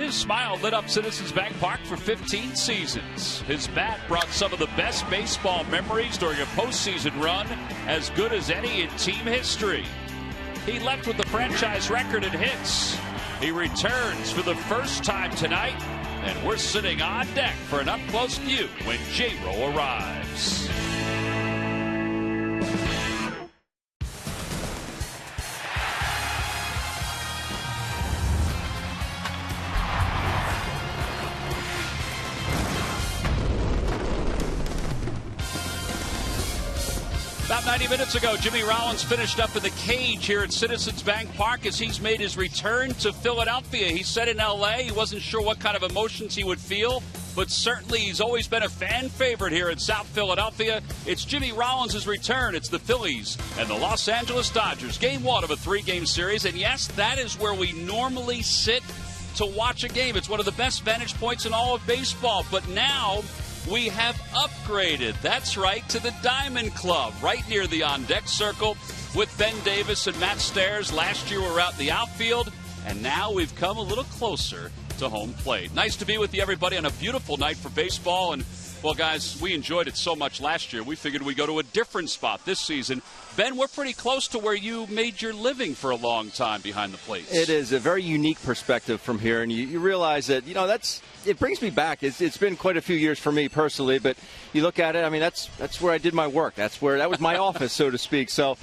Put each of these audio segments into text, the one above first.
his smile lit up Citizens Bank Park for 15 seasons. His bat brought some of the best baseball memories during a postseason run, as good as any in team history. He left with the franchise record in hits. He returns for the first time tonight, and we're sitting on deck for an up-close view when J-Ro arrives. About 90 minutes ago, Jimmy Rollins finished up in the cage here at Citizens Bank Park as he's made his return to Philadelphia. He said in L.A. he wasn't sure what kind of emotions he would feel, but certainly he's always been a fan favorite here in South Philadelphia. It's Jimmy Rollins' return. It's the Phillies and the Los Angeles Dodgers. Game one of a three-game series, and yes, that is where we normally sit to watch a game. It's one of the best vantage points in all of baseball, but now we have upgraded, that's right, to the Diamond Club, right near the on-deck circle with Ben Davis and Matt Stairs. Last year we were out in the outfield, and now we've come a little closer to home plate. Nice to be with you, everybody, on a beautiful night for baseball. And, well, guys, we enjoyed it so much last year, we figured we'd go to a different spot this season. Ben, we're pretty close to where you made your living for a long time behind the plate. It is a very unique perspective from here, and you realize that, it brings me back. It's been quite a few years for me personally, but you look at it, I mean, that's where I did my work. That was my office, so to speak. So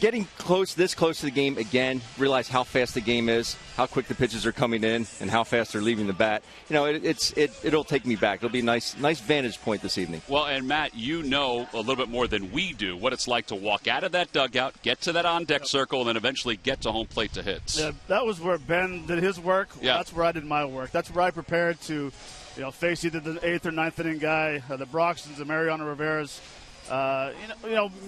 getting this close to the game again, realize how fast the game is, how quick the pitches are coming in, and how fast they're leaving the bat. It'll take me back. It'll be a nice vantage point this evening. Well, and Matt, you know a little bit more than we do what it's like to walk out of that dugout, get to that on-deck circle, and then eventually get to home plate to hits. Yeah, that was where Ben did his work. Yeah. That's where I did my work. That's where I prepared to, face either the 8th or 9th inning guy, the Broxtons, the Mariano Rivera's.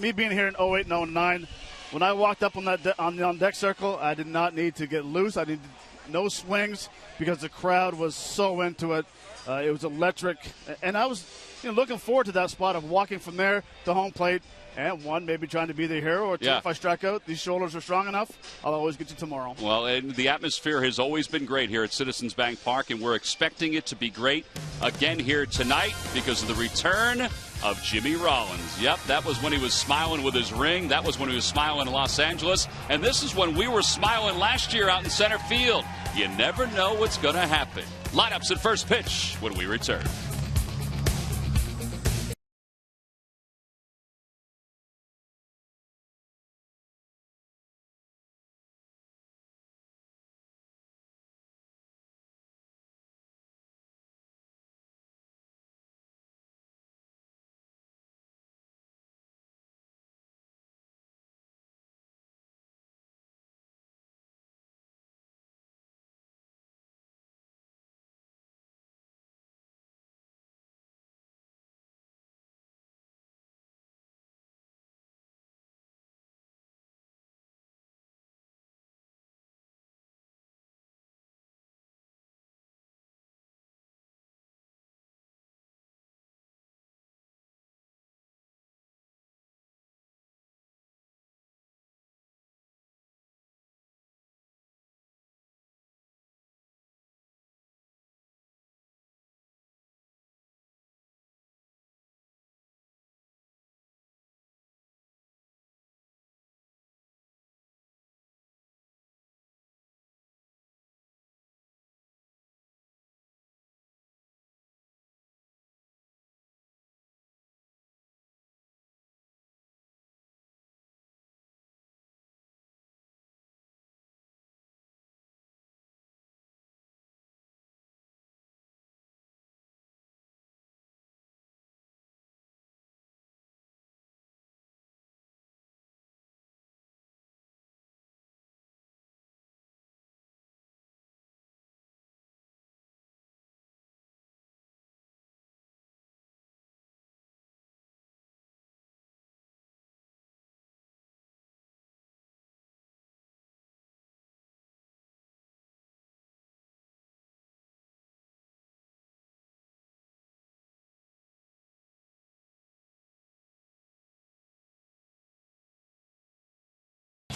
Me being here in 08 and 09, when I walked up on the on-deck circle, I did not need to get loose. I needed no swings because the crowd was so into it. It was electric, and I was looking forward to that spot of walking from there to home plate. And one, maybe trying to be the hero, or two, if I strike out, these shoulders are strong enough, I'll always get you tomorrow. Well, and the atmosphere has always been great here at Citizens Bank Park, and we're expecting it to be great again here tonight because of the return of Jimmy Rollins. Yep, that was when he was smiling with his ring. That was when he was smiling in Los Angeles. And this is when we were smiling last year out in center field. You never know what's going to happen. Lineups at first pitch when we return.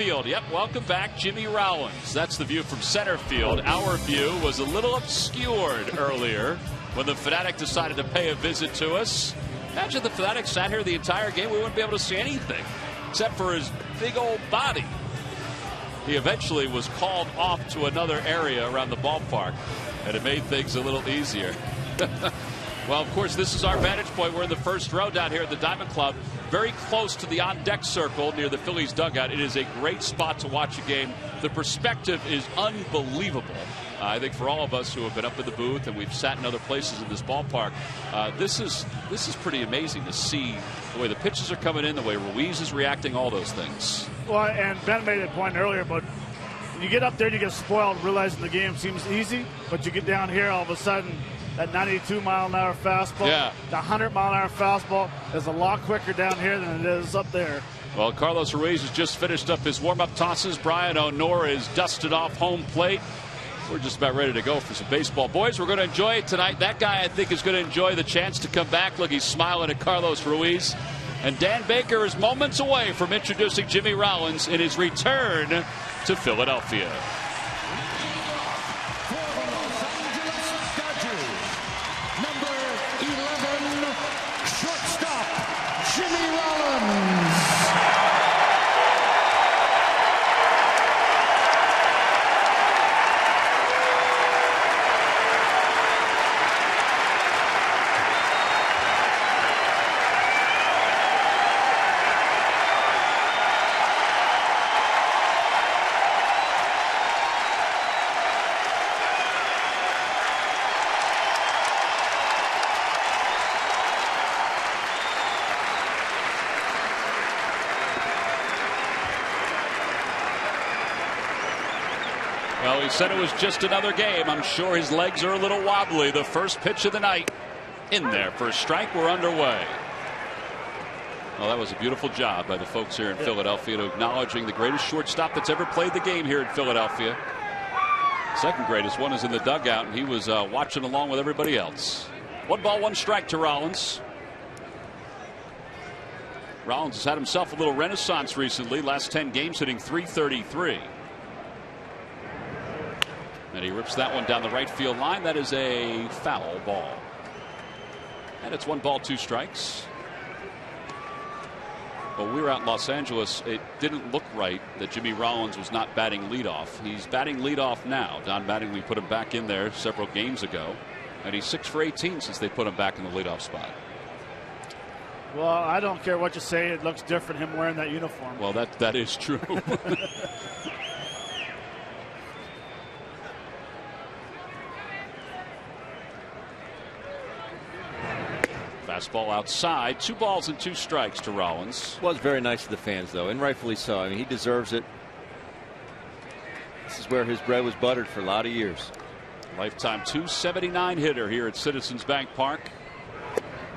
field. Yep, welcome back, Jimmy Rollins. That's the view from center field. Our view was a little obscured earlier when the Fanatic decided to pay a visit to us. Imagine the Fanatic sat here the entire game. We wouldn't be able to see anything except for his big old body. He eventually was called off to another area around the ballpark, and it made things a little easier. Well, of course, this is our vantage point. We're in the first row down here at the Diamond Club, very close to the on-deck circle near the Phillies dugout. It is a great spot to watch a game. The perspective is unbelievable. I think for all of us who have been up in the booth and we've sat in other places in this ballpark, this is pretty amazing to see the way the pitches are coming in, the way Ruiz is reacting, all those things. Well, and Ben made a point earlier, but when you get up there and you get spoiled realizing the game seems easy, but you get down here, all of a sudden, that 92-mile-an-hour fastball, the 100-mile-an-hour fastball is a lot quicker down here than it is up there. Well, Carlos Ruiz has just finished up his warm-up tosses. Brian O'Nora is dusted off home plate. We're just about ready to go for some baseball. Boys, we're going to enjoy it tonight. That guy, I think, is going to enjoy the chance to come back. Look, he's smiling at Carlos Ruiz. And Dan Baker is moments away from introducing Jimmy Rollins in his return to Philadelphia. Well, he said it was just another game. I'm sure his legs are a little wobbly. The first pitch of the night in there for a strike. We're underway. Well, that was a beautiful job by the folks here in Philadelphia to acknowledging the greatest shortstop that's ever played the game here in Philadelphia. Second greatest one is in the dugout, and he was watching along with everybody else. 1 ball, 1 strike to Rollins. Rollins has had himself a little renaissance recently. Last 10 games hitting .333. And he rips that one down the right field line. That is a foul ball. And it's 1 ball, 2 strikes. Well, we were out in Los Angeles. It didn't look right that Jimmy Rollins was not batting leadoff. He's batting leadoff now. Don Mattingly put him back in there several games ago. And he's 6 for 18 since they put him back in the leadoff spot. Well, I don't care what you say. It looks different, him wearing that uniform. Well, that is true. Fastball outside. 2 balls and 2 strikes to Rollins. Was very nice to the fans, though, and rightfully so. I mean, he deserves it. This is where his bread was buttered for a lot of years. Lifetime .279 hitter here at Citizens Bank Park.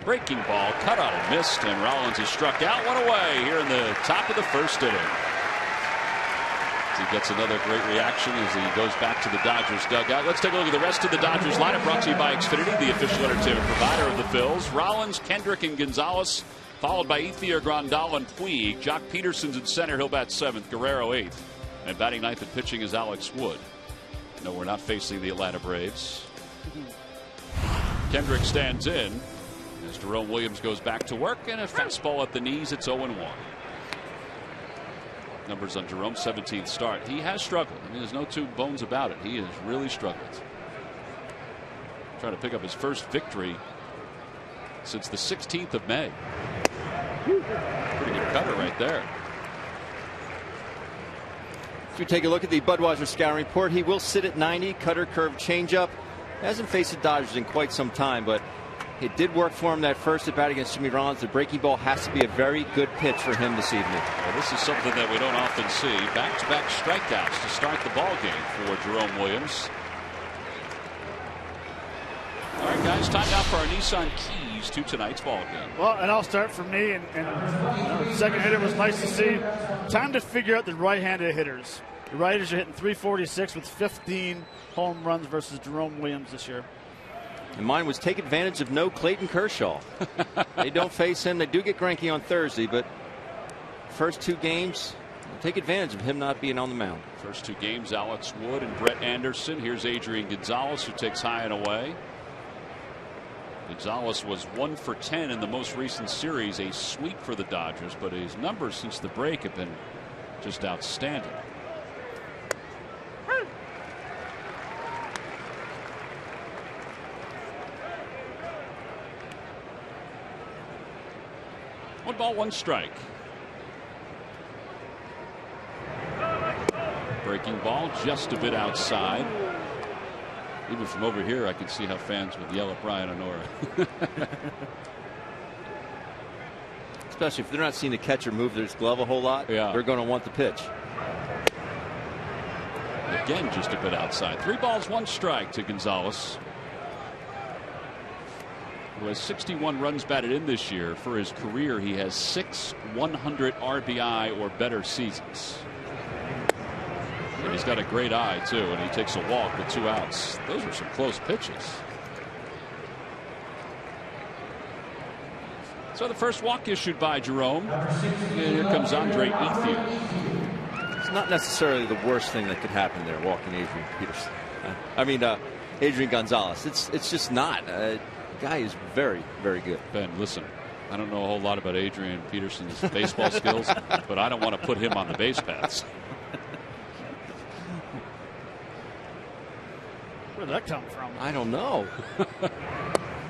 Breaking ball, cut out and missed, and Rollins is struck out. 1 away here in the top of the first inning. He gets another great reaction as he goes back to the Dodgers dugout. Let's take a look at the rest of the Dodgers lineup, brought to you by Xfinity, the official entertainment provider of the Phils. Rollins, Kendrick, and Gonzalez, followed by Ethier, Grandal, and Puig. Jock Peterson's in center. He'll bat 7th. Guerrero 8th. And batting 9th and pitching is Alex Wood. No, we're not facing the Atlanta Braves. Kendrick stands in as Jerome Williams goes back to work, and a fastball at the knees. It's 0-1. Numbers on Jerome's 17th start. He has struggled. I mean, there's no two bones about it. He has really struggled. Trying to pick up his first victory since the 16th of May. Pretty good cutter right there. If you take a look at the Budweiser scouting report, he will sit at 90. Cutter, curve, changeup. Hasn't faced the Dodgers in quite some time, but it did work for him that first at bat against Jimmy Rollins. The breaking ball has to be a very good pitch for him this evening. Well, this is something that we don't often see. Back-to-back strikeouts to start the ball game for Jerome Williams. All right, guys, time now for our Nissan keys to tonight's ball game. Well, and I'll start from me. And the second hitter was nice to see. Time to figure out the right-handed hitters. The right-handers are hitting .346 with 15 home runs versus Jerome Williams this year. And mine was take advantage of no Clayton Kershaw. They don't face him. They do get Greinke on Thursday, but first 2 games, take advantage of him not being on the mound. First 2 games, Alex Wood and Brett Anderson. Here's Adrian Gonzalez, who takes high and away. Gonzalez was 1 for 10 in the most recent series, a sweep for the Dodgers, but his numbers since the break have been just outstanding. One ball, 1 strike. Breaking ball just a bit outside. Even from over here, I can see how fans would yell at Brian Honora. Especially if they're not seeing the catcher move their glove a whole lot. Yeah. They're going to want the pitch. Again, just a bit outside. 3 balls, 1 strike to Gonzalez, who has 61 runs batted in this year. For his career, he has 6 100 RBI or better seasons. And he's got a great eye, too, and he takes a walk with 2 outs. Those were some close pitches. So the first walk issued by Jerome. And here comes Andre Ethier. It's not necessarily the worst thing that could happen there, walking Adrian Peterson. Adrian Gonzalez. It's just not. Guy is very, very good. Ben, listen, I don't know a whole lot about Adrian Peterson's baseball skills, but I don't want to put him on the base paths. Where did that come from? I don't know.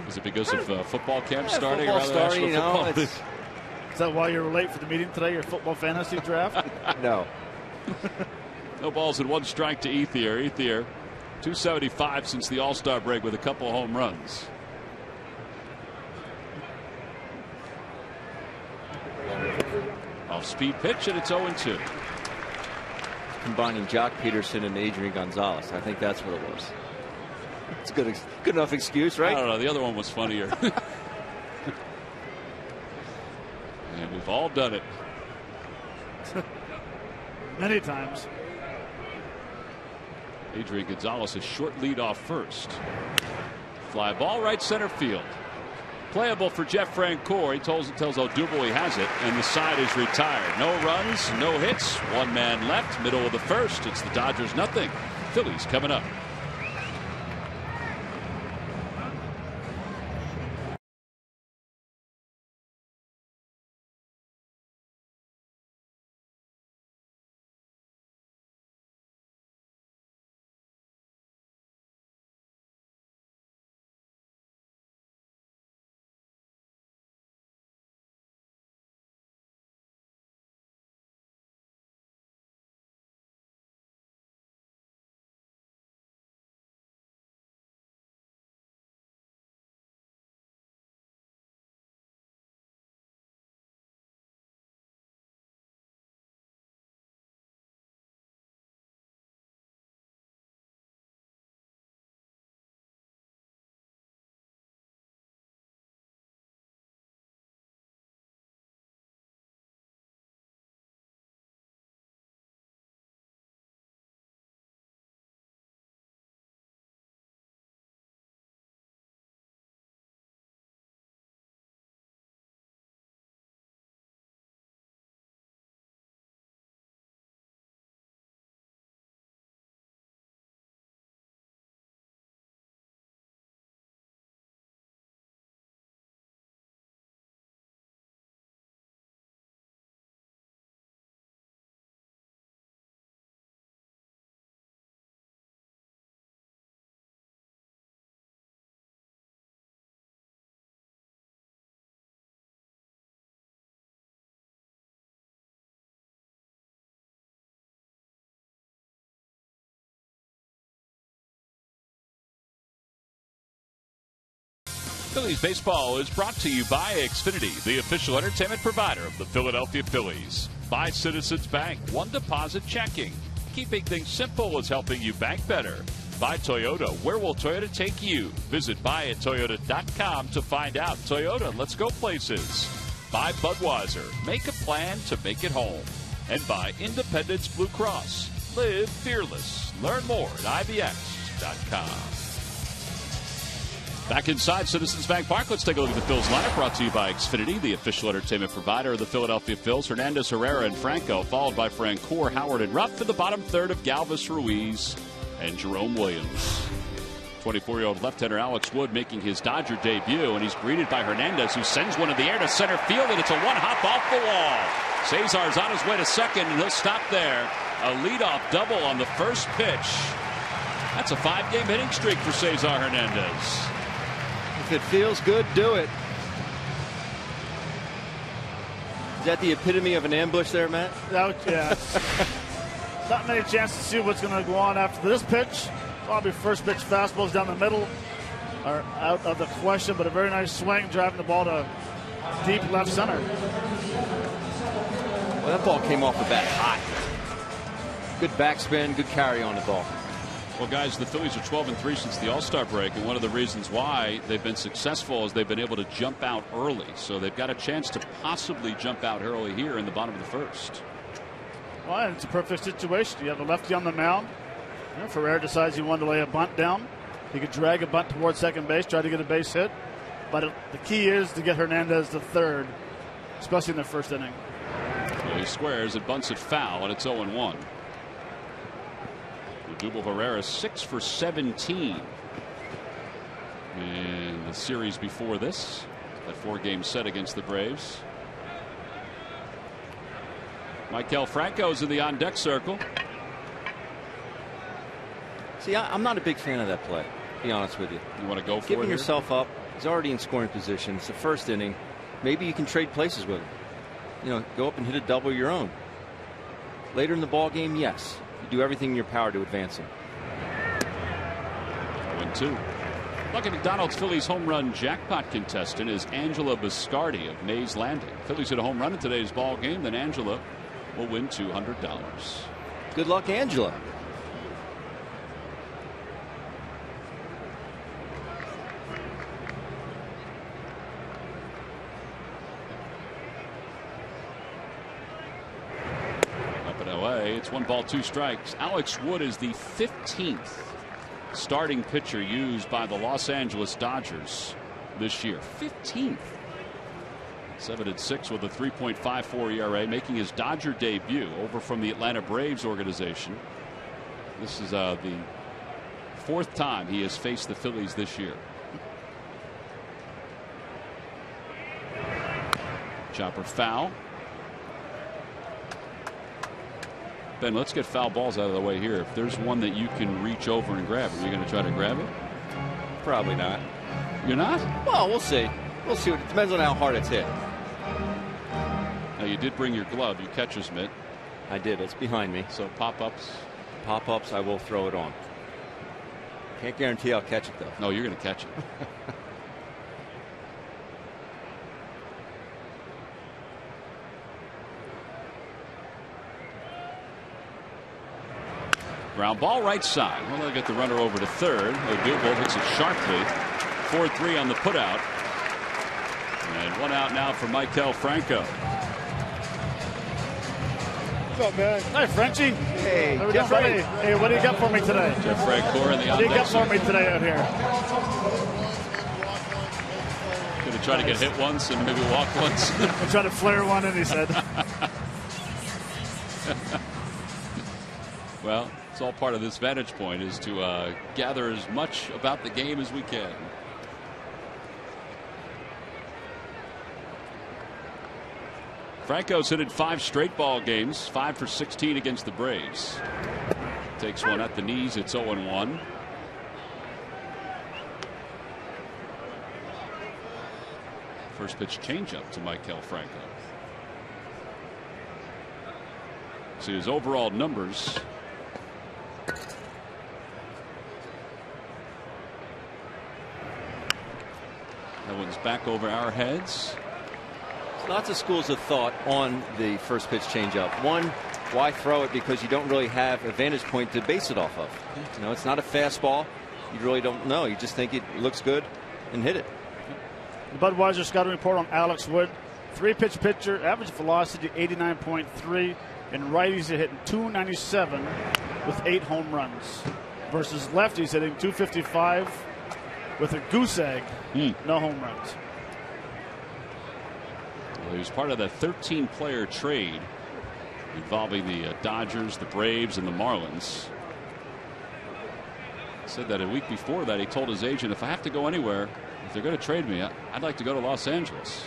Is it because of football camp starting? Football starting, Is that why you were late for the meeting today, your football fantasy draft? No. No balls and 1 strike to Ethier. Ethier, 275 since the All-Star break with a couple of home runs. Off-speed pitch, and it's 0-2. Combining Jock Peterson and Adrian Gonzalez. I think that's what it was. It's a good enough excuse, right? I don't know. The other one was funnier. And we've all done it. Many times. Adrian Gonzalez, a short lead off first. Fly ball right center field. Playable for Jeff Francoeur. He tells Odubel he has it, and the side is retired. No runs, no hits. 1 man left, middle of the first. It's the Dodgers nothing. Phillies coming up. Phillies baseball is brought to you by Xfinity, the official entertainment provider of the Philadelphia Phillies. By Citizens Bank, 1 deposit checking. Keeping things simple is helping you bank better. By Toyota, where will Toyota take you? Visit buyattoyota.com to find out. Toyota, let's go places. By Budweiser, make a plan to make it home. And by Independence Blue Cross, live fearless. Learn more at IBX.com. Back inside Citizens Bank Park, let's take a look at the Phillies lineup, brought to you by Xfinity, the official entertainment provider of the Philadelphia Phillies. Hernandez, Herrera, and Franco, followed by Francoeur, Howard, and Rupp. For the bottom third of Galvis, Ruiz, and Jerome Williams. 24-year-old left-hander Alex Wood making his Dodger debut, and he's greeted by Hernandez, who sends one in the air to center field, and it's a one-hop off the wall. Cesar's on his way to second, and he'll stop there. A leadoff double on the first pitch. That's a 5-game hitting streak for Cesar Hernandez. If it feels good, do it. Is that the epitome of an ambush there, Matt? Yeah. Not many chances to see what's going to go on after this pitch. Probably first pitch fastballs down the middle are out of the question, but a very nice swing, driving the ball to deep left center. Well, that ball came off the bat hot. Good backspin, good carry on the ball. Well, guys, the Phillies are 12-3 since the All-Star break, and one of the reasons why they've been successful is they've been able to jump out early. So they've got a chance to possibly jump out early here in the bottom of the first. Well, it's a perfect situation. You have a lefty on the mound. Ferrer decides he wanted to lay a bunt down. He could drag a bunt towards second base, try to get a base hit. But the key is to get Hernandez to third, especially in the first inning. Well, he squares, it bunts it foul, and it's 0-1. Odubel Herrera 6 for 17 in the series before this. That 4-game set against the Braves. Maikel Franco's in the on-deck circle. See, I'm not a big fan of that play, to be honest with you. You want to go for it? Giving yourself up. He's already in scoring position. It's the first inning. Maybe you can trade places with him. Go up and hit a double your own. Later in the ball game, yes. You do everything in your power to advance him. 0-2. Lucky McDonald's Phillies home run jackpot contestant is Angela Biscardi of Mays Landing. Phillies hit a home run in today's ball game, then Angela will win $200. Good luck, Angela. It's 1 ball, 2 strikes. Alex Wood is the 15th starting pitcher used by the Los Angeles Dodgers this year. 15th. 7-6 with a 3.54 ERA, making his Dodger debut over from the Atlanta Braves organization. This is the 4th time he has faced the Phillies this year. Chopper foul. Ben, let's get foul balls out of the way here. If there's one that you can reach over and grab, are you going to try to grab it? Probably not. You're not? Well, we'll see. We'll see. It depends on how hard it's hit. Now, you did bring your glove, your catcher's mitt. I did. It's behind me. So pop-ups? Pop-ups, I will throw it on. Can't guarantee I'll catch it, though. No, you're going to catch it. Ground ball right side. Well, they'll get the runner over to third. Odubel hits it sharply. 4-3 on the putout. And 1 out now for Maikel Franco. What's up, man? Hi, Frenchie. Hey, Jeff, buddy. Hey, what do you got for me today? Jeff Francoeur in the What do you got for me today out here? Going to try to get hit once and maybe walk once. I'm trying to flare one in, he said. Well, it's all part of this vantage point, is to gather as much about the game as we can. Franco's hit in 5 straight ball games, 5 for 16 against the Braves. Takes one at the knees. It's 0-1. First pitch changeup to Maikel Franco. See his overall numbers. That one's back over our heads. Lots of schools of thought on the first pitch changeup. One, why throw it? Because you don't really have a vantage point to base it off of. It's not a fastball. You really don't know. You just think it looks good and hit it. The Budweiser scouting report on Alex Wood. 3-pitch pitcher, average velocity 89.3, and righties are hitting 297 with 8 home runs. Versus lefties hitting 255 with a goose egg. No home runs. Well, he was part of that 13-player trade involving the Dodgers, the Braves, and the Marlins. He said that a week before that he told his agent, if I have to go anywhere, if they're going to trade me, I'd like to go to Los Angeles.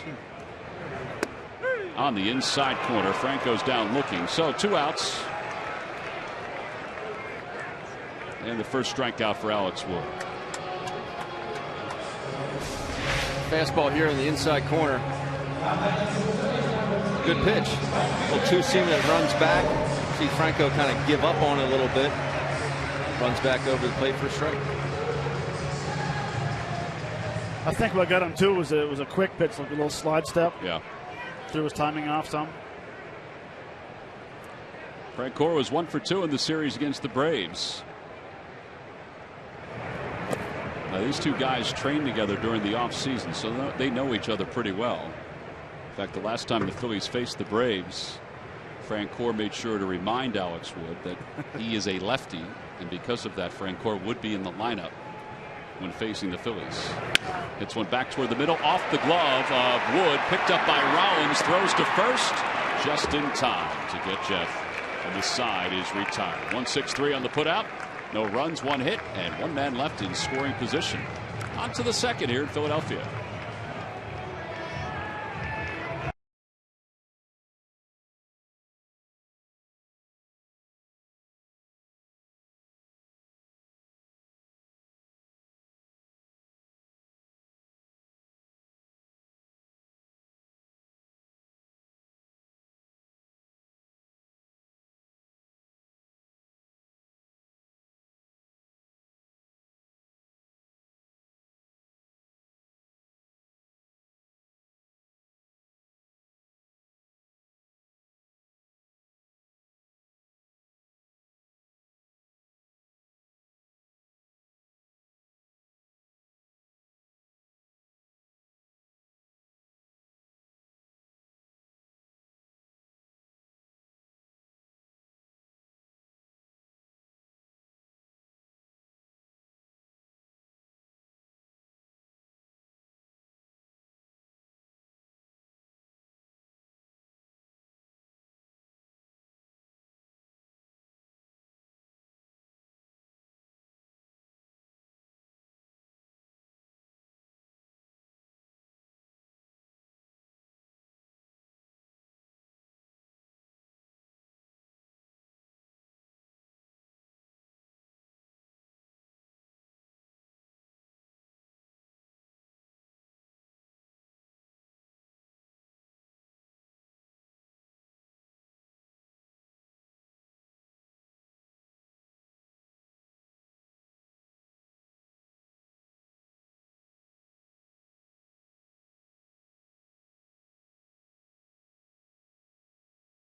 On the inside corner, Franco's down looking. So 2 outs. And the first strikeout for Alex Wood. Fastball here in the inside corner. Good pitch. A little two-seam that runs back. See Franco kind of give up on it a little bit. Runs back over the plate for a strike. I think what got him too was it was a quick pitch, like a little slide step. Yeah. Threw his timing off some. Francoeur was 1 for 2 in the series against the Braves. Now, these two guys trained together during the offseason, so they know each other pretty well. In fact, the last time the Phillies faced the Braves, Francoeur made sure to remind Alex Wood that he is a lefty, and because of that, Francoeur would be in the lineup when facing the Phillies. Hits one back toward the middle, off the glove of Wood, picked up by Rollins, throws to first, just in time to get Jeff. And the side is retired. 1-6-3 on the putout. No runs, 1 hit, and 1 man left in scoring position. On to the second here in Philadelphia.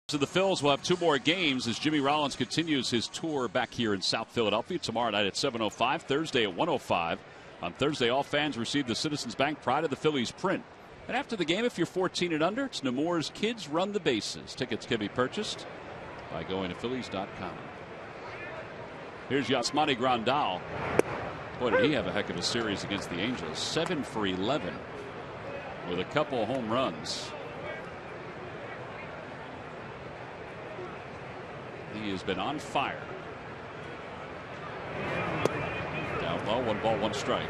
So the Phils will have 2 more games as Jimmy Rollins continues his tour back here in South Philadelphia tomorrow night at 7:05, Thursday at 1:05. On Thursday, all fans receive the Citizens Bank Pride of the Phillies print. And after the game, if you're 14 and under, it's Nemours Kids Run the Bases. Tickets can be purchased by going to Phillies.com. Here's Yasmani Grandal. Boy, did he have a heck of a series against the Angels. 7 for 11 with a couple home runs. He has been on fire. Down low, 1 ball, 1 strike.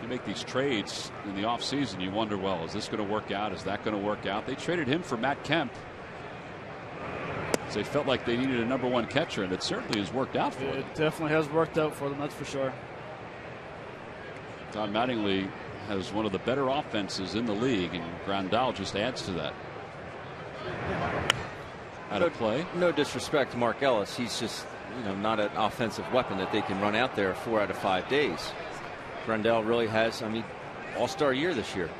You make these trades in the offseason, you wonder, well, is this going to work out? Is that going to work out? They traded him for Matt Kemp. So they felt like they needed a #1 catcher, and it certainly has worked out for them. It definitely has worked out for them, that's for sure. Don Mattingly has one of the better offenses in the league, and Grandal just adds to that. Out of play. No disrespect to Mark Ellis. He's just, not an offensive weapon that they can run out there 4 out of 5 days. Grandal really has, all-star year this year,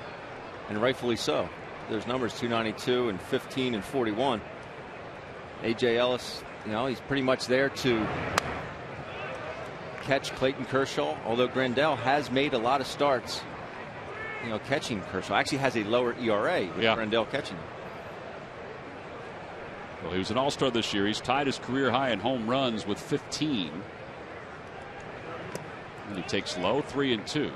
and rightfully so. Those numbers, 292 and 15 and 41. A.J. Ellis, he's pretty much there to catch Clayton Kershaw, although Grandal has made a lot of starts, catching Kershaw. Actually has a lower ERA with Grandal catching him. Well, he was an all-star this year. He's tied his career high in home runs with 15. And he takes low, 3-2.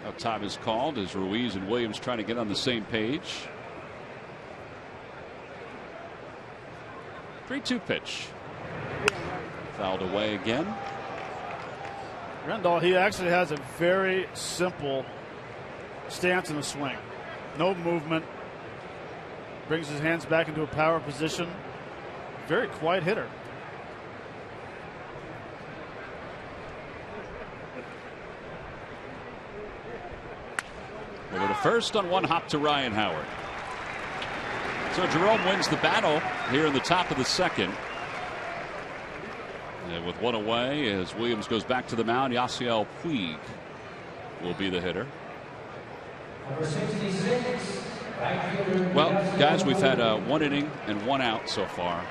Now time is called as Ruiz and Williams trying to get on the same page. 3-2 pitch. Fouled away again. Grandal, he actually has a very simple stance in the swing. No movement. Brings his hands back into a power position. Very quiet hitter. Over to first on one hop to Ryan Howard. So Jerome wins the battle here in the top of the second. And with one away, as Williams goes back to the mound, Yasiel Puig will be the hitter. Well, guys, we've had one inning and one out so far.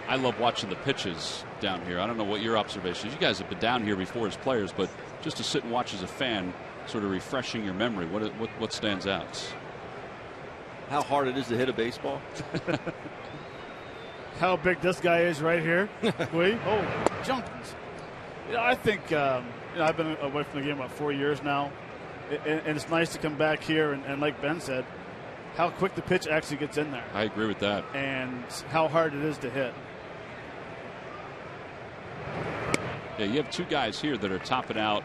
I love watching the pitches down here. I don't know what your observations. You guys have been down here before as players, but just to sit and watch as a fan, sort of refreshing your memory. What stands out? How hard it is to hit a baseball. How big this guy is right here. Oh, Junkins. I think I've been away from the game about 4 years now, and it's nice to come back here and like Ben said, how quick the pitch actually gets in there. I agree with that. And how hard it is to hit. Yeah, you have two guys here that are topping out,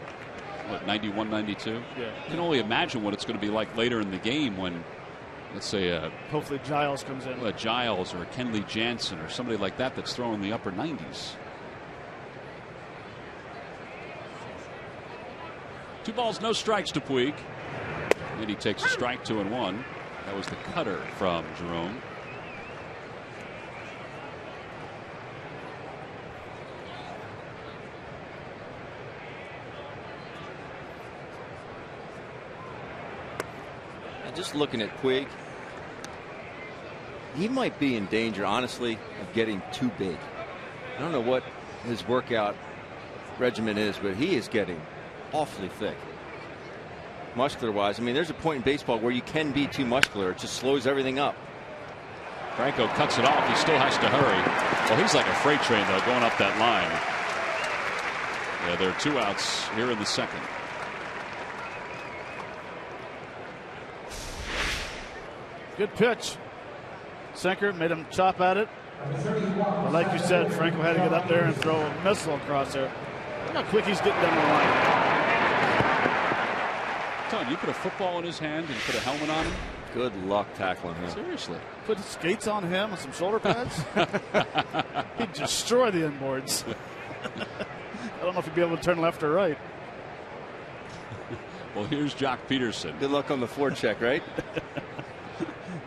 what, 91, 92? Yeah. You can only imagine what it's going to be like later in the game when, let's say, hopefully Giles comes in. A Giles or a Kenley Jansen or somebody like that that's throwing the upper 90s. 2 balls, no strikes to Puig. And he takes a strike, 2-1. That was the cutter from Jerome. Just looking at Puig, he might be in danger, honestly, of getting too big. I don't know what his workout regimen is, but he is getting awfully thick. Muscular-wise, I mean, there's a point in baseball where you can be too muscular. It just slows everything up. Franco cuts it off. He still has to hurry. Well, he's like a freight train, though, going up that line. Yeah, there are 2 outs here in the second. Good pitch. Sinker made him chop at it. But like you said, Franco had to get up there and throw a missile across there. Look how quick he's getting down the line. Tom, you put a football in his hand and put a helmet on him. Good luck tackling him. Seriously. Put skates on him and some shoulder pads. He'd destroy the inboards. I don't know if he'd be able to turn left or right. Well, here's Jock Peterson. Good luck on the forecheck, right?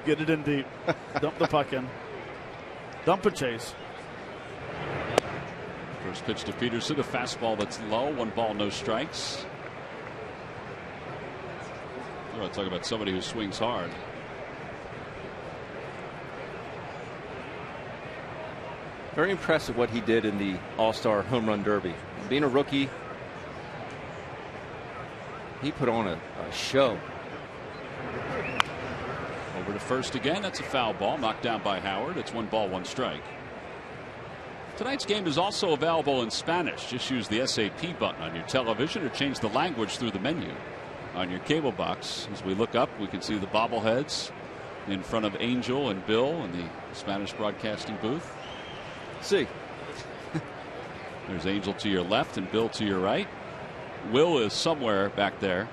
Get it in deep. Dump the puck in. Dump and chase. First pitch to Peterson, a fastball that's low. 1 ball, no strikes. I want to talk about somebody who swings hard. Very impressive what he did in the All-Star Home Run Derby. Being a rookie, he put on a show. Over to first again. That's a foul ball knocked down by Howard. It's 1 ball, 1 strike. Tonight's game is also available in Spanish. Just use the SAP button on your television or change the language through the menu on your cable box. As we look up, we can see the bobbleheads in front of Angel and Bill in the Spanish broadcasting booth. See. There's Angel to your left and Bill to your right. Will is somewhere back there.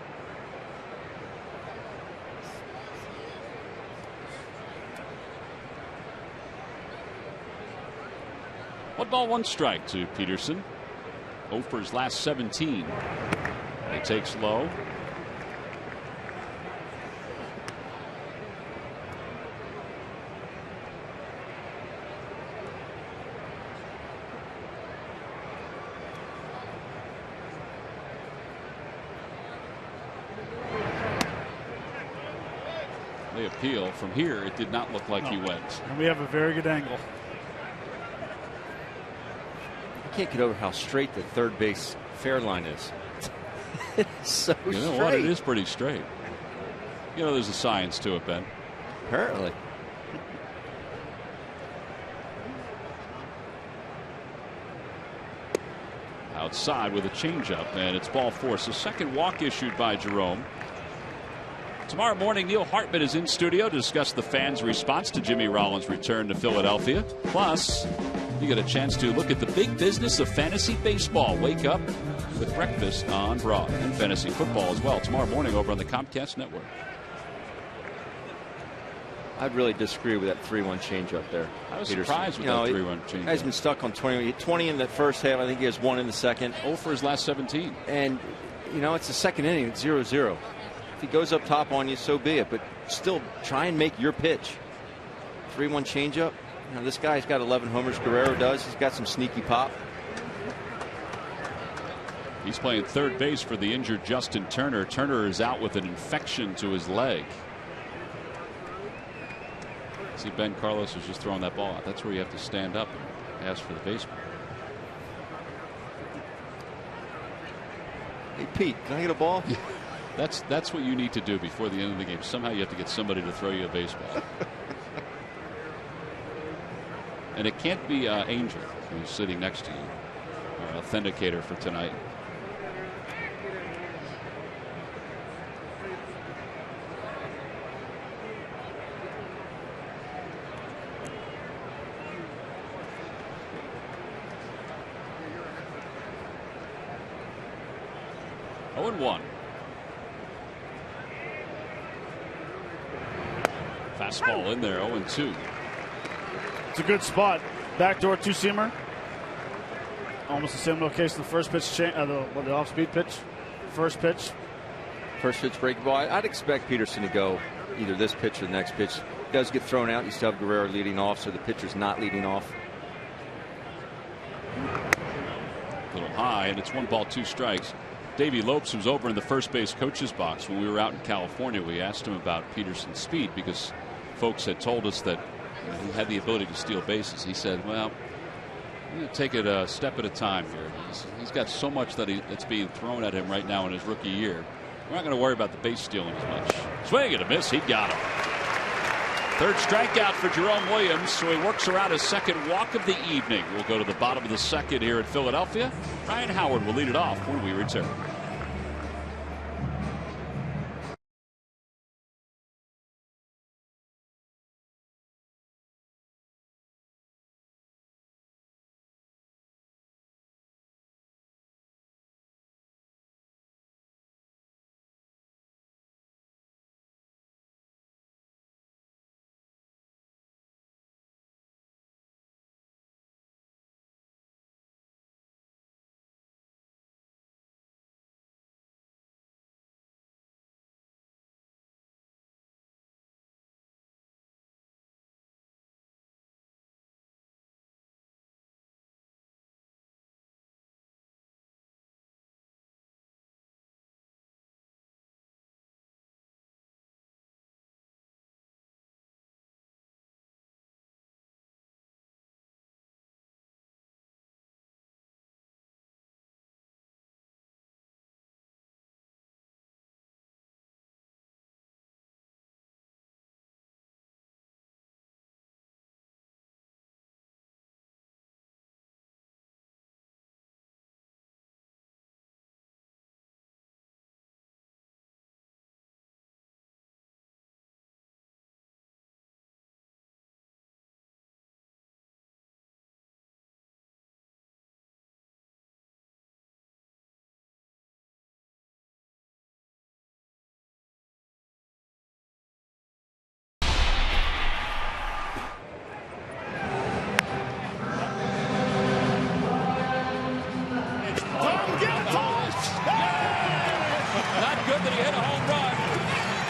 One ball, 1 strike to Peterson. 0 for his last 17. He takes low. They appeal. From here, it did not look like he went. And we have a very good angle. can't get over how straight the third base fair line is. It's so you know straight. What? It is pretty straight. You know, there's a science to it, Ben. Apparently. Outside with a changeup, and it's ball 4. So second walk issued by Jerome. Tomorrow morning, Neil Hartman is in studio to discuss the fans' response to Jimmy Rollins' return to Philadelphia. Plus, you get a chance to look at the big business of fantasy baseball. Wake up with breakfast on Broad, and fantasy football as well tomorrow morning over on the Comcast Network. I'd really disagree with that 3-1 changeup there. I was surprised with that 3-1 changeup. He's been stuck on 20 in the first half. I think he has 1 in the second. 0 for his last 17. And, you know, it's the second inning. It's 0-0. If he goes up top on you, so be it. But still try and make your pitch. 3-1 changeup. You know, this guy's got 11 homers. Guerrero does. He's got some sneaky pop. He's playing third base for the injured Justin Turner. Turner is out with an infection to his leg. See, Ben Carlos was just throwing that ball out. That's where you have to stand up and ask for the baseball. Hey, Pete, can I get a ball? Yeah. That's what you need to do before the end of the game. Somehow you have to get somebody to throw you a baseball. And it can't be Angel, who's sitting next to you, our authenticator for tonight. Oh, and 1. Fastball in there, 0 and 2. It's a good spot. Backdoor two-seamer. Almost the same location the first pitch, the off-speed pitch. First pitch. First pitch breaking ball. I'd expect Peterson to go either this pitch or the next pitch. He does get thrown out. You still have Guerrero leading off, so the pitcher's not leading off. A little high, and it's 1 ball, 2 strikes. Davey Lopes, who's over in the first base coach's box when we were out in California, we asked him about Peterson's speed because folks had told us that he had the ability to steal bases. He said, well, I'm going to take it a step at a time here. He's got so much that's being thrown at him right now in his rookie year. We're not going to worry about the base stealing as much. Swing and a miss. He got him. Third strikeout for Jerome Williams, so he works around his second walk of the evening. We'll go to the bottom of the second here at Philadelphia. Ryan Howard will lead it off when we return.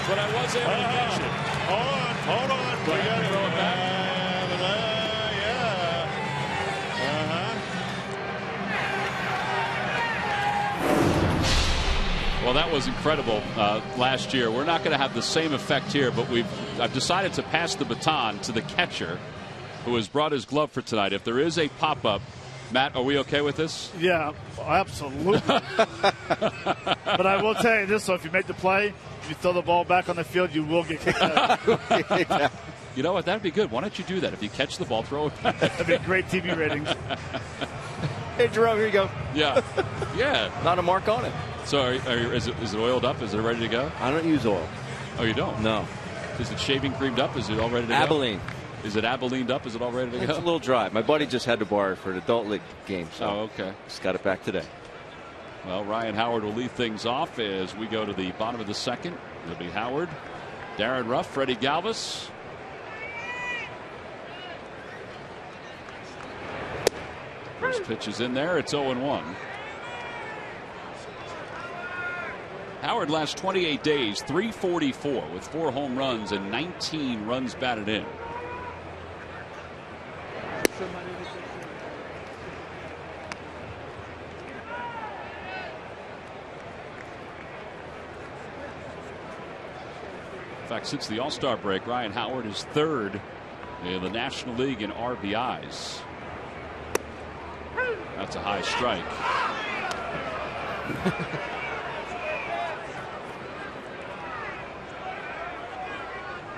But I was able to catch it. Hold on. We got to throw it back. Well, that was incredible last year. We're not going to have the same effect here, but I've decided to pass the baton to the catcher who has brought his glove for tonight. If there is a pop-up Matt, are we okay with this? Yeah, absolutely. But I will tell you this, so if you make the play, if you throw the ball back on the field, you will get kicked out. You know what? That'd be good. Why don't you do that? If you catch the ball, throw it back. That'd be great TV ratings. Hey, Jerome, here you go. Yeah. Yeah. Not a mark on it. So is it oiled up? Is it ready to go? I don't use oil. Oh, you don't? No. Is it shaving creamed up? Is it all ready to go? Abilene. Is it Abilened up? Is it all ready to go? It's a little dry. My buddy just had to borrow it for an adult league game. So oh, okay. Just got it back today. Well, Ryan Howard will lead things off as we go to the bottom of the second. It'll be Howard, Darren Ruff, Freddie Galvis. First pitch is in there. It's 0-1. Howard last 28 days, 344 with 4 home runs and 19 runs batted in. In fact, since the All-Star break, Ryan Howard is 3rd in the National League in RBIs. That's a high strike.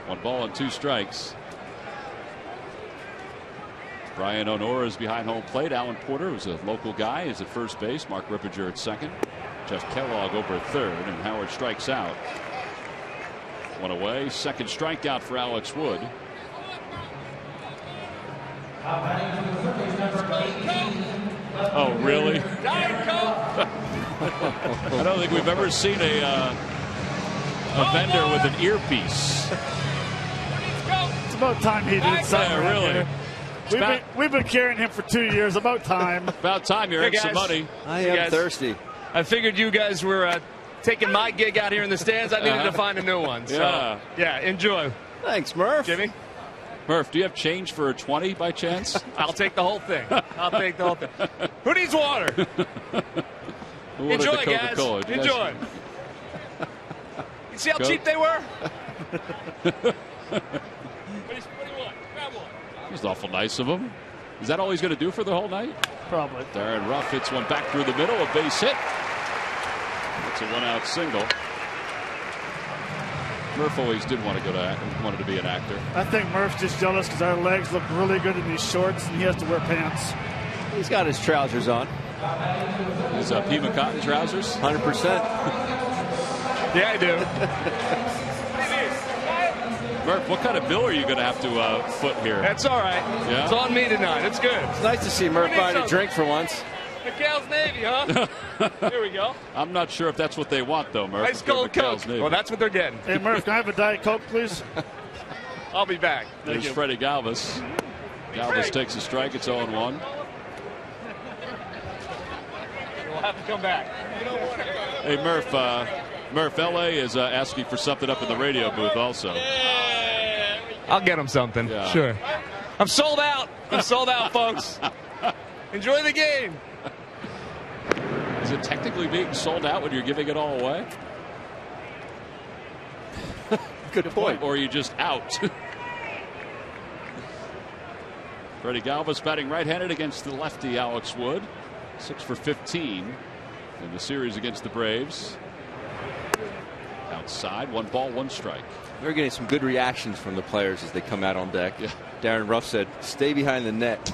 One ball and 2 strikes. Brian Honora is behind home plate. Alan Porter, who's a local guy, is at first base. Mark Rippinger at second. Jeff Kellogg over at third, and Howard strikes out. 1 away. Second strikeout for Alex Wood. Oh, really? I don't think we've ever seen a vendor with an earpiece. It's about time he did something. Yeah, really. We've been carrying him for 2 years. About time. About time you earned some money. I am thirsty. I figured you guys were taking my gig out here in the stands. I needed to find a new one. So, yeah, enjoy. Thanks, Murph. Jimmy? Murph, do you have change for a 20 by chance? I'll take the whole thing. I'll take the whole thing. Who needs water? Enjoy, guys. Enjoy. You see how cheap they were? What do you want? Grab one. That's awful nice of him. Is that all he's going to do for the whole night? Probably. Darren Ruff hits one back through the middle. A base hit. It's a 1-out single. Murph always did want to be an actor. I think Murph's just jealous because our legs look really good in these shorts and he has to wear pants. He's got his trousers on. His Pima cotton trousers? 100%. Yeah, I do. Murph, what kind of bill are you going to have to foot here? That's all right. Yeah? It's on me tonight. It's good. It's nice to see Murph buying a drink for once. McHale's Navy, huh? Here we go. I'm not sure if that's what they want, though, Murph. Ice cold Coke. Well, that's what they're getting. Hey, Murph, can I have a Diet Coke, please? I'll be back. There's Freddie Galvis. Galvis takes a strike. It's 0-1. We'll have to come back. Hey, Murph. Murph, L.A. is asking for something up in the radio booth also. I'll get him something. Yeah. Sure. I'm sold out. I'm sold out, folks. Enjoy the game. Is it technically being sold out when you're giving it all away? Good point. Or are you just out? Freddie Galvis batting right-handed against the lefty Alex Wood. 6 for 15 in the series against the Braves. Outside, 1 ball, 1 strike. We're getting some good reactions from the players as they come out on deck. Yeah. Darren Ruff said, "Stay behind the net."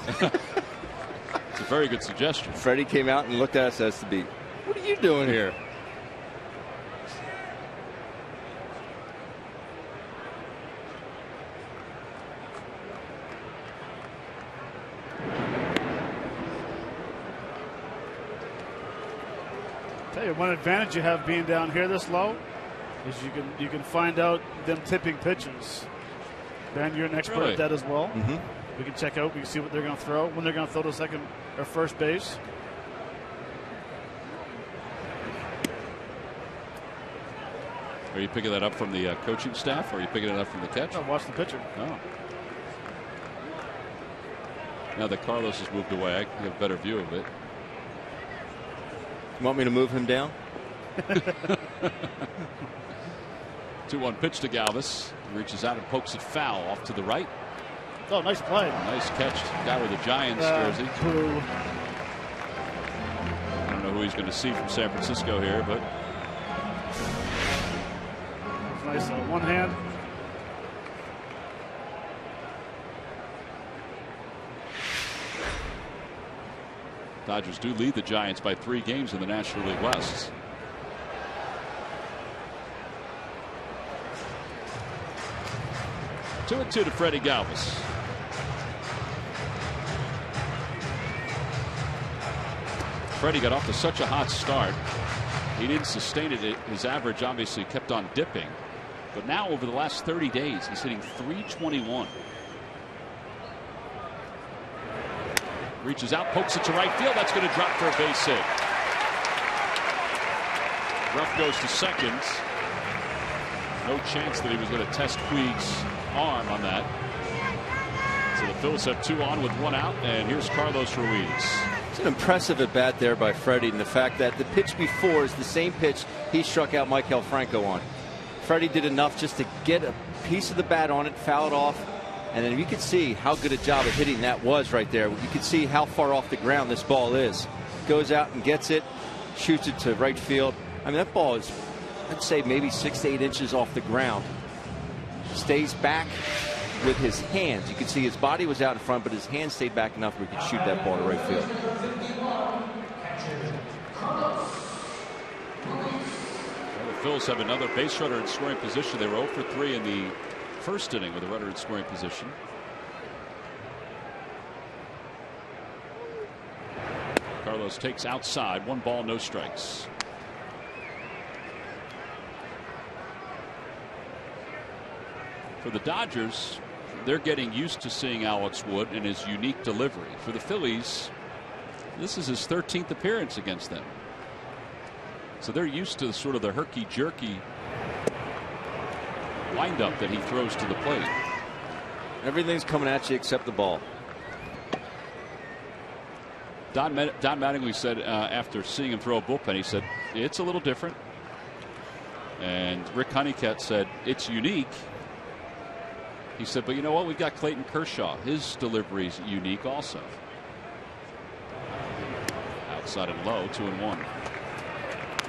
It's a very good suggestion. Freddie came out and looked at us as to be, "What are you doing here?" Tell you, one advantage you have being down here this low is you can find out them tipping pitches. Ben, you're an expert at that as well. Mm-hmm. We can check out. We can see what they're going to throw, when they're going to throw to second or first base. Are you picking that up from the coaching staff, or are you picking it up from the catch? No, watch the pitcher. Oh. Now that Carlos has moved away, I can have a better view of it. You want me to move him down? 2-1 pitch to Galvis. He reaches out and pokes it foul off to the right. Oh, nice play. Nice catch. Guy with the Giants jersey. Boo. who he's going to see from San Francisco here, but nice one hand. Dodgers do lead the Giants by 3 games in the National League West. Two and 2 to Freddie Galvis. Freddie got off to such a hot start. He didn't sustain it. His average obviously kept on dipping. But now over the last 30 days, he's hitting .321. Reaches out, pokes it to right field. That's going to drop for a base hit. Ruff goes to second. No chance that he was going to test Puig's arm on that. So the Phillies have 2 on with 1 out, and here's Carlos Ruiz. It's an impressive at bat there by Freddie, and the fact that the pitch before is the same pitch he struck out Maikel Franco on. Freddie did enough just to get a piece of the bat on it, foul it off, and then you could see how good a job of hitting that was right there. You could see how far off the ground this ball is. Goes out and gets it, shoots it to right field. I mean, that ball is, I'd say, maybe 6 to 8 inches off the ground. Stays back with his hands. You could see his body was out in front, but his hands stayed back enough where he could shoot that ball to right field. Well, the Phillies have another base runner in scoring position. They were 0 for 3 in the first inning with a runner in scoring position. Carlos takes outside. 1 ball, no strikes. For the Dodgers, they're getting used to seeing Alex Wood and his unique delivery. For the Phillies, this is his 13th appearance against them. So they're used to sort of the herky-jerky windup that he throws to the plate. Everything's coming at you except the ball. Don Mattingly said after seeing him throw a bullpen, he said, it's a little different. And Rick Honeycutt said, it's unique. He said, but you know what? We've got Clayton Kershaw. His delivery's unique also. Outside and low, 2-1.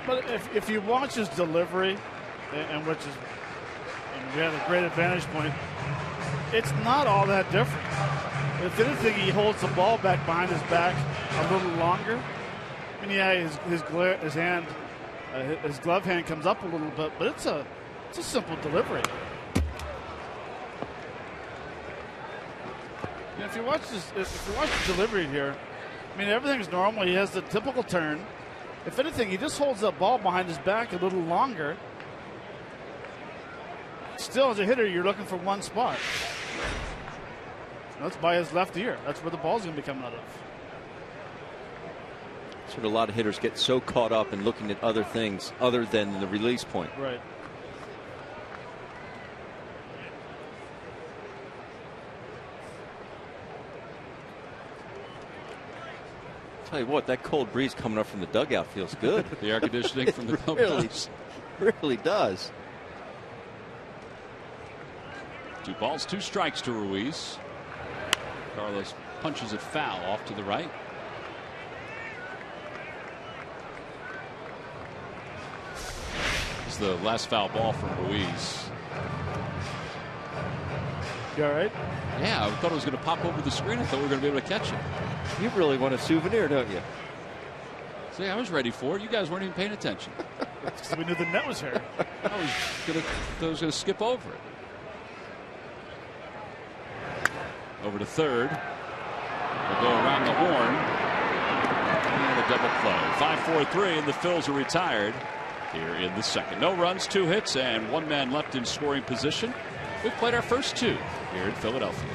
But if you watch his delivery, and which is, and we have a great advantage point, it's not all that different. If anything, he holds the ball back behind his back a little longer. And yeah, his hand, his glove hand comes up a little bit, but it's a simple delivery. And if you watch the delivery here, I mean, everything's normal. He has the typical turn. If anything, he just holds that ball behind his back a little longer. Still, as a hitter, you're looking for one spot. That's by his left ear. That's where the ball's going to be coming out of. That's what a lot of hitters get so caught up in looking at other things other than the release point. Right. Tell you what, that cold breeze coming up from the dugout feels good. The air conditioning from the clubhouse really does. 2 balls, 2 strikes to Ruiz. Carlos punches it foul off to the right. It's the last foul ball from Ruiz. You all right? Yeah, I thought it was going to pop over the screen. I thought we were going to be able to catch it. You really want a souvenir, don't you? See, I was ready for it. You guys weren't even paying attention. Because we knew the net was here. I was going to skip over it. Over to third. We'll go around the horn. And a double play. 5-4-3, and the Phils are retired here in the second. No runs, 2 hits, and 1 man left in scoring position. We've played our first 2 here in Philadelphia.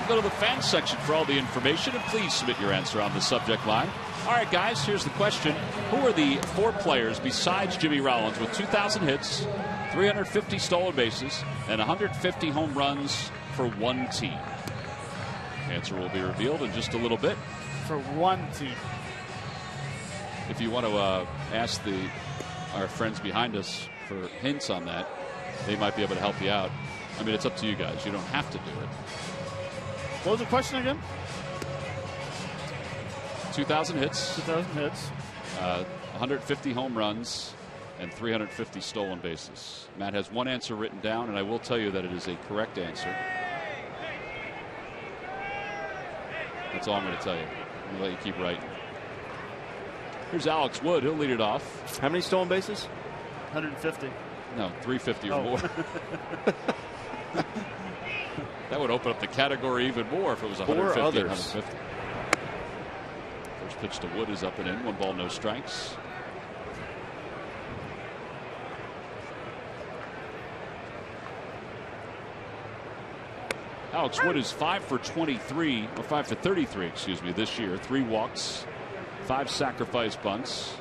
Go to the fan section for all the information, and please submit your answer on the subject line. All right, guys, here's the question. Who are the 4 players besides Jimmy Rollins with 2,000 hits, 350 stolen bases, and 150 home runs for one team? Answer will be revealed in just a little bit. For one team. If you want to ask our friends behind us for hints on that, they might be able to help you out. I mean, it's up to you guys. You don't have to do it. What was the question again? 2,000 hits. 2,000 hits. 150 home runs and 350 stolen bases. Matt has one answer written down, and I will tell you that it is a correct answer. That's all I'm going to tell you. I'm going to let you keep writing. Here's Alex Wood. He'll lead it off. How many stolen bases? 150. No, 350 or more. That would open up the category even more if it was 150 or 150. First pitch to Wood is up and in. 1 ball, no strikes. Alex Wood is 5 for 23, or 5 for 33, excuse me, this year. 3 walks, 5 sacrifice bunts.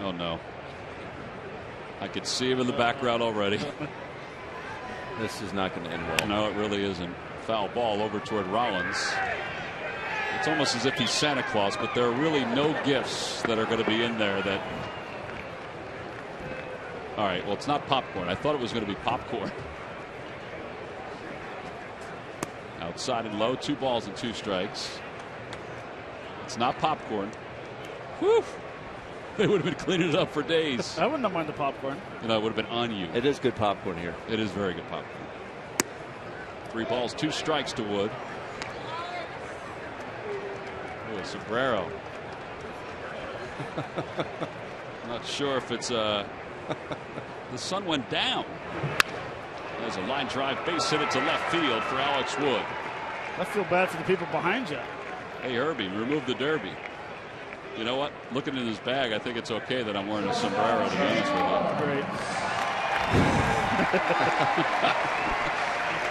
Oh no. I could see him in the background already. This is not going to end well. No, it really isn't. Foul ball over toward Rollins. It's almost as if he's Santa Claus, but there are really no gifts that are going to be in there that. All right, well, it's not popcorn. I thought it was going to be popcorn. Outside and low, 2 balls and 2 strikes. It's not popcorn. Whew. They would have been cleaning it up for days. I wouldn't have minded the popcorn. You know, it would have been on you. It is good popcorn here. It is very good popcorn. 3 balls, 2 strikes to Wood. Ooh, a sombrero. Not sure if it's the sun went down. There's a line drive base hit it to left field for Alex Wood. I feel bad for the people behind you. Hey, Herbie, remove the derby. You know what? Looking in his bag, I think it's okay that I'm wearing a sombrero, to be honest with you. Great.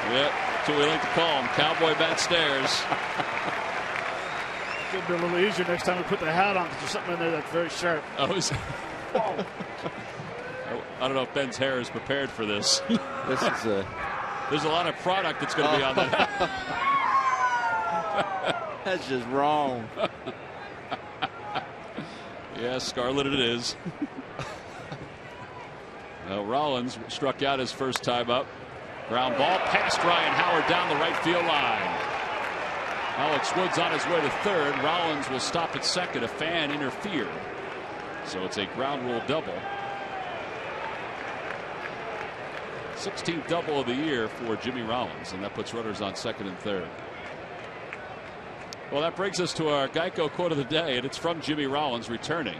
Yeah, that's what we like to call them, cowboy bat stairs. It'll be a little easier next time we put the hat on because there's something in there that's very sharp. Oh, I don't know if Ben's hair is prepared for this. This is a. There's a lot of product that's going to be on that. That's just wrong. Yeah, scarlet it is. Now Rollins struck out his first time up. Ground ball past Ryan Howard down the right field line. Alex Wood's on his way to third. Rollins will stop at second. A fan interfered. So it's a ground rule double. 16th double of the year for Jimmy Rollins, and that puts runners on second and third. Well, that brings us to our Geico quote of the day, and it's from Jimmy Rollins returning.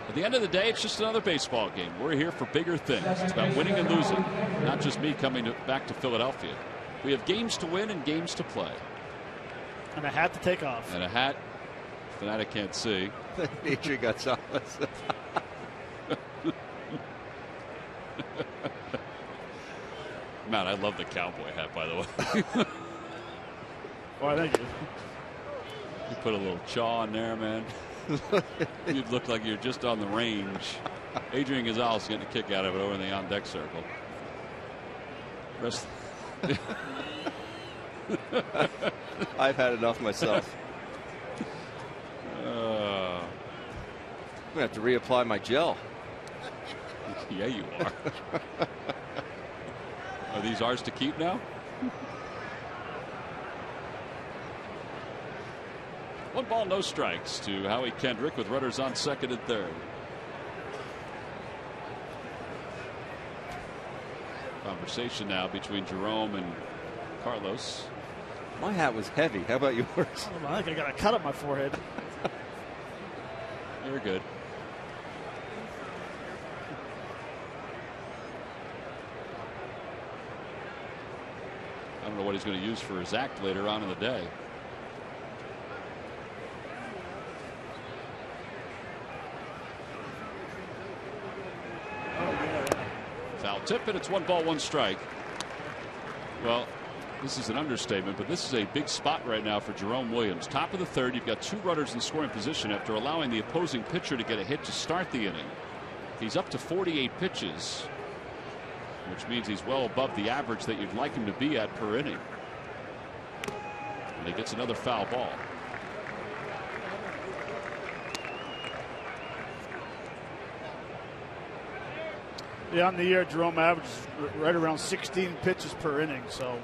At the end of the day, it's just another baseball game. We're here for bigger things. It's about winning and losing, not just me coming back to Philadelphia. We have games to win and games to play. And a hat to take off. And a hat that I can't see. Adrian Gonzalez. Matt, I love the cowboy hat, by the way. Why, thank you. You put a little chaw on there, man. You'd look like you're just on the range. Adrian Gonzalez getting a kick out of it over in the on-deck circle. I've had enough myself. I'm going to have to reapply my gel. Yeah, you are. Are these ours to keep now? One ball, no strikes to Howie Kendrick with runners on second and third. Conversation now between Jerome and Carlos. My hat was heavy. How about yours? I think I got a cut up my forehead. You're good. I don't know what he's going to use for his act later on in the day. Foul tip, and it's 1 ball, 1 strike. Well, this is an understatement, but this is a big spot right now for Jerome Williams. Top of the 3rd, you've got 2 runners in scoring position after allowing the opposing pitcher to get a hit to start the inning. He's up to 48 pitches, which means he's well above the average that you'd like him to be at per inning. And he gets another foul ball. Yeah, on the year, Jerome averages right around 16 pitches per inning. So,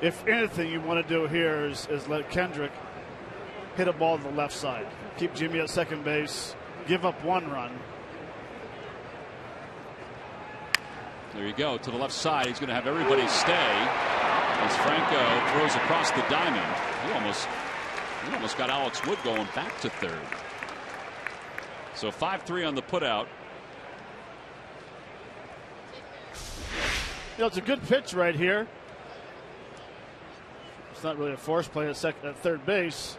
if anything you want to do here is let Kendrick hit a ball to the left side. Keep Jimmy at second base. Give up 1 run. There you go, to the left side. He's going to have everybody stay as Franco throws across the diamond. He almost got Alex Wood going back to 3rd. So 5-3 on the putout. You know, it's a good pitch right here. It's not really a force play at 3rd base,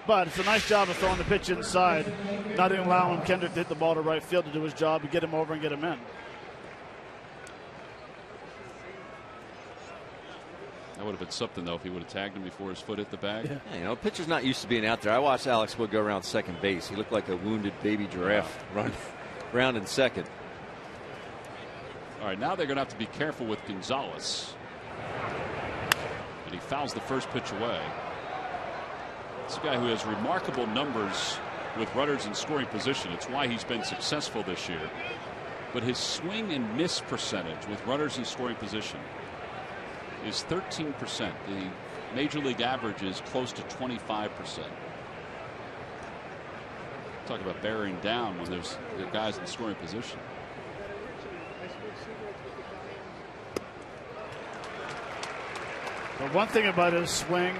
but it's a nice job of throwing the pitch inside, not even allowing Kendrick to hit the ball to right field to do his job, to get him over and get him in. That would have been something, though, if he would have tagged him before his foot hit the bag. Yeah, you know, pitcher's not used to being out there. I watched Alex Wood go around second base. He looked like a wounded baby giraffe running around in second. All right, now they're going to have to be careful with Gonzalez. And he fouls the first pitch away. It's a guy who has remarkable numbers with runners in scoring position. It's why he's been successful this year. But his swing and miss percentage with runners in scoring position is 13%. The major league average is close to 25%. Talk about bearing down when there's guys in scoring position. But one thing about his swing,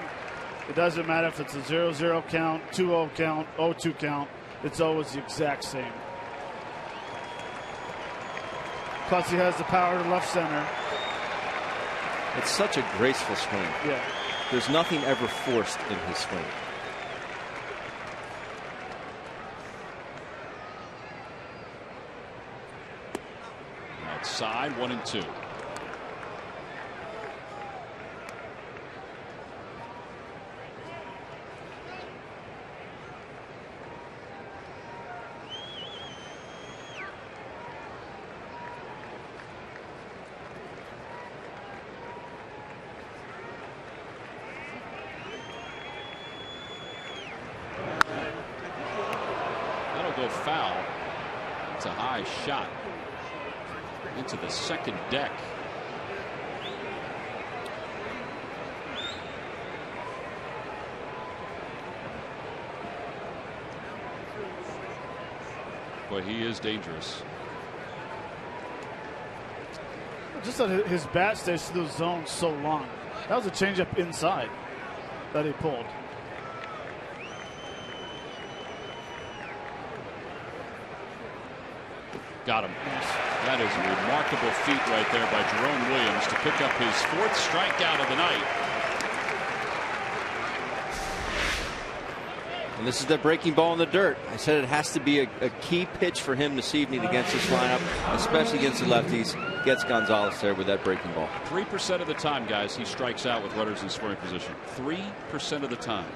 it doesn't matter if it's a 0-0 count, 2-0 count, 0-2 count. It's always the exact same. Plus, he has the power to left center. It's such a graceful swing. Yeah. There's nothing ever forced in his swing. Outside, 1-2. Foul. It's a high shot into the second deck. Boy, he is dangerous. Just that his bat stays through the zone so long. That was a changeup inside that he pulled. Got him. That is a remarkable feat right there by Jerome Williams to pick up his 4th strikeout of the night. And this is the breaking ball in the dirt. I said it has to be a key pitch for him this evening against this lineup, especially against the lefties. Gets Gonzalez there with that breaking ball. 3% of the time, guys, he strikes out with runners in scoring position. 3% of the time.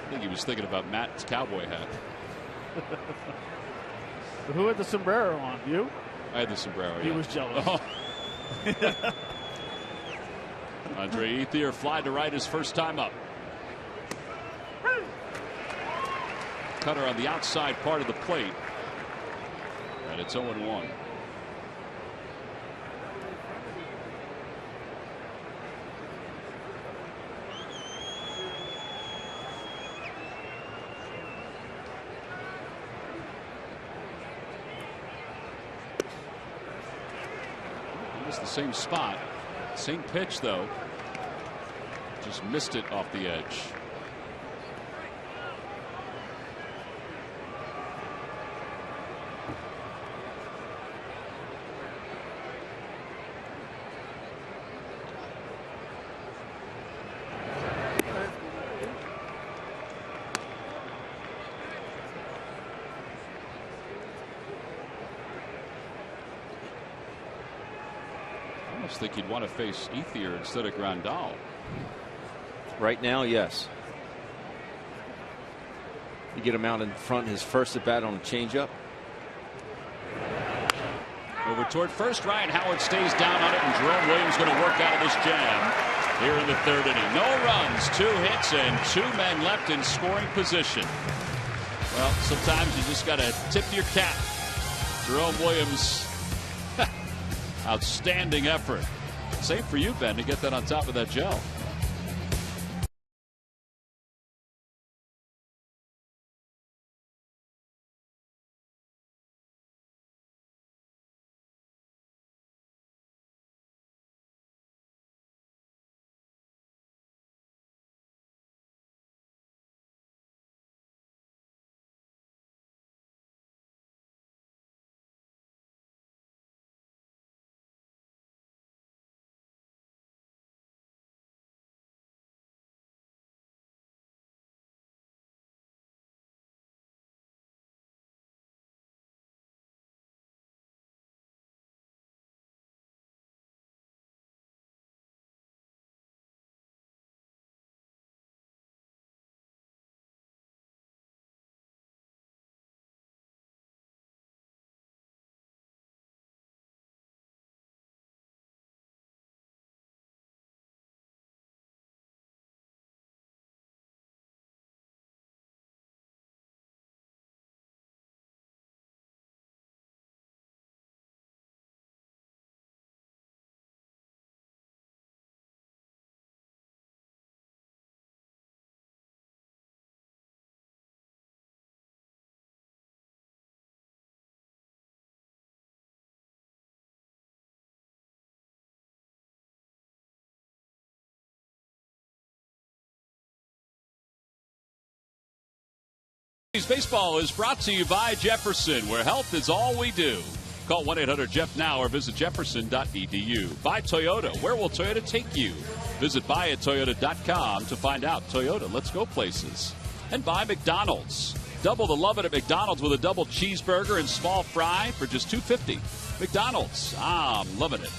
I think he was thinking about Matt's cowboy hat. Who had the sombrero on? You? I had the sombrero. He yeah. was jealous. Oh. Andre Ethier fly to right his first time up. Cutter on the outside part of the plate. And it's 0-1. The same spot, same pitch, though. Just missed it off the edge. almost think you'd want to face Ethier instead of Grandal. Right now, yes. You get him out in front, his first at bat on a changeup. Over toward first. Ryan Howard stays down on it, and Jerome Williams going to work out of this jam here in the third inning. No runs, 2 hits, and 2 men left in scoring position. Well, sometimes you just got to tip your cap. Jerome Williams, outstanding effort. Same for you, Ben, to get that on top of that gel. Baseball is brought to you by Jefferson, where health is all we do. Call 1-800-JEFF now or visit jefferson.edu. By Toyota, where will Toyota take you? Visit buyatoyota.com to find out. Toyota, let's go places. And by McDonald's. Double the love it at McDonald's with a double cheeseburger and small fry for just $2.50. McDonald's, I'm loving it.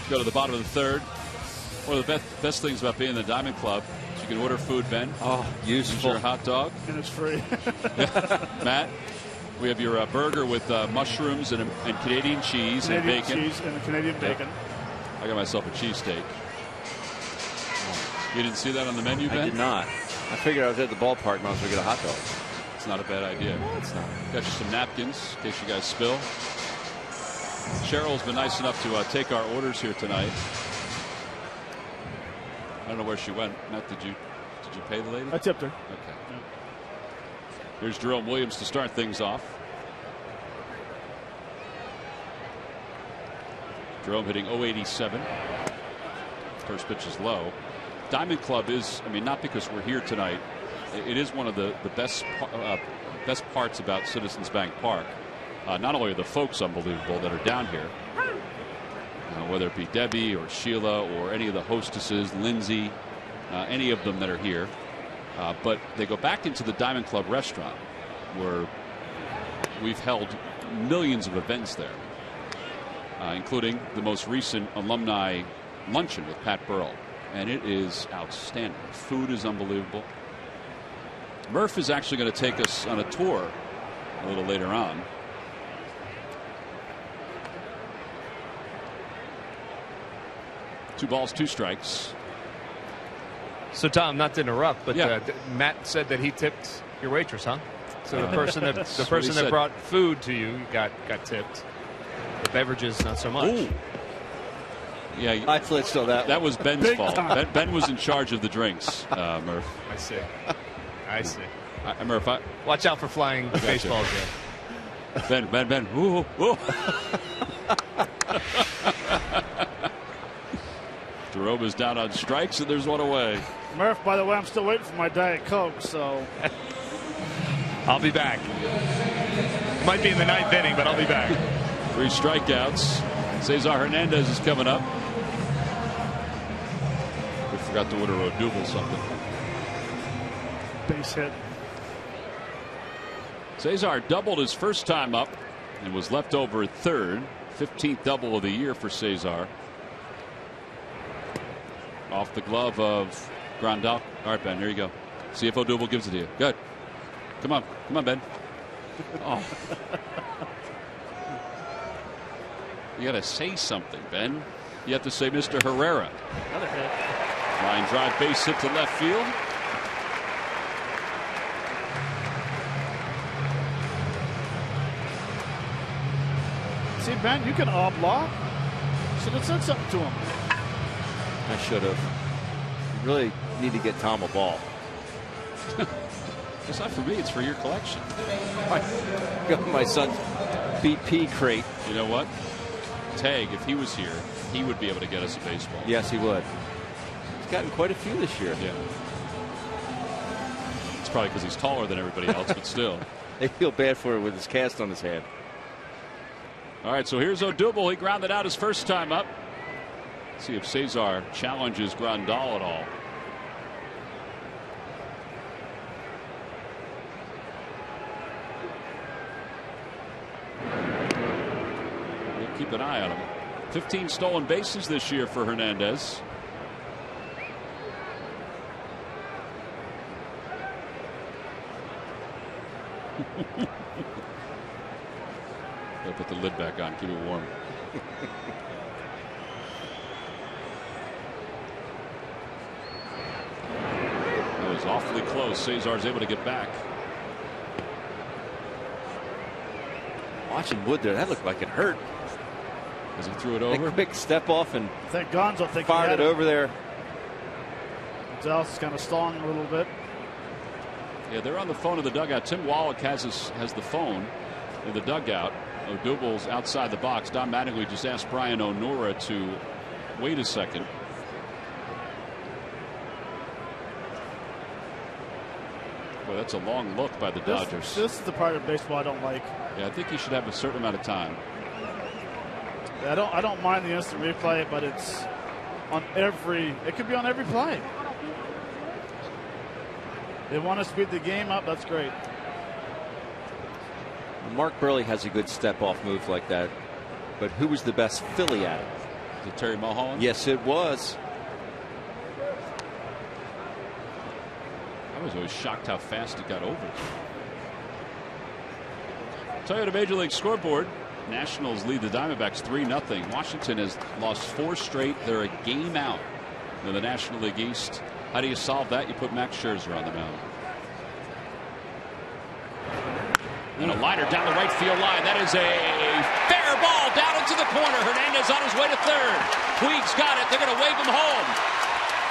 Go to the bottom of the third. One of the best things about being in the Diamond Club, you can order food, Ben. Oh, useful. Your hot dog. And it's free. Matt, we have your burger with mushrooms and Canadian cheese and bacon. Cheese and Canadian bacon. I got myself a cheesesteak. You didn't see that on the menu, Ben? I did not. I figured I was at the ballpark and I was going to get a hot dog. It's not a bad idea. No, it's not. Got you some napkins in case you guys spill. Cheryl's been nice enough to take our orders here tonight. I don't know where she went. Matt, did you pay the lady? I tipped her. Okay. Yeah. Here's Jerome Williams to start things off. Jerome hitting .087. First pitch is low. Diamond Club is, I mean, not because we're here tonight. It is one of the best parts about Citizens Bank Park. Not only are the folks unbelievable that are down here, whether it be Debbie or Sheila or any of the hostesses, Lindsay, any of them that are here. But they go back into the Diamond Club restaurant where we've held millions of events there, including the most recent alumni luncheon with Pat Burrell. And it is outstanding. The food is unbelievable. Murph is actually going to take us on a tour a little later on. Two balls, 2 strikes. So, Tom, not to interrupt, but yeah. Matt said that he tipped your waitress, huh? So the person that brought food to you got tipped. The beverages, not so much. Ooh. Yeah, I flitched on that. That was Ben's fault. Ben was in charge of the drinks, Murph. I see. Murph, watch out for flying baseballs there. Ben. Ooh. Jerome is down on strikes, and there's one away. Murph, by the way, I'm still waiting for my Diet Coke, so. I'll be back. Might be in the 9th inning, but I'll be back. 3 strikeouts. Cesar Hernandez is coming up. We forgot to order a double something. Base hit. Cesar doubled his first time up and was left over at third. 15th double of the year for Cesar. Off the glove of Grandal. All right, Ben, here you go. See if Odubel gives it to you. Good. Come on, Ben. Oh. You got to say something, Ben. You have to say Mr. Herrera. Another hit. Line drive base hit to left field. See, Ben, you can block. Should have said something to him. I should have. You really need to get Tom a ball. It's not for me, it's for your collection. My son's BP crate. You know what? Tag, if he was here, he would be able to get us a baseball. Yes, he would. He's gotten quite a few this year. Yeah. It's probably because he's taller than everybody else, but still. They feel bad for it with his cast on his head. All right, so here's Odubel. He grounded out his first time up. See if Cesar challenges Grandal at all. We'll keep an eye on him. 15 stolen bases this year for Hernandez. Gotta put the lid back on, keep it warm. That was awfully close. Cesar's able to get back. Watching Wood there, that looked like it hurt. As he threw it over. Big step off and I think Gonzo fired it over there. Gonzalez is kind of stalling a little bit. Yeah, they're on the phone in the dugout. Tim Wallach has the phone in the dugout. Odubel's outside the box. Don Mattingly just asked Brian O'Nora to wait a second. Well, that's a long look by the Dodgers. This is the part of baseball I don't like. Yeah, I think he should have a certain amount of time. Yeah, I don't mind the instant replay, but it's on it could be on every play. They want to speed the game up, that's great. Mark Burley has a good step-off move like that. But who was the best Philly at it? Is it Terry Mulholland? Yes, it was. I was always shocked how fast it got over. Toyota Major League Scoreboard. Nationals lead the Diamondbacks 3-0. Washington has lost 4 straight. They're a game out in the National League East. How do you solve that? You put Max Scherzer on the mound. And a liner down the right field line. That is a fair ball down into the corner. Hernandez on his way to third. Puig's got it. They're going to wave him home.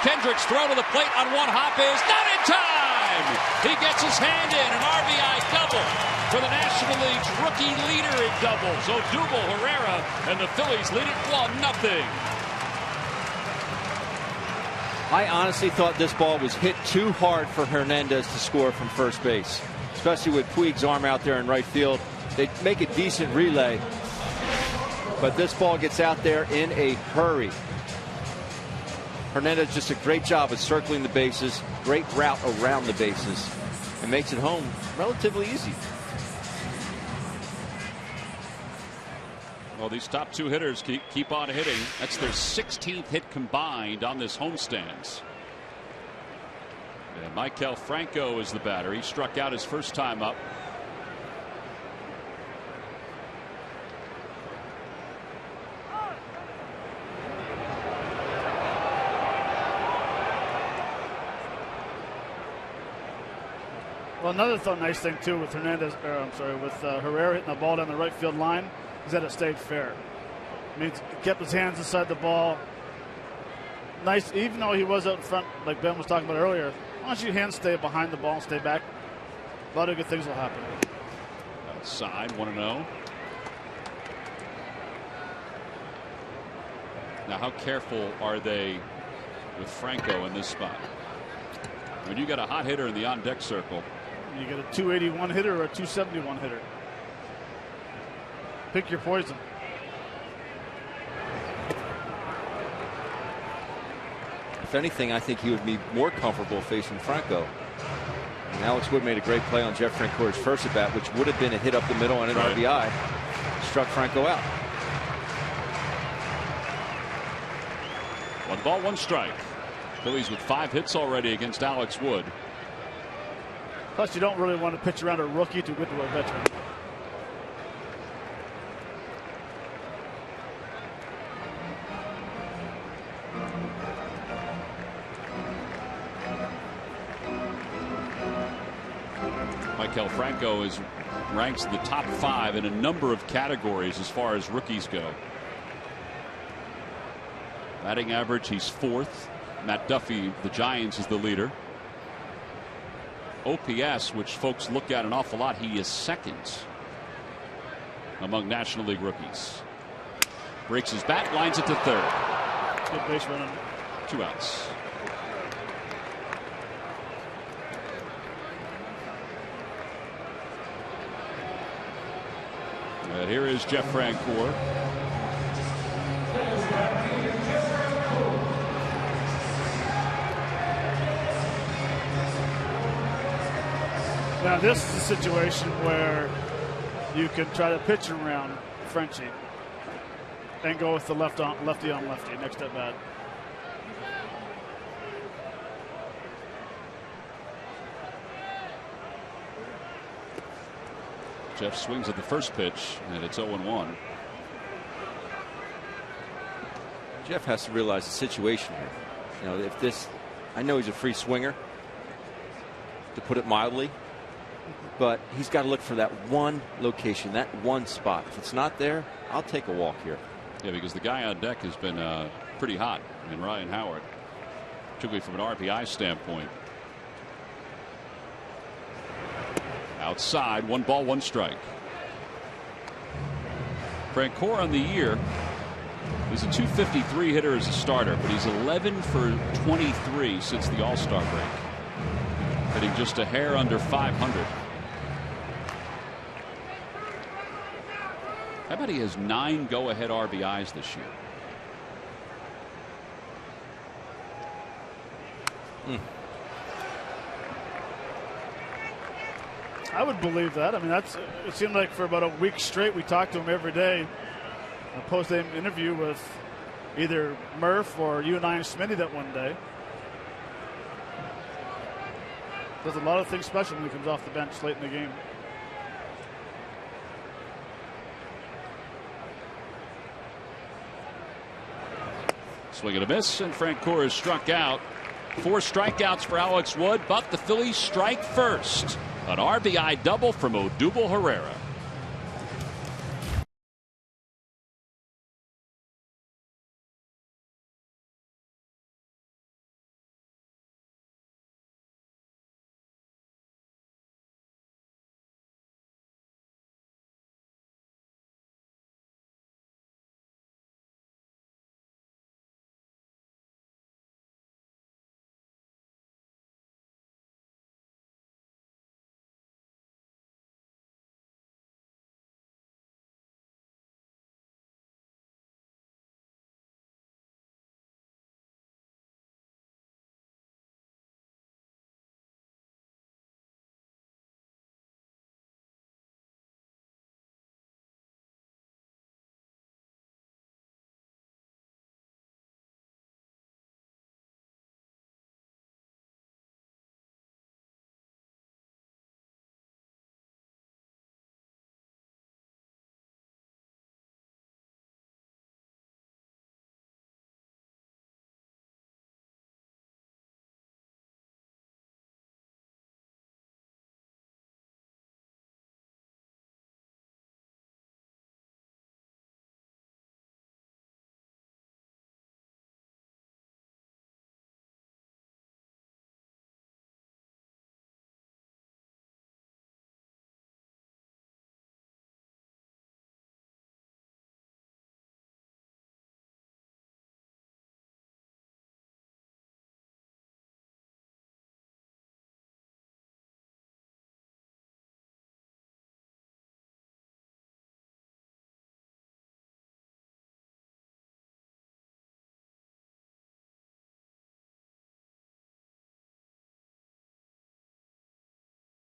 Kendrick's throw to the plate on one hop is not in time. He gets his hand in. An RBI double for the National League's rookie leader in doubles. Odubel, Herrera, and the Phillies lead it 1-0. I honestly thought this ball was hit too hard for Hernandez to score from first base, especially with Puig's arm out there in right field. They make a decent relay, but this ball gets out there in a hurry. Hernandez just a great job of circling the bases, great route around the bases, and makes it home relatively easy. Well, these top 2 hitters keep on hitting. That's their 16th hit combined on this homestands. And Maikel Franco is the batter. He struck out his first time up. Well, another nice thing too with Hernandez, with Herrera hitting the ball down the right field line is that it stayed fair. It means he kept his hands inside the ball. Nice, even though he was out in front, like Ben was talking about earlier. Why don't your hands stay behind the ball and stay back? A lot of good things will happen. Outside, 1-0. Now, how careful are they with Franco in this spot? When you got a hot hitter in the on-deck circle. You get a 281 hitter or a 271 hitter. Pick your poison. If anything, I think he would be more comfortable facing Franco. And Alex Wood made a great play on Jeff Francoeur's first at bat, which would have been a hit up the middle and an RBI. struck Franco out. 1 ball, 1 strike. Phillies with 5 hits already against Alex Wood. Plus, you don't really want to pitch around a rookie too good to a veteran. Maikel Franco ranks in the top 5 in a number of categories as far as rookies go. Batting average, he's 4th. Matt Duffy, the Giants, is the leader. OPS, which folks look at an awful lot, he is 2nd among National League rookies. Breaks his bat, lines it to 3rd. Good base running. 2 outs. And here is Jeff Francoeur. Now this is a situation where you can try to pitch around Frenchie and go with the lefty on lefty next at bat. Jeff swings at the first pitch, and it's 0-1. Jeff has to realize the situation here. You know, if this, I know he's a free swinger, to put it mildly, but he's got to look for that one location, that one spot. If it's not there, I'll take a walk here. Yeah, because the guy on deck has been pretty hot in Ryan Howard, particularly from an RBI standpoint. Outside, 1 ball, 1 strike. Francoeur on the year, he's a .253 hitter as a starter, but he's 11 for 23 since the All-Star break, hitting just a hair under 500. How about he has 9 go-ahead RBIs this year? I would believe that. I mean, it seemed like for about a week straight we talked to him every day. A post-game interview with either Murph or you and I and Smitty that one day. Does a lot of things special when he comes off the bench late in the game. Swing and a miss, and Francoeur is struck out. 4 strikeouts for Alex Wood, but the Phillies strike first. An RBI double from Odubel Herrera.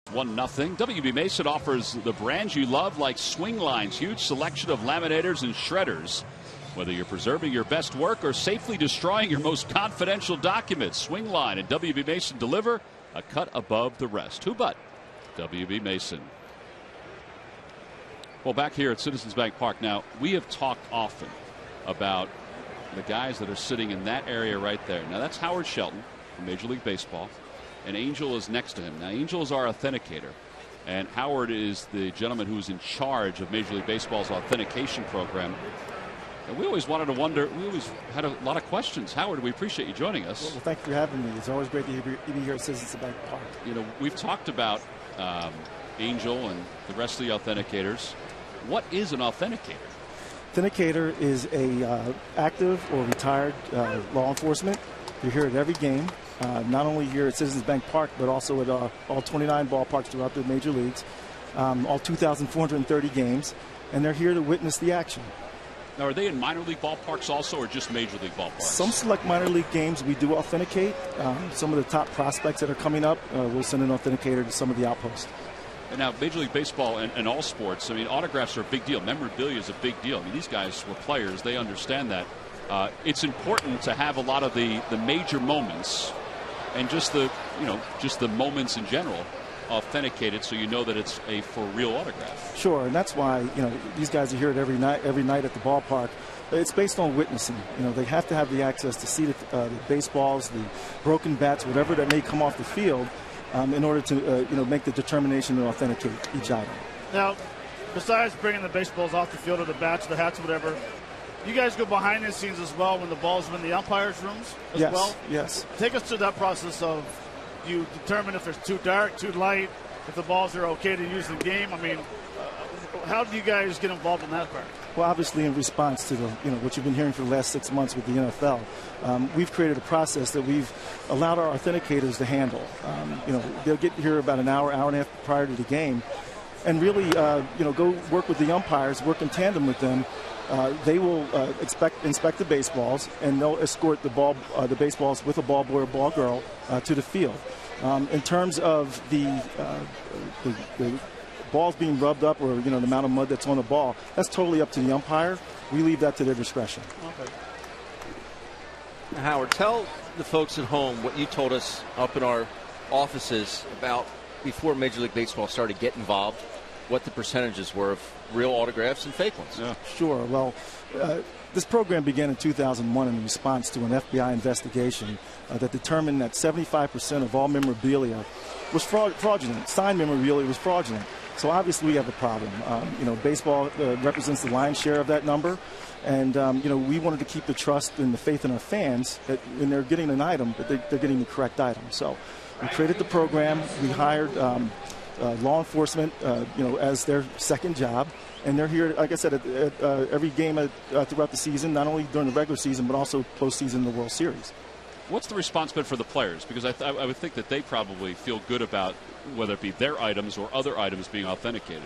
1-0. WB Mason offers the brands you love like swing lines, huge selection of laminators and shredders. Whether you're preserving your best work or safely destroying your most confidential documents, Swing Line and WB Mason deliver a cut above the rest. Who but WB Mason? Well, back here at Citizens Bank Park now, we have talked often about the guys that are sitting in that area right there. Now, that's Howard Shelton from Major League Baseball, and Angel is next to him. Now, Angel is our authenticator, and Howard is the gentleman who's in charge of Major League Baseball's authentication program. And we always wanted to wonder, we always had a lot of questions. Howard, we appreciate you joining us. Well, thank you for having me. It's always great to be here at Citizens Bank Park. You know, we've talked about Angel and the rest of the authenticators. What is an authenticator? Authenticator is a active or retired law enforcement. You're here at every game, not only here at Citizens Bank Park, but also at all 29 ballparks throughout the major leagues, all 2,430 games, and they're here to witness the action. Now, are they in minor league ballparks also, or just major league ballparks? Some select minor league games we do authenticate. Some of the top prospects that are coming up, we'll send an authenticator to some of the outposts. And now, Major League Baseball and all sports, I mean, autographs are a big deal. Memorabilia is a big deal. I mean, these guys were players. They understand that. It's important to have a lot of the major moments and just the moments in general authenticated, so you know that it's a for real autograph. Sure, and that's why these guys are here every night at the ballpark. It's based on witnessing. They have to have the access to see the baseballs, the broken bats, whatever that may come off the field, in order to make the determination to authenticate each item. Now, besides bringing the baseballs off the field or the bats, the hats, whatever, you guys go behind the scenes as well when the ball's in the umpires' rooms as well? Yes. Take us through that process of you determine if it's too dark, too light, if the balls are okay to use in the game. I mean, how do you guys get involved in that part? Well, obviously in response to what you've been hearing for the last 6 months with the NFL, we've created a process that we've allowed our authenticators to handle. They'll get here about an hour and a half prior to the game, and really, go work with the umpires, work in tandem with them. They will inspect the baseballs, and they'll escort the baseballs with a ball boy or ball girl to the field. In terms of the balls being rubbed up, or the amount of mud that's on the ball, that's totally up to the umpire. We leave that to their discretion. Okay. Howard, tell the folks at home what you told us up in our offices about before Major League Baseball started to get involved, what the percentages were of real autographs and fake ones. Yeah. Sure. Well, this program began in 2001 in response to an FBI investigation that determined that 75% of all memorabilia was fraudulent. Signed memorabilia was fraudulent. So obviously we have a problem. Baseball represents the lion's share of that number. And, we wanted to keep the trust and the faith in our fans that when they're getting an item, that they're getting the correct item. So we created the program. We hired law enforcement, as their second job. And they're here, like I said, at every game throughout the season, not only during the regular season, but also postseason in the World Series. What's the response been for the players? Because I would think that they probably feel good about whether it be their items or other items being authenticated.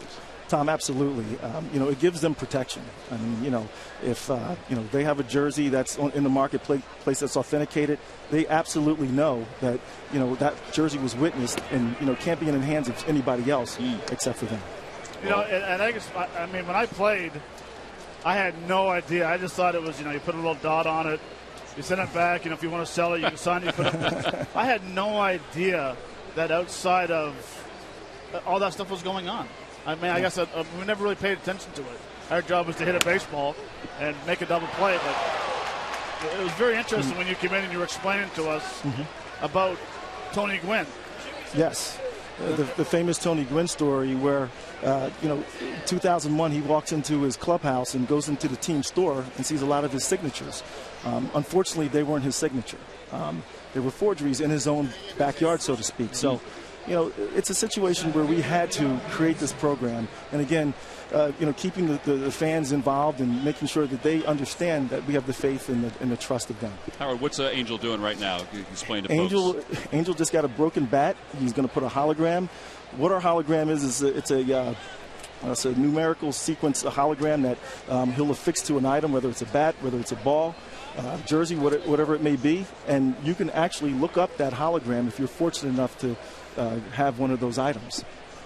Tom, absolutely. It gives them protection. I mean, if they have a jersey that's in the marketplace that's authenticated, they absolutely know that that jersey was witnessed and can't be in the hands of anybody else except for them. And I guess, when I played, I had no idea. I just thought it was, you put a little dot on it, you send it back, if you want to sell it, you can sign it. I had no idea that outside of all that stuff was going on. I guess we never really paid attention to it. Our job was to hit a baseball and make a double play. But it was very interesting when you came in and you were explaining to us about Tony Gwynn. Yes. The famous Tony Gwynn story where, 2001, he walks into his clubhouse and goes into the team store and sees a lot of his signatures. Unfortunately, they weren't his signature. They were forgeries in his own backyard, so to speak. So, it's a situation where we had to create this program. And again, keeping the fans involved and making sure that they understand that we have the faith and the trust of them. Howard, what's Angel doing right now? Can you explain to folks? Angel just got a broken bat. He's going to put a hologram. What our hologram is it's a numerical sequence, a hologram that he'll affix to an item, whether it's a bat, whether it's a ball. jersey, whatever it may be, and you can actually look up that hologram if you're fortunate enough to have one of those items.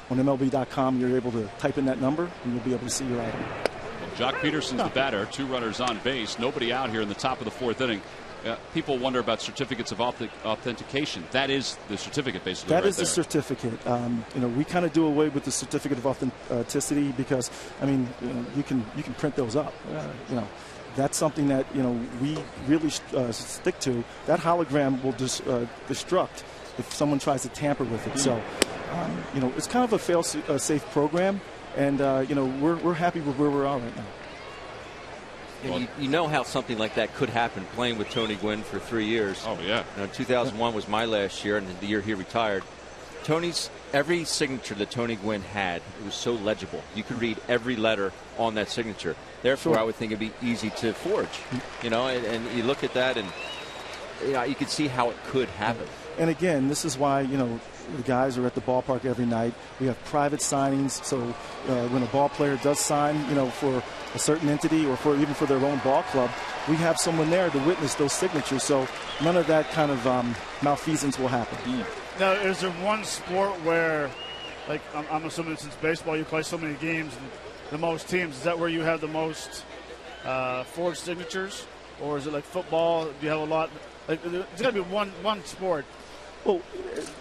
On MLB.com, you're able to type in that number, and you'll be able to see your item. Well, Jock Peterson's the batter. 2 runners on base. Nobody out here in the top of the 4th inning. People wonder about certificates of authentication. That is the certificate, basically. That right is the certificate. We kind of do away with the certificate of authenticity because, you can print those up. That's something that we really stick to. That hologram will just destruct if someone tries to tamper with it. So, it's kind of a fail-safe program, and we're happy with where we are right now. And you know how something like that could happen playing with Tony Gwynn for 3 years. Oh, yeah. 2001 was my last year, and the year he retired. Every signature that Tony Gwynn had, it was so legible. You could read every letter on that signature. Therefore, Sure. I would think it'd be easy to forge. And you look at that, and you can see how it could happen. And again, this is why, the guys are at the ballpark every night. We have private signings, so when a ball player does sign, for a certain entity or even for their own ball club, we have someone there to witness those signatures, so none of that kind of malfeasance will happen. Now, is there one sport where, like, I'm assuming since baseball you play so many games and the most teams, is that where you have the most forged signatures? Or is it like football? Do you have a lot? Like, there's got to be one sport. Well,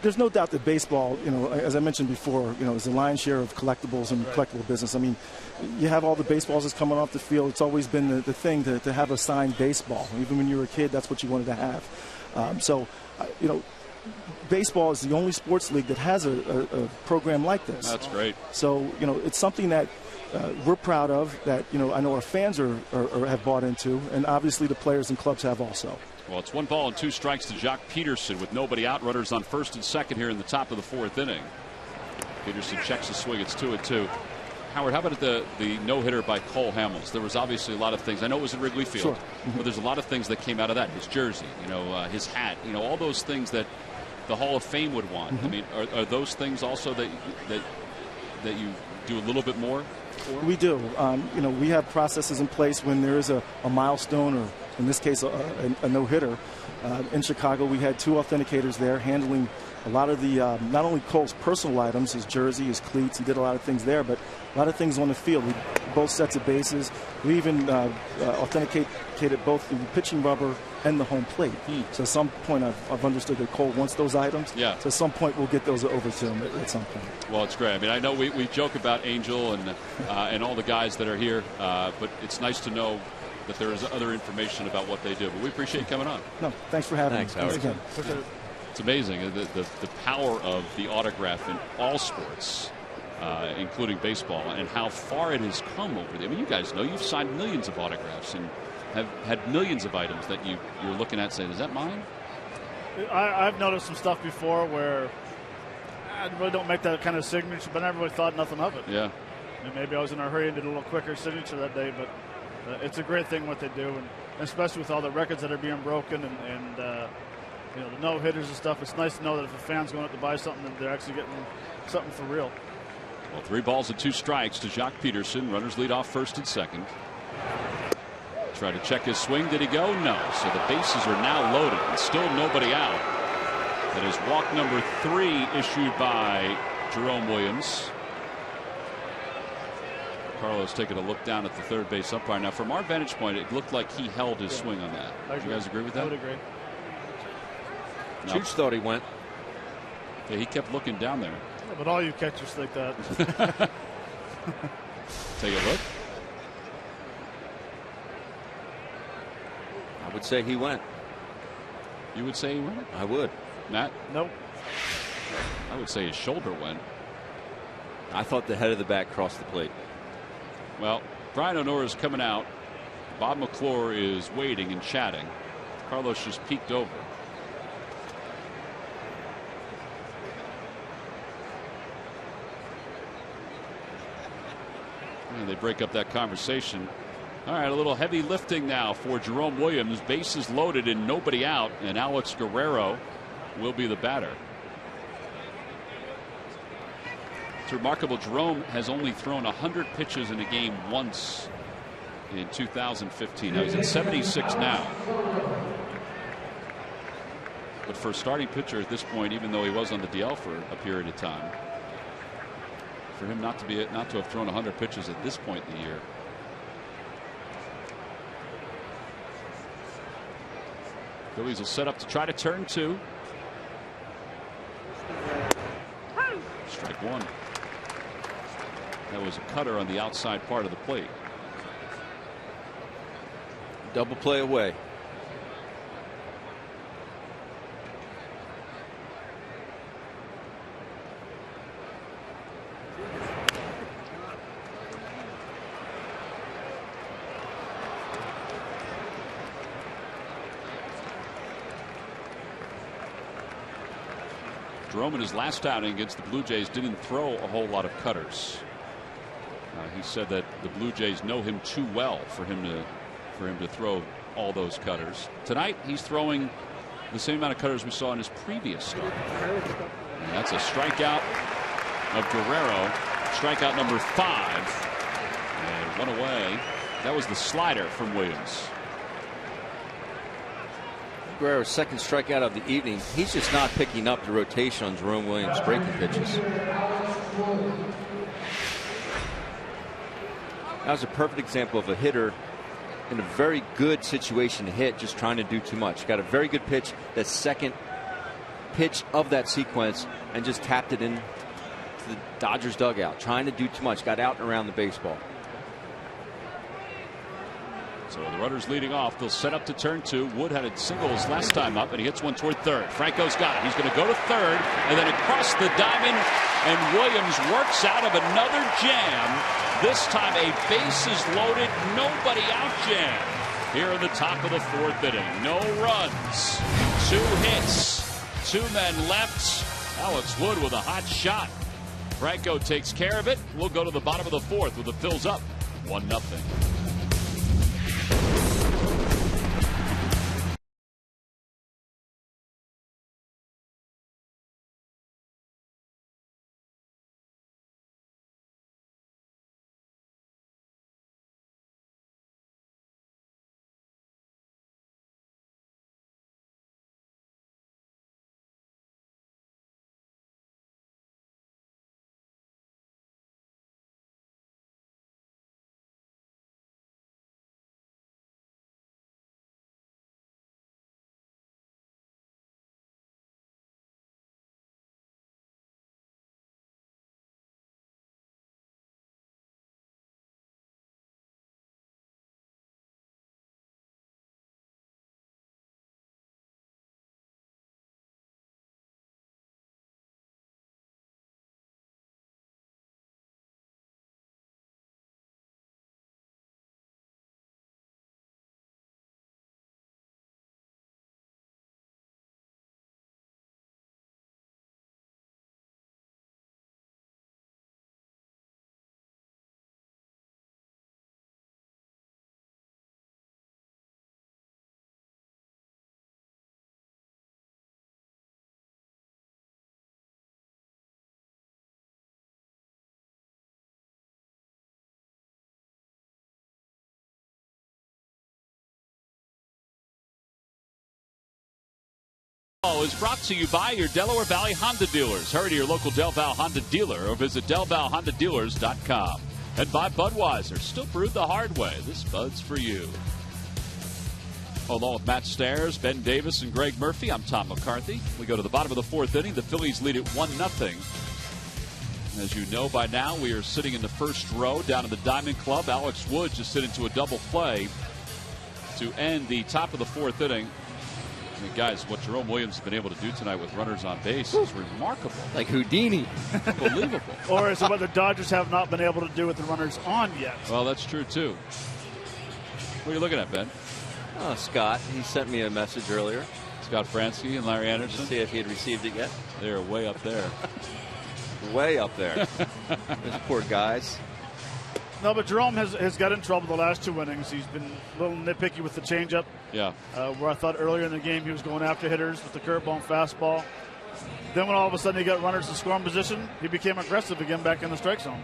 there's no doubt that baseball, as I mentioned before, is the lion's share of collectibles and collectible business. You have all the baseballs that's coming off the field. It's always been the thing to have a signed baseball. Even when you were a kid, that's what you wanted to have. Baseball is the only sports league that has a program like this. That's great. So, it's something that we're proud of, that, I know our fans have bought into, and obviously the players and clubs have also. Well, it's 1 ball and 2 strikes to Jock Peterson with nobody out. Runners on 1st and 2nd here in the top of the 4th inning. Peterson checks the swing. It's 2-2. Howard, how about the no-hitter by Cole Hamels? There was obviously a lot of things. I know it was at Wrigley Field, Sure. But there's a lot of things that came out of that. His jersey, his hat, all those things that the Hall of Fame would want. Are those things also that you do a little bit more for? We do. We have processes in place when there is a milestone, or in this case a no-hitter. In Chicago, we had 2 authenticators there handling a lot of the not only Cole's personal items, his jersey, his cleats. He did a lot of things there, but a lot of things on the field. Both sets of bases. We even authenticated both the pitching rubber and the home plate. So at some point, I've understood that Cole wants those items. Yeah. So at some point, we'll get those over to him at some point. Well, it's great. I know we joke about Angel and all the guys that are here, but it's nice to know that there is other information about what they do. But we appreciate you coming on. No, thanks for having me. Thanks, Howard. Again. It's amazing the power of the autograph in all sports, including baseball, and how far it has come over there. You guys know you've signed millions of autographs and have had millions of items that you're looking at saying, is that mine? I've noticed some stuff before where I really don't make that kind of signature, but I never really thought nothing of it. Yeah. Maybe I was in a hurry and did a little quicker signature that day, but it's a great thing what they do, and especially with all the records that are being broken and the no-hitters and stuff. It's nice to know that if a fan's going out to buy something, that they're actually getting something for real. Well, 3 balls and 2 strikes to Jock Peterson. Runners lead off 1st and 2nd. Try to check his swing. Did he go? No. So the bases are now loaded and still nobody out. That is walk number 3 issued by Jerome Williams. Carlos taking a look down at the third base umpire. Now, from our vantage point, it looked like he held his swing on that. Do you guys agree with that? I would agree. No. Chooch thought he went. Yeah, he kept looking down there. Yeah, but all you catchers think that. Take a look. I would say he went. You would say he went? I would. Matt? Nope. I would say his shoulder went. I thought the head of the bat crossed the plate. Well, Brian O'Nora is coming out. Bob McClure is waiting and chatting. Carlos just peeked over. And they break up that conversation. All right, a little heavy lifting now for Jerome Williams. Bases loaded and nobody out, and Alex Guerrero will be the batter. It's remarkable. Jerome has only thrown 100 pitches in a game once in 2015. Now he's at 76 now. But for a starting pitcher at this point, even though he was on the DL for a period of time, for him not to have thrown 100 pitches at this point in the year. Phillies will set up to try to turn 2. Strike 1. That was a cutter on the outside part of the plate. Double play away. Jerome in his last outing against the Blue Jays didn't throw a whole lot of cutters. He said that the Blue Jays know him too well for him to throw all those cutters. Tonight he's throwing the same amount of cutters we saw in his previous start. And that's a strikeout of Guerrero. Strikeout number 5. And 1 away. That was the slider from Williams. Guerrero's second strikeout of the evening. He's just not picking up the rotation on Jerome Williams' breaking pitches. That was a perfect example of a hitter in a very good situation to hit, just trying to do too much. Got a very good pitch, that second pitch of that sequence, and just tapped it in to the Dodgers dugout, trying to do too much. Got out and around the baseball. So the runners leading off. They'll set up to turn 2. Wood had a singles last time up, and he hits one toward third. Franco's got it. He's going to go to third, and then across the diamond, and Williams works out of another jam. This time a bases loaded, nobody out jam here in the top of the 4th inning. No runs, 2 hits, 2 men left. Alex Wood with a hot shot. Franco takes care of it. We'll go to the bottom of the 4th with the Phils up 1-0. Is brought to you by your Delaware Valley Honda dealers. Hurry to your local Del Val Honda dealer or visit DelValHondaDealers.com. And by Budweiser, still brewed the hard way. This Bud's for you. Along with Matt Stairs, Ben Davis, and Greg Murphy, I'm Tom McCarthy. We go to the bottom of the 4th inning. The Phillies lead it 1-0. As you know by now, we are sitting in the first row down in the Diamond Club. Alex Wood just hit into a double play to end the top of the 4th inning. I mean, guys, what Jerome Williams has been able to do tonight with runners on base is remarkable. Like Houdini. Unbelievable. Or is it what the Dodgers have not been able to do with the runners on yet? Well, that's true, too. What are you looking at, Ben? Oh, Scott. He sent me a message earlier. Scott Fransky and Larry Anderson. See if he had received it yet. They're way up there. Way up there. Those poor guys. No, but Jerome has got in trouble the last 2 innings. He's been a little nitpicky with the changeup. Yeah. Where I thought earlier in the game he was going after hitters with the curveball and fastball. Then when all of a sudden he got runners in scoring position, he became aggressive again back in the strike zone.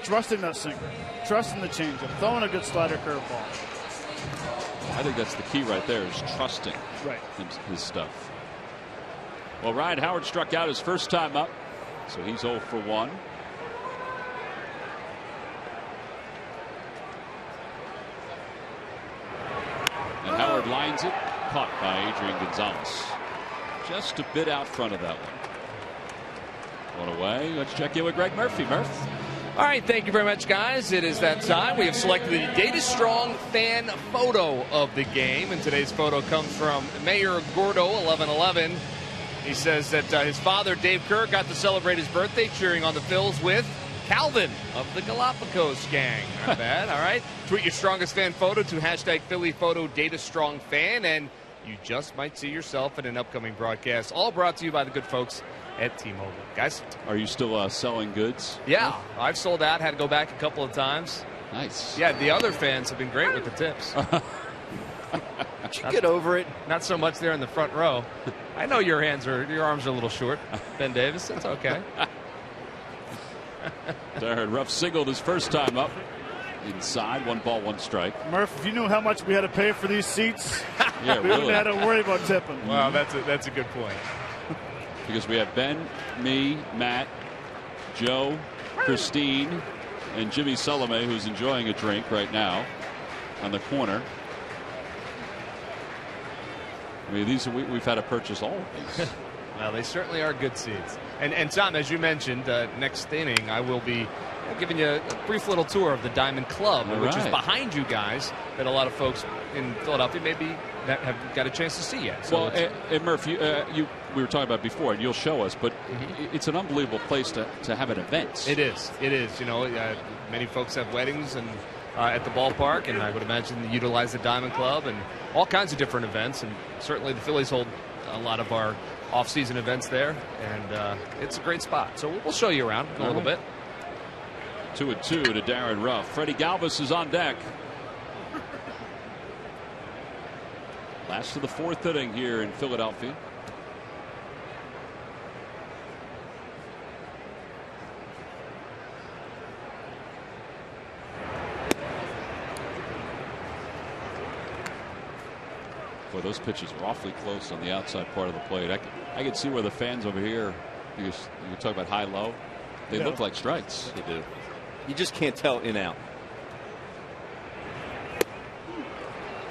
trusting that sinker, trusting the changeup, throwing a good slider curveball. I think that's the key right there, is trusting his stuff. Well, Ryan Howard struck out his first time up, so he's 0 for 1. And Howard lines it, caught by Adrian Gonzalez. Just a bit out front of that one. One away. Let's check in with Greg Murphy. Murph. All right, thank you very much, guys. It is that time. We have selected the Data Strong fan photo of the game, and today's photo comes from Mayor Gordo 1111. He says that his father, Dave Kerr, got to celebrate his birthday cheering on the Phils with Calvin of the Galapagos gang. Not bad. All right. Tweet your strongest fan photo to hashtag Philly Photo Data Strong Fan, and you just might see yourself in an upcoming broadcast. All brought to you by the good folks at T-Mobile. Guys, are you still selling goods? Yeah, I've sold out. Had to go back a couple of times. Nice. Yeah, the other fans have been great with the tips. Did you get over it? Not so much there in the front row. I know your arms are a little short, Ben Davis. It's okay. Darren Ruff singled his first time up. Inside, 1 ball, 1 strike. Murph, if you knew how much we had to pay for these seats, yeah, we wouldn't have to worry about tipping. Wow, that's a good point. Because we have Ben, me, Matt, Joe, Christine, and Jimmy Salome, who's enjoying a drink right now on the corner. I mean, we've had to purchase all of these. Well, they certainly are good seats. And Tom, as you mentioned, next inning I will be giving you a brief little tour of the Diamond Club, which is behind you guys, that a lot of folks in Philadelphia maybe have got a chance to see yet. So well, and Murph, we were talking about before, and you'll show us, but it's an unbelievable place to have an event. It is. You know, many folks have weddings and at the ballpark, and I would imagine they utilize the Diamond Club and all kinds of different events, and certainly the Phillies hold a lot of our off-season events there, and it's a great spot. So we'll show you around a little bit. 2-2 to Darren Ruff. Freddie Galvis is on deck. Last of the 4th inning here in Philadelphia. Boy, those pitches are awfully close on the outside part of the plate. I can see where the fans over here, because you talk about high-low, they look like strikes. They do. You just can't tell in out.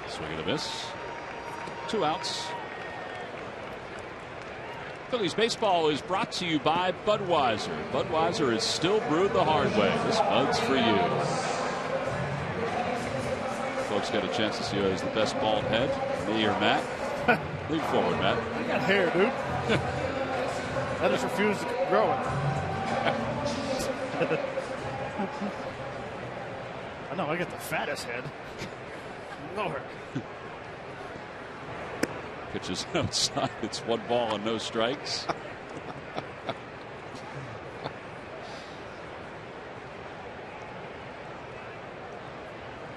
Swing and a miss. 2 outs. Phillies baseball is brought to you by Budweiser. Budweiser is still brewed the hard way. This Bud's for you. Folks got a chance to see who has the best bald head, me or Matt. Lean forward, Matt. You got hair, dude. I just refuse to grow it. I know, I got the fattest head. Lord. Pitches outside. It's 1 ball and no strikes.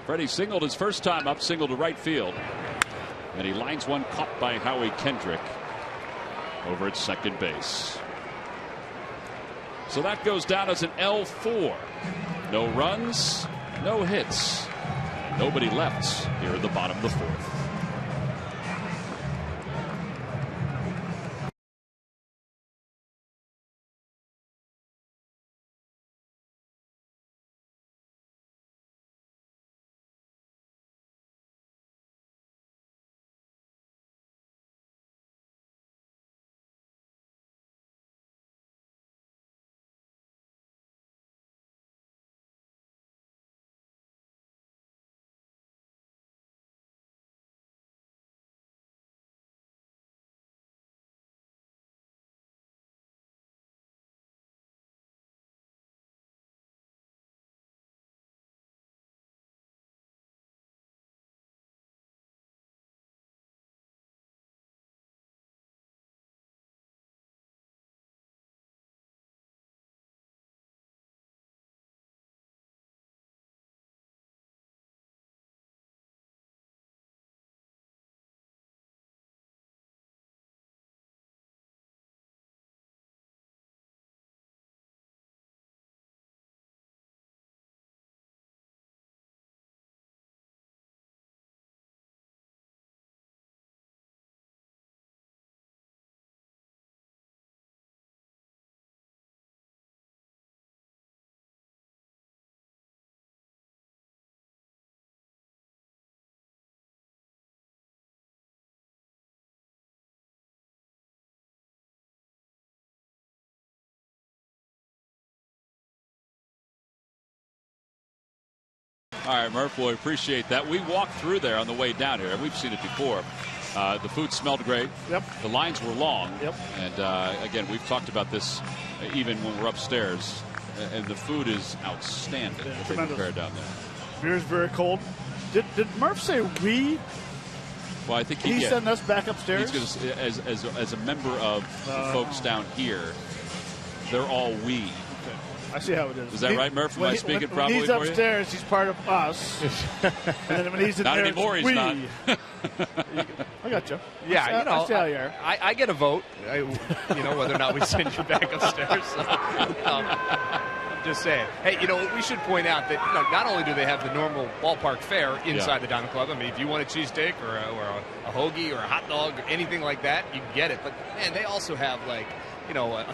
Freddie singled his first time up, single to right field. And he lines one caught by Howie Kendrick over at second base. So that goes down as an L4. No runs, no hits. Nobody left here in the bottom of the 4th. All right, Murph, we appreciate that. We walked through there on the way down here. We've seen it before. The food smelled great. Yep. The lines were long. Yep. And again, we've talked about this even when we're upstairs. And the food is outstanding. Yeah, what they prepare down there. Beer's very cold. Did Murph say we? Well, I think he sent us back upstairs. He's gonna, as a member of the folks down here, they're all we. Okay. I see how it is. Is that right, Murph? Am I speaking when probably he's for you? upstairs, he's part of us. And then when he's in not there, anymore, it's he's we. not. I got you. Yeah, I see how you are. I get a vote. Whether or not we send you back upstairs. So, I'm just saying. Hey, we should point out that not only do they have the normal ballpark fare inside the Diamond Club. I mean, if you want a cheesesteak or a hoagie or a hot dog or anything like that, you can get it. But man, they also have a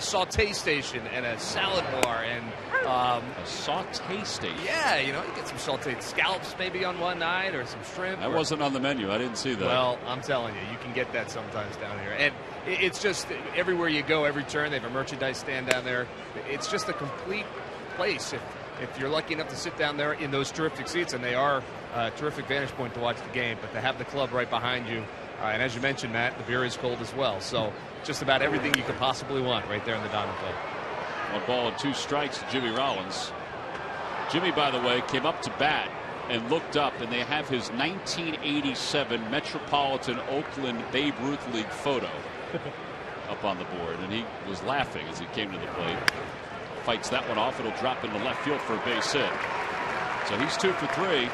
saute station and a salad bar and a saute station. Yeah, you get some sauteed scallops maybe on one night or some shrimp. That wasn't on the menu. I didn't see that. Well, I'm telling you can get that sometimes down here. And it's just everywhere you go, every turn, they have a merchandise stand down there. It's just a complete place if you're lucky enough to sit down there in those terrific seats, and they are a terrific vantage point to watch the game, but to have the club right behind you. And as you mentioned, Matt, the beer is cold as well. So just about everything you could possibly want right there in the Diamond Club. 1 ball and 2 strikes to Jimmy Rollins. Jimmy, by the way, came up to bat and looked up, and they have his 1987 Metropolitan Oakland Babe Ruth League photo up on the board, and he was laughing as he came to the plate. Fights that one off. It'll drop into left field for a base hit. So he's 2 for 3.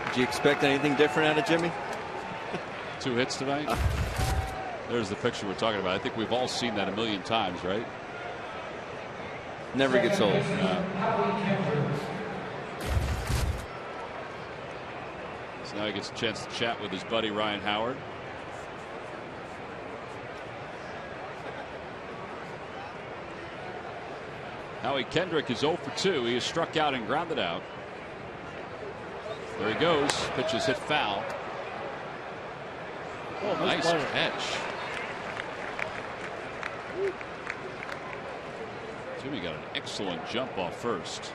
Did you expect anything different out of Jimmy? 2 hits tonight. There's the picture we're talking about. I think we've all seen that a million times, right? Never gets old. So now he gets a chance to chat with his buddy Ryan Howard. Howie Kendrick is 0 for 2. He is struck out and grounded out. There he goes. Pitch is hit foul. Oh, nice catch. Jimmy got an excellent jump off first.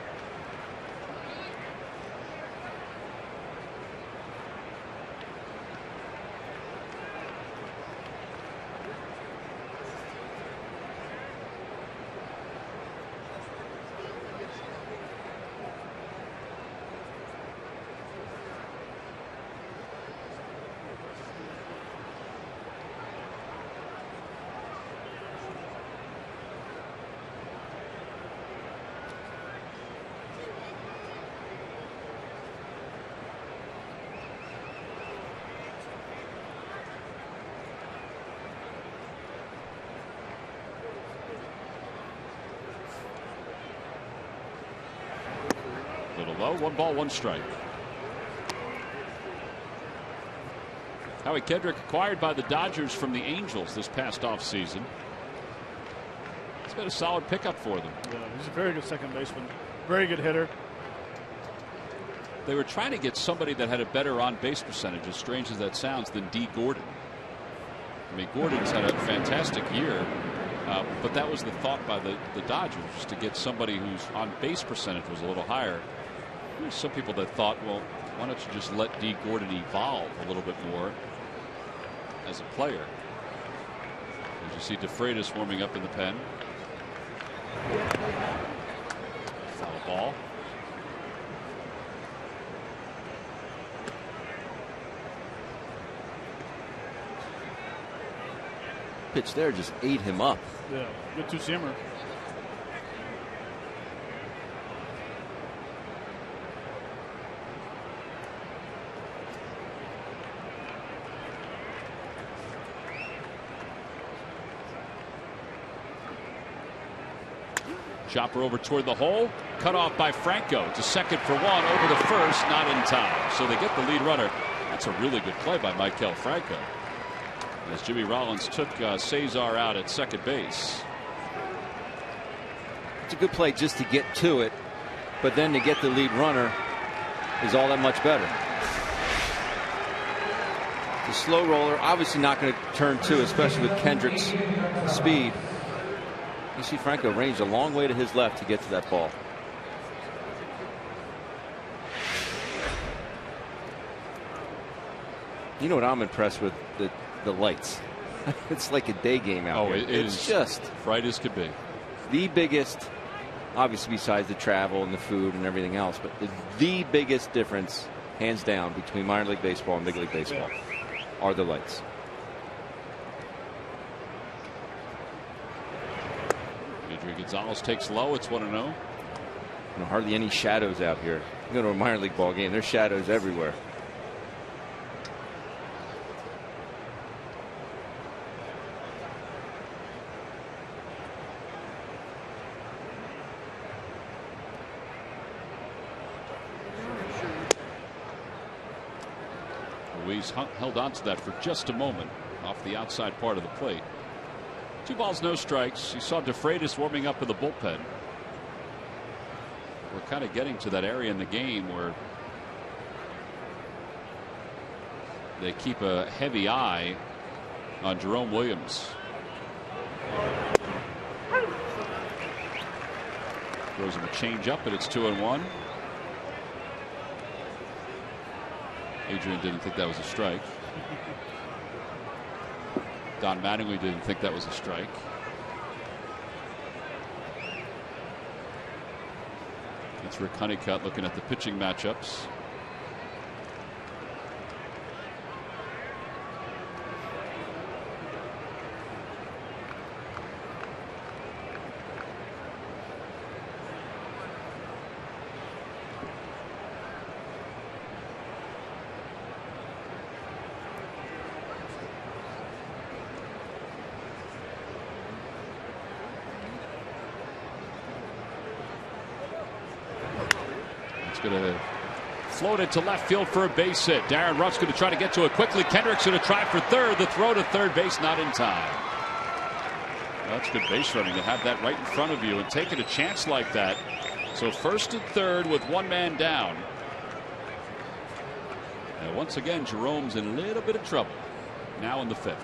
Little low. 1 ball, 1 strike. Howie Kendrick acquired by the Dodgers from the Angels this past offseason. It's been a solid pickup for them. Yeah, he's a very good second baseman. Very good hitter. They were trying to get somebody that had a better on-base percentage, as strange as that sounds, than D. Gordon. I mean, Gordon's had a fantastic year, but that was the thought by the Dodgers, to get somebody whose on-base percentage was a little higher. There's some people that thought, well, why don't you just let D. Gordon evolve a little bit more as a player? As you see DeFreitas warming up in the pen. Foul ball. Pitch there just ate him up. Yeah, good two-seamer. Chopper over toward the hole. Cut off by Franco to second for 1. Over the first. Not in time. So they get the lead runner. That's a really good play by Maikel Franco, as Jimmy Rollins took Cesar out at second base. It's a good play just to get to it, but then to get the lead runner is all that much better. The slow roller, obviously not going to turn 2, especially with Kendrick's speed. You see Franco range a long way to his left to get to that ball. You know what I'm impressed with? The lights. It's like a day game out here. It's just bright as could be. The biggest, obviously besides the travel and the food and everything else, but the biggest difference, hands down, between minor league baseball and big league baseball are the lights. Adrian Gonzalez takes low. It's 1-0. Hardly any shadows out here. You go to a minor league ball game, there's shadows everywhere. Ruiz held on to that for just a moment off the outside part of the plate. 2 balls, no strikes. You saw DeFreitas warming up in the bullpen. We're kind of getting to that area in the game where they keep a heavy eye on Jerome Williams. Throws him a changeup, but it's 2-1. Adrian didn't think that was a strike. Don Mattingly didn't think that was a strike. It's Rick Honeycutt looking at the pitching matchups. Going to float it to left field for a base hit. Darren Ruff's going to try to get to it quickly. Kendrick's going to try for third. The throw to third base not in time. Well, that's good base running to have that right in front of you and taking a chance like that. So first and third with 1 man down. And once again, Jerome's in a little bit of trouble now in the 5th.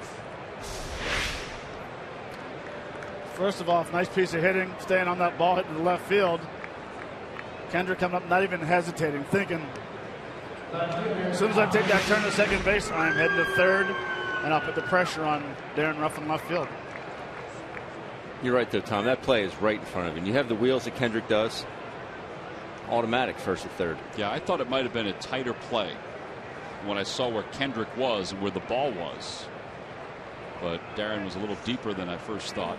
First of all, nice piece of hitting, staying on that ball, hitting the left field. Kendrick coming up, not even hesitating, thinking, as soon as I take that turn to second base, I'm heading to third, and I'll put the pressure on Darren Ruff in left field. You're right there, Tom. That play is right in front of you. And you have the wheels that Kendrick does. Automatic first and third. Yeah, I thought it might have been a tighter play when I saw where Kendrick was and where the ball was. But Darren was a little deeper than I first thought.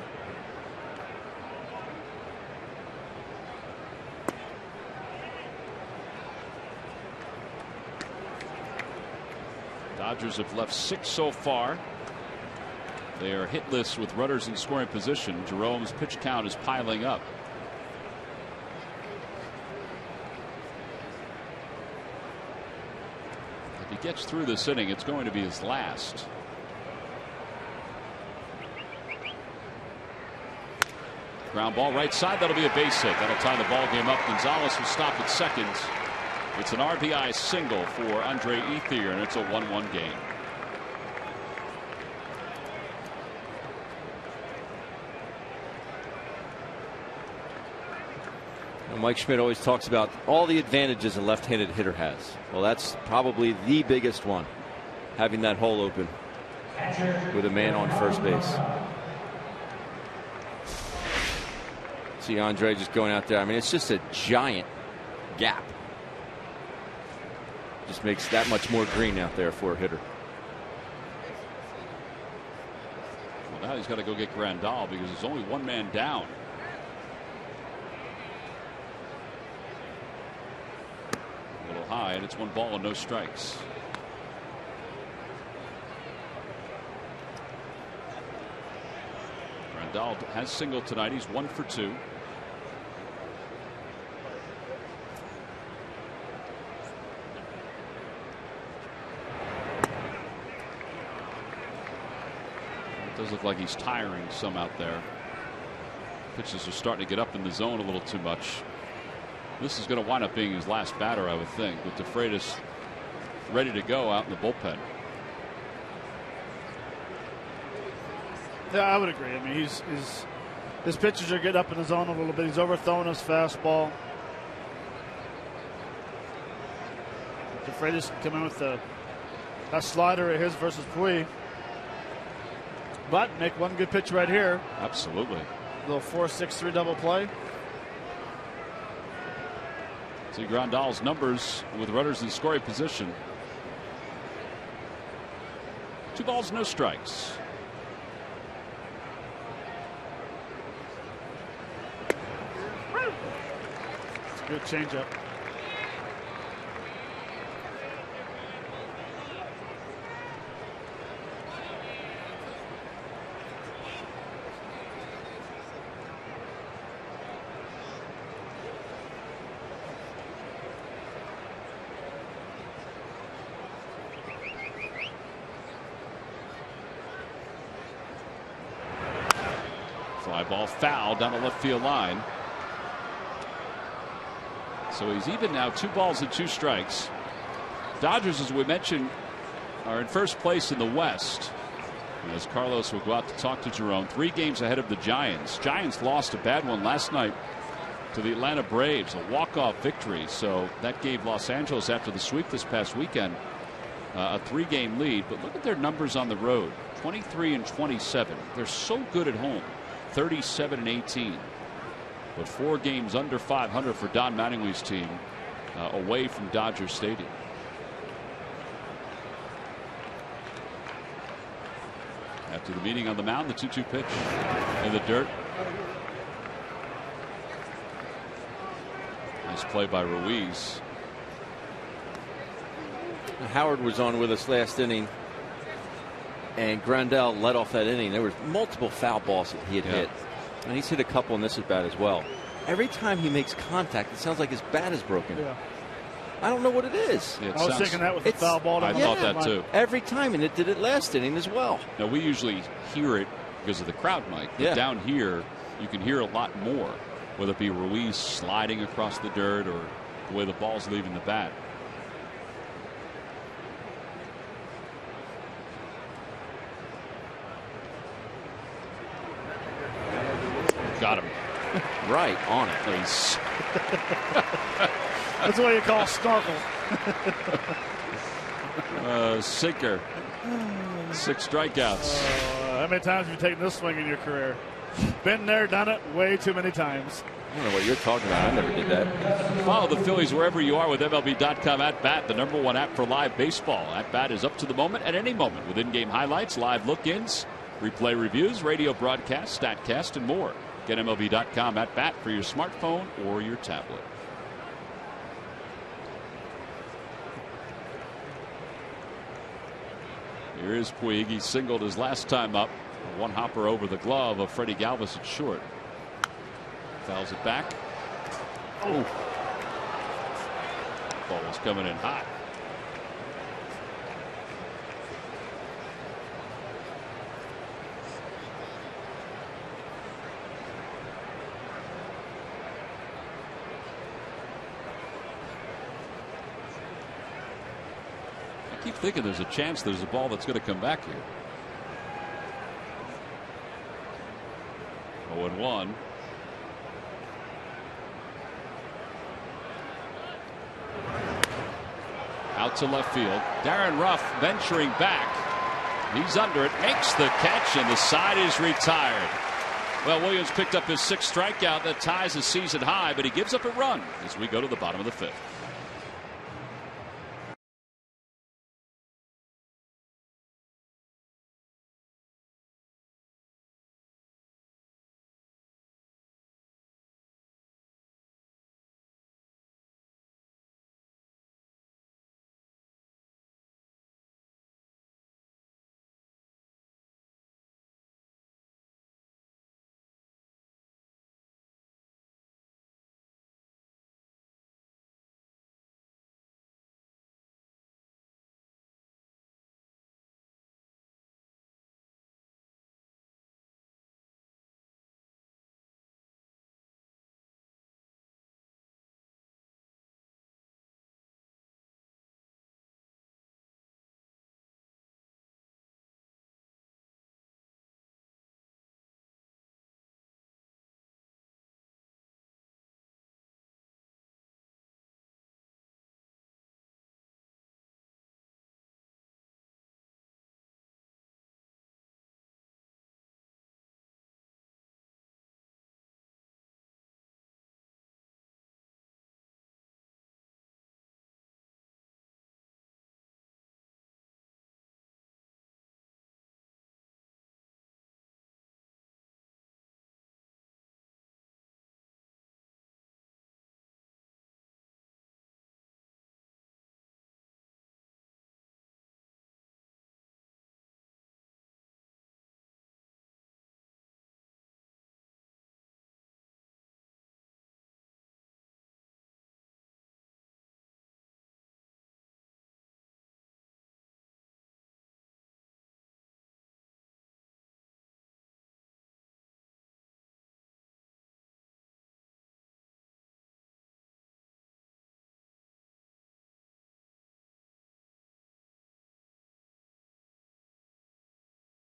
Dodgers have left 6 so far. They are hitless with runners in scoring position. Jerome's pitch count is piling up. If he gets through this inning, it's going to be his last. Ground ball right side. That'll be a base hit. That'll tie the ball game up. Gonzalez will stop at second. It's an RBI single for Andre Ethier, and it's a 1-1 game. Mike Schmidt always talks about all the advantages a left-handed hitter has. Well, that's probably the biggest one, having that hole open with a man on first base. See Andre just going out there. I mean, it's just a giant gap. Just makes that much more green out there for a hitter. Well, now he's got to go get Grandal because there's only 1 man down. A little high, and it's 1 ball and no strikes. Grandal has singled tonight. He's 1 for 2. Does look like he's tiring some out there. Pitches are starting to get up in the zone a little too much. This is going to wind up being his last batter, I would think, with DeFreitas ready to go out in the bullpen. Yeah, I would agree. I mean, his pitches are getting up in the zone a little bit. He's overthrowing his fastball. DeFreitas can come in with the That slider of his versus Pui. But make one good pitch right here. Absolutely. Little 4-6-3 double play. See Grandal's numbers with runners in scoring position. 2 balls, no strikes. It's a good changeup. Fly ball foul down the left field line. So he's even now, 2 balls and 2 strikes. Dodgers, as we mentioned, are in first place in the West. And as Carlos will go out to talk to Jerome, 3 games ahead of the Giants. Giants lost a bad one last night to the Atlanta Braves, a walk-off victory. So that gave Los Angeles, after the sweep this past weekend, a 3-game lead. But look at their numbers on the road, 23 and 27. They're so good at home. 37 and 18, but 4 games under 500 for Don Mattingly's team away from Dodger Stadium. After the meeting on the mound, the 2-2 pitch in the dirt. Nice play by Ruiz. Howard was on with us last inning, and Grandal led off that inning. There were multiple foul balls that he had hit, and he's hit a couple in this at bat as well. Every time he makes contact, it sounds like his bat is broken. Yeah. I don't know what it is. I was thinking that was a foul ball. I thought that too. Every time, and it did it last inning as well. Now, we usually hear it because of the crowd mic, but down here you can hear a lot more, whether it be Ruiz sliding across the dirt or the way the ball's leaving the bat. Got him. Right on it. Please. That's what you call snorkel. Sinker. 6 strikeouts. How many times have you taken this swing in your career? Been there, done it way too many times. I don't know what you're talking about. I never did that. Follow the Phillies wherever you are with MLB.com At Bat, the #1 app for live baseball. At Bat is up to the moment at any moment with in-game highlights, live look-ins, replay reviews, radio broadcasts, StatCast, and more. Get MLB.com At Bat for your smartphone or your tablet. Here is Puig. He singled his last time up. A 1-hopper over the glove of Freddie Galvis at short. Fouls it back. Oh. Ball was coming in hot. I keep thinking there's a chance there's a ball that's going to come back here. 0-1. Out to left field. Darren Ruff venturing back. He's under it, makes the catch, and the side is retired. Well, Williams picked up his 6th strikeout. That ties his season high, but he gives up a run as we go to the bottom of the 5th.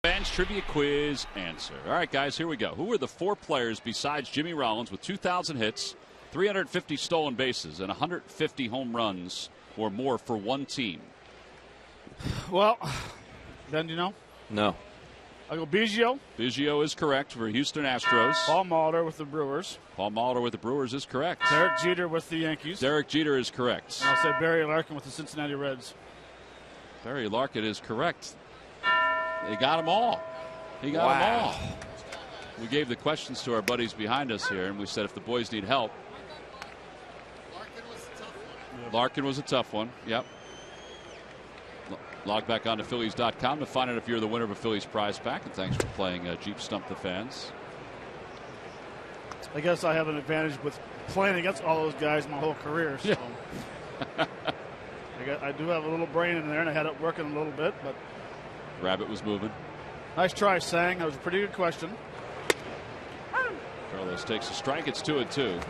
Fans trivia quiz answer. All right, guys, here we go. Who are the 4 players besides Jimmy Rollins with 2,000 hits, 350 stolen bases, and 150 home runs or more for one team? Well, Ben, do you know? No. I'll go Biggio. Biggio is correct for Houston Astros. Paul Molitor with the Brewers. Paul Molitor with the Brewers is correct. Derek Jeter with the Yankees. Derek Jeter is correct. And I'll say Barry Larkin with the Cincinnati Reds. Barry Larkin is correct. He got them all. He got them all. We gave the questions to our buddies behind us here, and we said if the boys need help. Larkin was a tough one. Yep. Log back on to Phillies.com to find out if you're the winner of a Phillies prize pack. And thanks for playing Jeep Stump the Fans. I guess I have an advantage with playing against all those guys my whole career. So Yeah. I do have a little brain in there, and I had it working a little bit. But Rabbit was moving. nice try, Sang. That was a pretty good question. Carlos takes a strike. It's 2-2.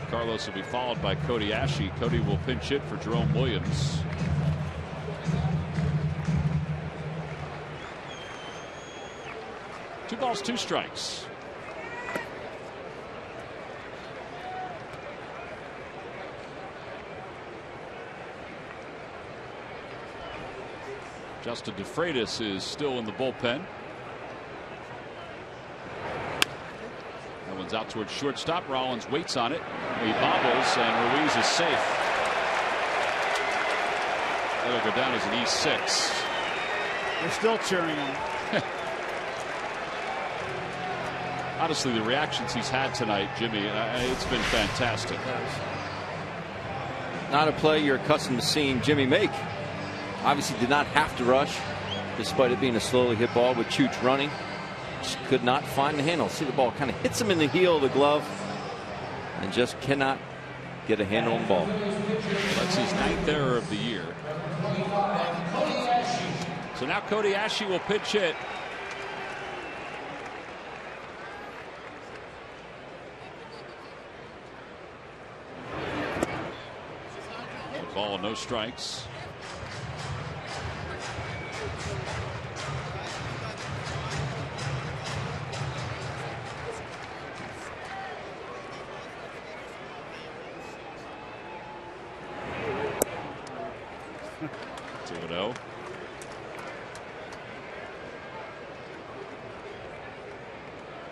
Carlos will be followed by Cody Ashe. Cody will pinch hit for Jerome Williams. Two balls, 2 strikes. Justin DeFreitas is still in the bullpen. That one's out towards shortstop. Rollins waits on it. He bobbles, and Ruiz is safe. That'll go down as an E6. They're still cheering him. Honestly, the reactions he's had tonight, Jimmy, it's been fantastic. Not a play you're accustomed to seeing Jimmy make. Obviously did not have to rush, despite it being a slowly hit ball with Chooch running. Just could not find the handle. See, the ball kind of hits him in the heel of the glove and just cannot get a handle on the ball. That's his 9th error of the year. So now Cody Ashe will pitch hit. One ball, no strikes.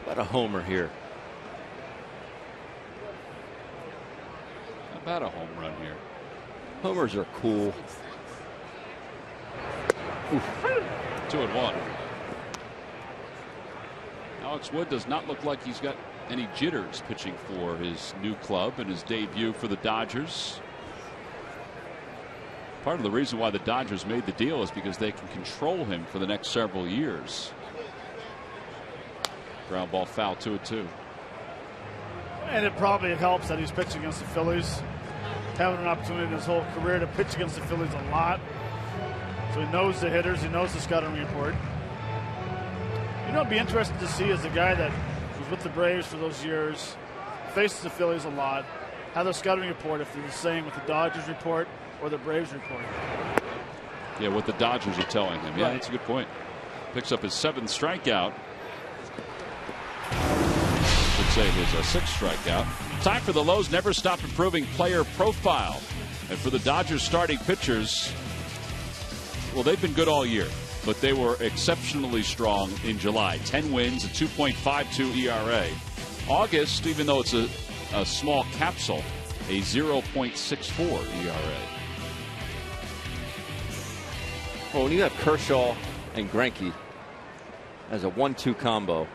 About a homer here. How about a home run here? Homers are cool. Oof. 2-1. Alex Wood does not look like he's got any jitters pitching for his new club and his debut for the Dodgers. Part of the reason why the Dodgers made the deal is because they can control him for the next several years. Ground ball foul, 2-2. And it probably helps that he's pitching against the Phillies. Having an opportunity in his whole career to pitch against the Phillies a lot. So he knows the hitters, he knows the scouting report. You know, it'd be interesting to see as a guy that was with the Braves for those years, faces the Phillies a lot, how the scouting report, if they're the same with the Dodgers report or the Braves report. Yeah, what the Dodgers are telling him. Yeah, Right. That's a good point. Picks up his 7th strikeout. Should say his 6th strikeout. Time for the Lowe's Never Stop Improving Player Profile. And for the Dodgers starting pitchers, well, they've been good all year, but they were exceptionally strong in July. 10 wins, a 2.52 ERA. August, even though it's a small capsule, a 0.64 ERA. Well, when you have Kershaw and Greinke as a 1-2 combo,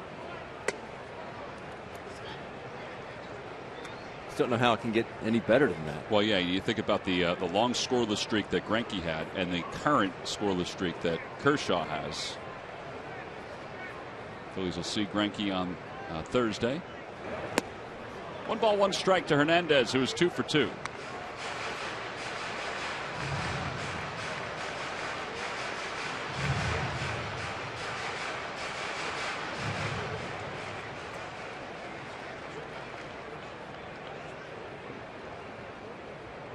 don't know how it can get any better than that. Well, yeah, you think about the long scoreless streak that Greinke had and the current scoreless streak that Kershaw has. Phillies will see Greinke on Thursday. 1 ball, 1 strike to Hernandez, who is 2 for 2.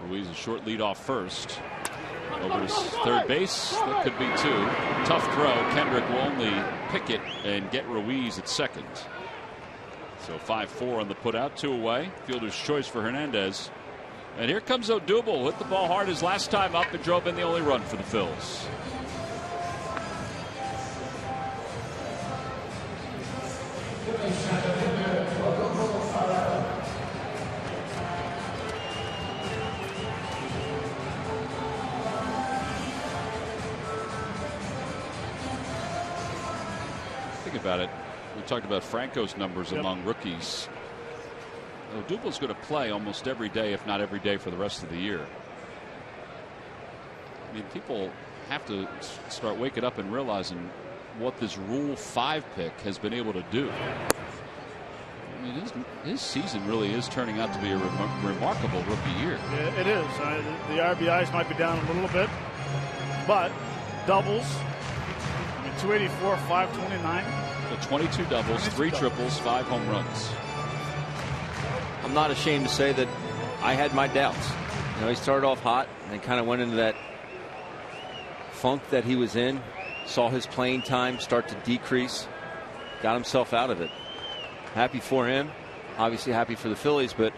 Ruiz a short lead off first. Over to third base. That could be 2. Tough throw. Kendrick will only pick it and get Ruiz at second. So 5-4 on the put out. 2 away. Fielder's choice for Hernandez. And here comes Odubel. Hit the ball hard his last time up and drove in the only run for the Phils. Think about it. We talked about Franco's numbers among rookies. Odubel's going to play almost every day, if not every day, for the rest of the year. I mean, people have to start waking up and realizing what this Rule 5 pick has been able to do. I mean, his season really is turning out to be a remarkable rookie year. Yeah, it is. The RBIs might be down a little bit, but doubles. I mean, 284, 529. So 22 doubles, 3 triples, 5 home runs. I'm not ashamed to say that I had my doubts. You know, he started off hot and then kind of went into that funk that he was in. Saw his playing time start to decrease. Got himself out of it. Happy for him. Obviously happy for the Phillies, but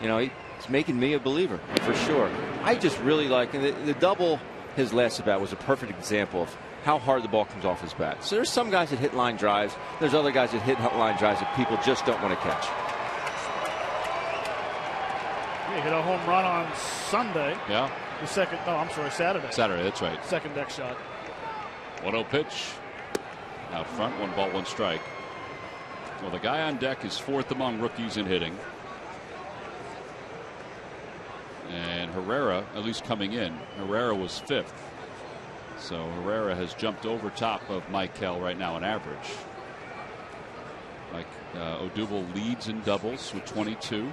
you know, he's making me a believer for sure. I just really like, and the double his last at bat was a perfect example of how hard the ball comes off his bat. So there's some guys that hit line drives. There's other guys that hit line drives that people just don't want to catch. He hit a home run on Sunday. Yeah. The second, no, I'm sorry, Saturday. Saturday, that's right. Second deck shot. 1-0 pitch. Out front, 1 ball, 1 strike. Well, the guy on deck is 4th among rookies in hitting. And Herrera, at least coming in, Herrera was 5th. So Herrera has jumped over top of Mike Kell right now in average. Like Odubel leads in doubles with 22.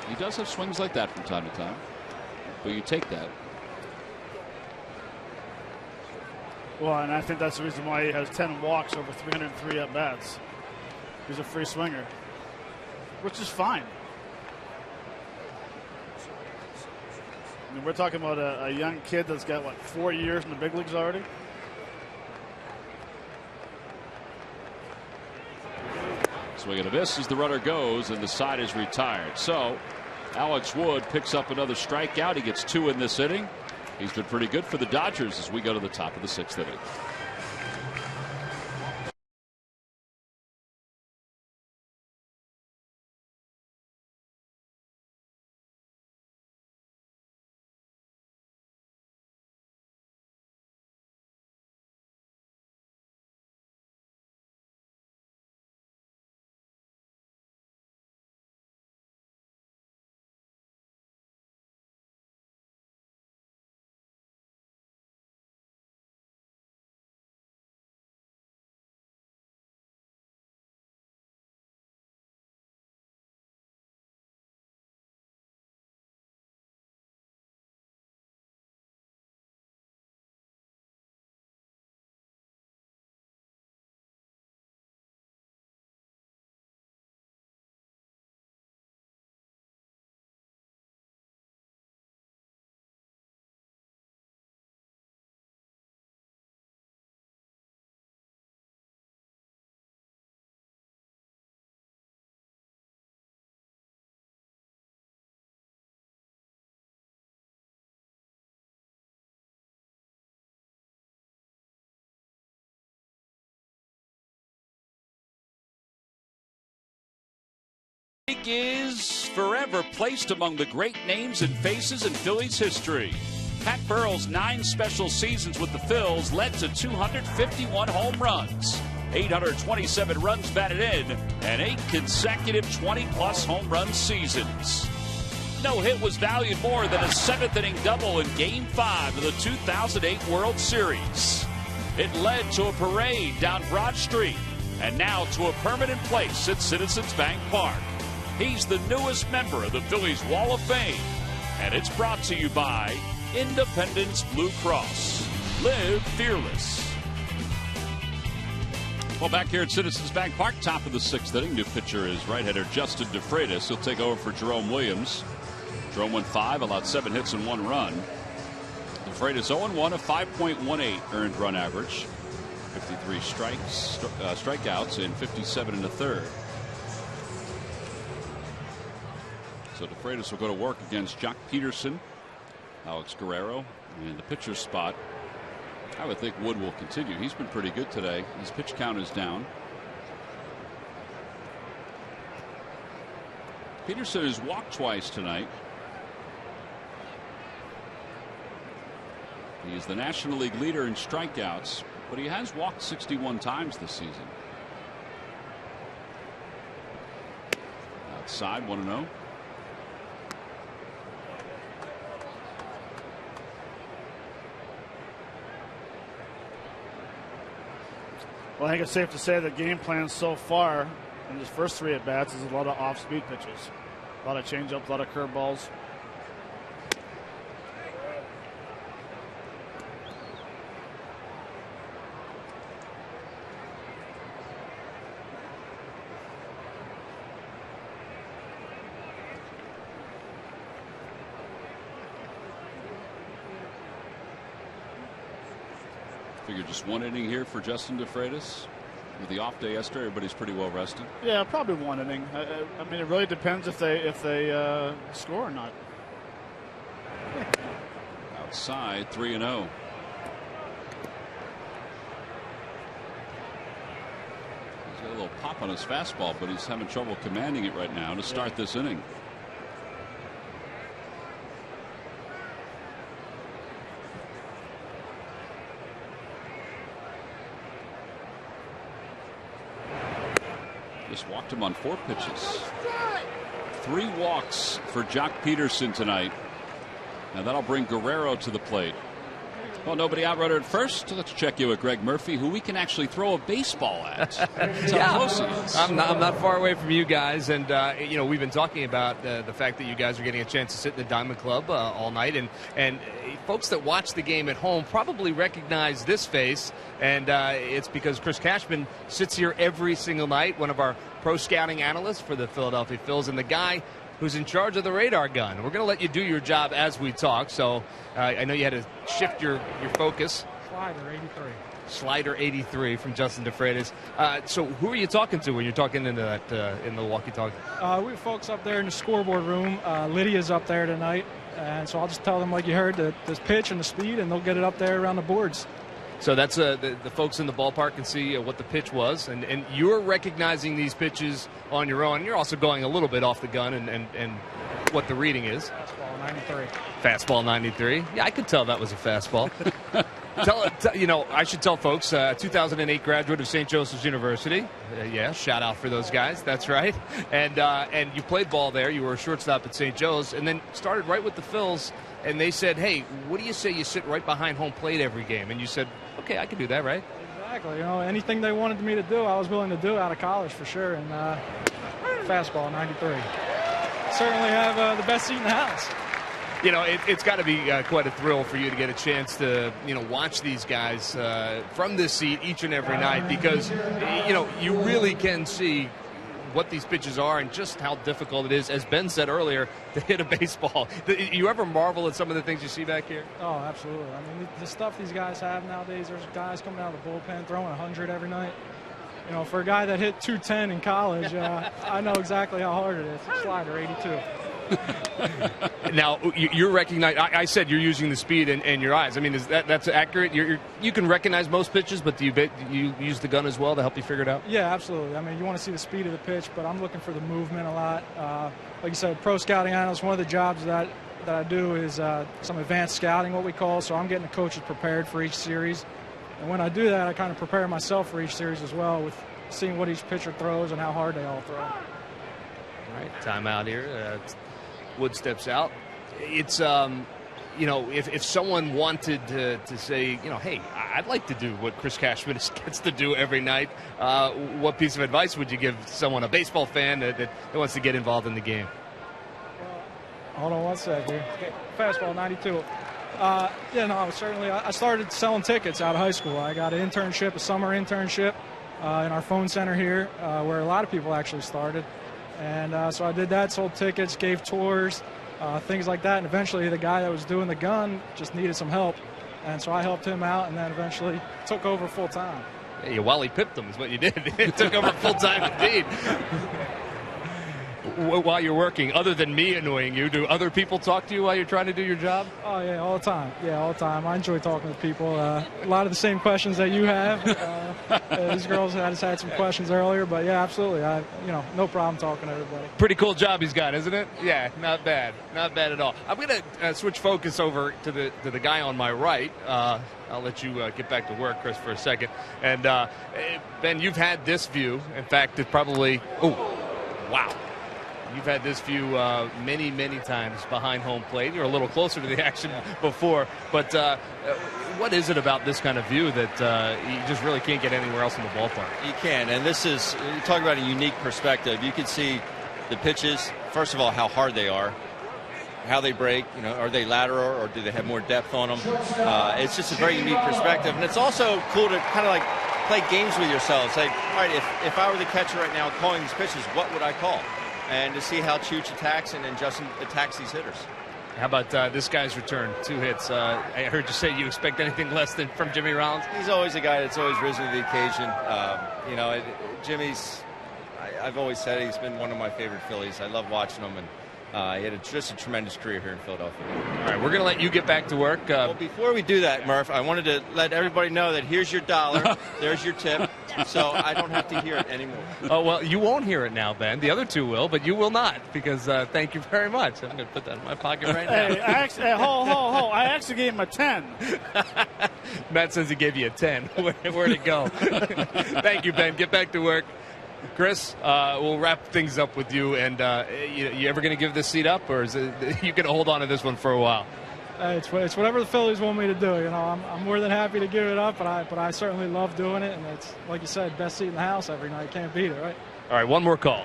He does have swings like that from time to time, but you take that. Well, and I think that's the reason why he has 10 walks over 303 at bats. He's a free swinger, which is fine. I mean, we're talking about a young kid that's got, what, 4 years in the big leagues already? Swing and a miss as the runner goes, and the side is retired. So Alex Wood picks up another strikeout. He gets 2 in this inning. He's been pretty good for the Dodgers as we go to the top of the 6th inning. Is forever placed among the great names and faces in Phillies history. Pat Burrell's 9 special seasons with the Phils led to 251 home runs, 827 runs batted in, and 8 consecutive 20-plus home run seasons. No hit was valued more than a 7th-inning double in Game 5 of the 2008 World Series. It led to a parade down Broad Street, and now to a permanent place at Citizens Bank Park. He's the newest member of the Phillies Wall of Fame, and it's brought to you by Independence Blue Cross. Live fearless. Well, back here at Citizens Bank Park, top of the 6th inning. New pitcher is right-hander Justin DeFreitas. He'll take over for Jerome Williams. Strome went 5, allowed 7 hits and 1 run. DeFreitas 0-1, a 5.18 earned run average. 53 strikeouts in 57 1/3. So DeFreitas will go to work against Jock Peterson, Alex Guerrero, in the pitcher's spot. I would think Wood will continue. He's been pretty good today. His pitch count is down. Peterson has walked twice tonight. He is the National League leader in strikeouts, but he has walked 61 times this season. Outside, 1-0. Well, I think it's safe to say the game plan so far in his first 3 at-bats is a lot of off-speed pitches. A lot of changeups, a lot of curveballs. Figure just 1 inning here for Justin DeFreitas. With the off day yesterday, everybody's pretty well rested. Yeah, probably 1 inning. I mean, it really depends if they score or not. Outside, 3-0. He's got a little pop on his fastball, but he's having trouble commanding it right now to start this inning. Just walked him on 4 pitches. 3 walks for Jock Peterson tonight. And that'll bring Guerrero to the plate. Well, nobody outrunner at first. Let's check in with Greg Murphy, who we can actually throw a baseball at. That's how close he is. I'm not far away from you guys, and we've been talking about the fact that you guys are getting a chance to sit in the Diamond Club all night, and folks that watch the game at home probably recognize this face, and it's because Chris Cashman sits here every single night, one of our pro scouting analysts for the Philadelphia Phillies, and the guy who's in charge of the radar gun. We're going to let you do your job as we talk, so I know you had to shift your focus. Slider 83. Slider 83 from Justin DeFreitas. So who are you talking to when you're talking into that in the walkie-talkie? We have folks up there in the scoreboard room. Lydia's up there tonight, and so I'll just tell them, like you heard, the pitch and the speed, and they'll get it up there around the boards. So that's the folks in the ballpark can see what the pitch was, and you're recognizing these pitches on your own. You're also going a little bit off the gun and what the reading is. Fastball 93. Fastball 93. Yeah, I could tell that was a fastball. I should tell folks, 2008 graduate of St. Joseph's University. Yeah, shout out for those guys. That's right. And you played ball there. You were a shortstop at St. Joe's, and then started right with the Phils. And they said, hey, what do you say you sit right behind home plate every game? And you said, okay, I can do that, right? Exactly. Anything they wanted me to do, I was willing to do out of college for sure. And fastball 93. Certainly have the best seat in the house. It's got to be quite a thrill for you to get a chance to, watch these guys from this seat each and every night, because, you really can see what these pitches are and just how difficult it is, as Ben said earlier, to hit a baseball. You ever marvel at some of the things you see back here? Oh, absolutely. I mean, the stuff these guys have nowadays, there's guys coming out of the bullpen throwing 100 every night. For a guy that hit 210 in college, I know exactly how hard it is. Slider 82. Now, you're recognizing, I said you're using the speed and your eyes. I mean, that's accurate? You can recognize most pitches, but do you use the gun as well to help you figure it out? Yeah, absolutely. I mean, you want to see the speed of the pitch, but I'm looking for the movement a lot. Like you said, pro scouting analyst, one of the jobs that I do is some advanced scouting, what we call, so I'm getting the coaches prepared for each series. And when I do that, I kind of prepare myself for each series as well, with seeing what each pitcher throws and how hard they all throw. All right, timeout here. Wood steps out. It's, if someone wanted to say, hey, I'd like to do what Chris Cashman gets to do every night, what piece of advice would you give someone, a baseball fan that wants to get involved in the game? Well, hold on one sec here. Okay. Fastball 92. I started selling tickets out of high school. I got an internship, a summer internship in our phone center here, where a lot of people actually started. And so I did that, sold tickets, gave tours, things like that. And eventually the guy that was doing the gun just needed some help. And so I helped him out and then eventually took over full time. Yeah, you Wally pipped them is what you did. It took over full time indeed. While you're working, other than me annoying you, do other people talk to you while you're trying to do your job? Oh, yeah, all the time. Yeah, all the time. I enjoy talking to people. A lot of the same questions that you have. These girls had some questions earlier, but yeah, absolutely. No problem talking to everybody. Pretty cool job he's got, isn't it? Yeah, not bad. Not bad at all. I'm going to switch focus over to the guy on my right. I'll let you get back to work, Chris, for a second. And, Ben, you've had this view. In fact, it probably – oh, wow. You've had this view many, many times behind home plate. You're a little closer to the action before. But what is it about this kind of view that you just really can't get anywhere else in the ballpark? You can, and this is – you talk about a unique perspective. You can see the pitches, first of all, how hard they are, how they break. Are they lateral or do they have more depth on them? It's just a very unique perspective. And it's also cool to kind of like play games with yourselves. Like, all right, if I were the catcher right now calling these pitches, what would I call? And to see how Chooch attacks and then Justin attacks these hitters. How about this guy's return? 2 hits. I heard you say you expect anything less than from Jimmy Rollins. He's always a guy that's always risen to the occasion. Jimmy's, I've always said he's been one of my favorite Phillies. I love watching him, and he had just a tremendous career here in Philadelphia. All right, we're going to let you get back to work. Well, before we do that, Murph, I wanted to let everybody know that here's your $1. There's your tip. So I don't have to hear it anymore. Oh, well, you won't hear it now, Ben. The other 2 will, but you will not, because thank you very much. I'm going to put that in my pocket right now. Hey, ho. I actually gave him a 10. Matt says he gave you a 10. Where'd it go? Thank you, Ben. Get back to work. Chris, we'll wrap things up with you. And you ever going to give this seat up, or is it you going to hold on to this one for a while? It's whatever the Phillies want me to do. I'm more than happy to give it up, but I certainly love doing it. And it's, like you said, best seat in the house every night. Can't beat it, right? All right, one more call.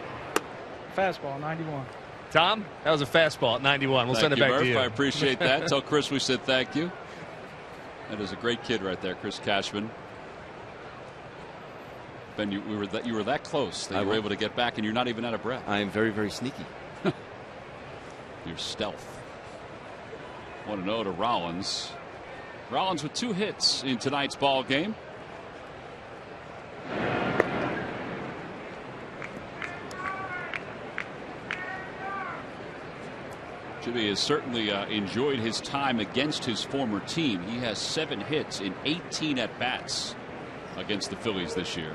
Fastball, 91. Tom, that was a fastball at 91. We'll send it back Murph. to you. I appreciate that. Tell Chris we said thank you. That is a great kid right there, Chris Cashman. Ben, you were that close that you were able to get back, and you're not even out of breath. I am very, very sneaky. Your stealth. 1-0 to Rollins. Rollins with 2 hits in tonight's ball game. Jimmy has certainly enjoyed his time against his former team. He has 7 hits in 18 at-bats against the Phillies this year.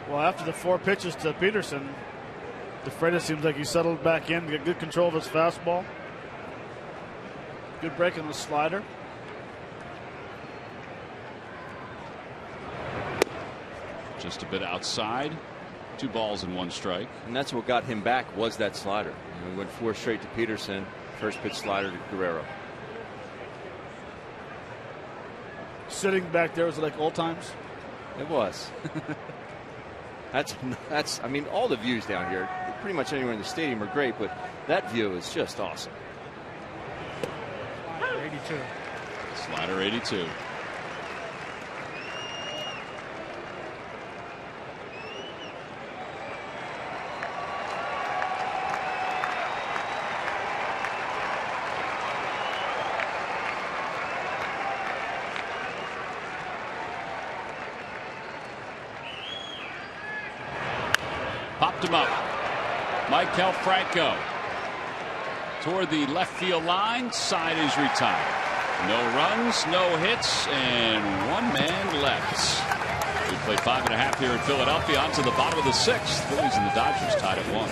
Well, after the 4 pitches to Peterson, DeFreitas seems like he settled back in, get good control of his fastball. Good break on the slider. Just a bit outside. 2 balls and 1 strike. And that's what got him back, was that slider. He went 4 straight to Peterson. First pitch slider to Guerrero. Sitting back there, was it like old times? It was. That's. I mean, all the views down here, pretty much anywhere in the stadium, are great, but that view is just awesome. 82. Slider 82. Popped him up. Michael Franco toward the left field line. Side is retired. No runs, no hits, and 1 man left. We play 5.5 here in Philadelphia. On to the bottom of the 6th. Phillies and the Dodgers tied at 1.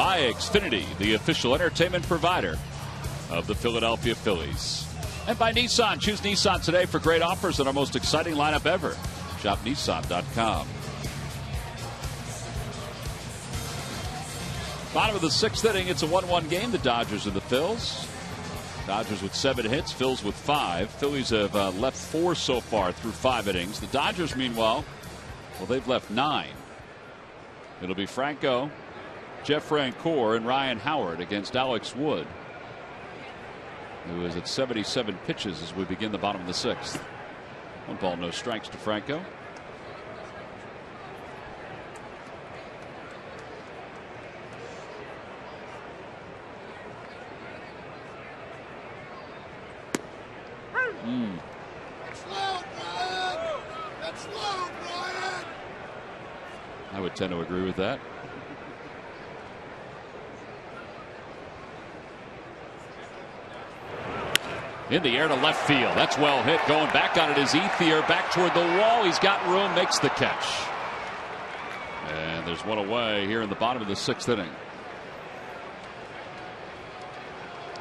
by Xfinity, the official entertainment provider of the Philadelphia Phillies. And by Nissan. Choose Nissan today for great offers on our most exciting lineup ever. Shop Nissan.com. Bottom of the 6th inning. It's a 1-1 game. The Dodgers and the Phils. Dodgers with 7 hits. Phils with 5. Phillies have left 4 so far through 5 innings. The Dodgers, meanwhile, well, they've left 9. It'll be Franco, Jeff Francoeur, and Ryan Howard against Alex Wood, who is at 77 pitches as we begin the bottom of the 6th. 1 ball, no strikes to Franco. Slow, Brian! That's slow, Brian! I would tend to agree with that. In the air to left field. That's well hit. Going back on it is Ethier. Back toward the wall. He's got room. Makes the catch. And there's one away here in the bottom of the 6th inning.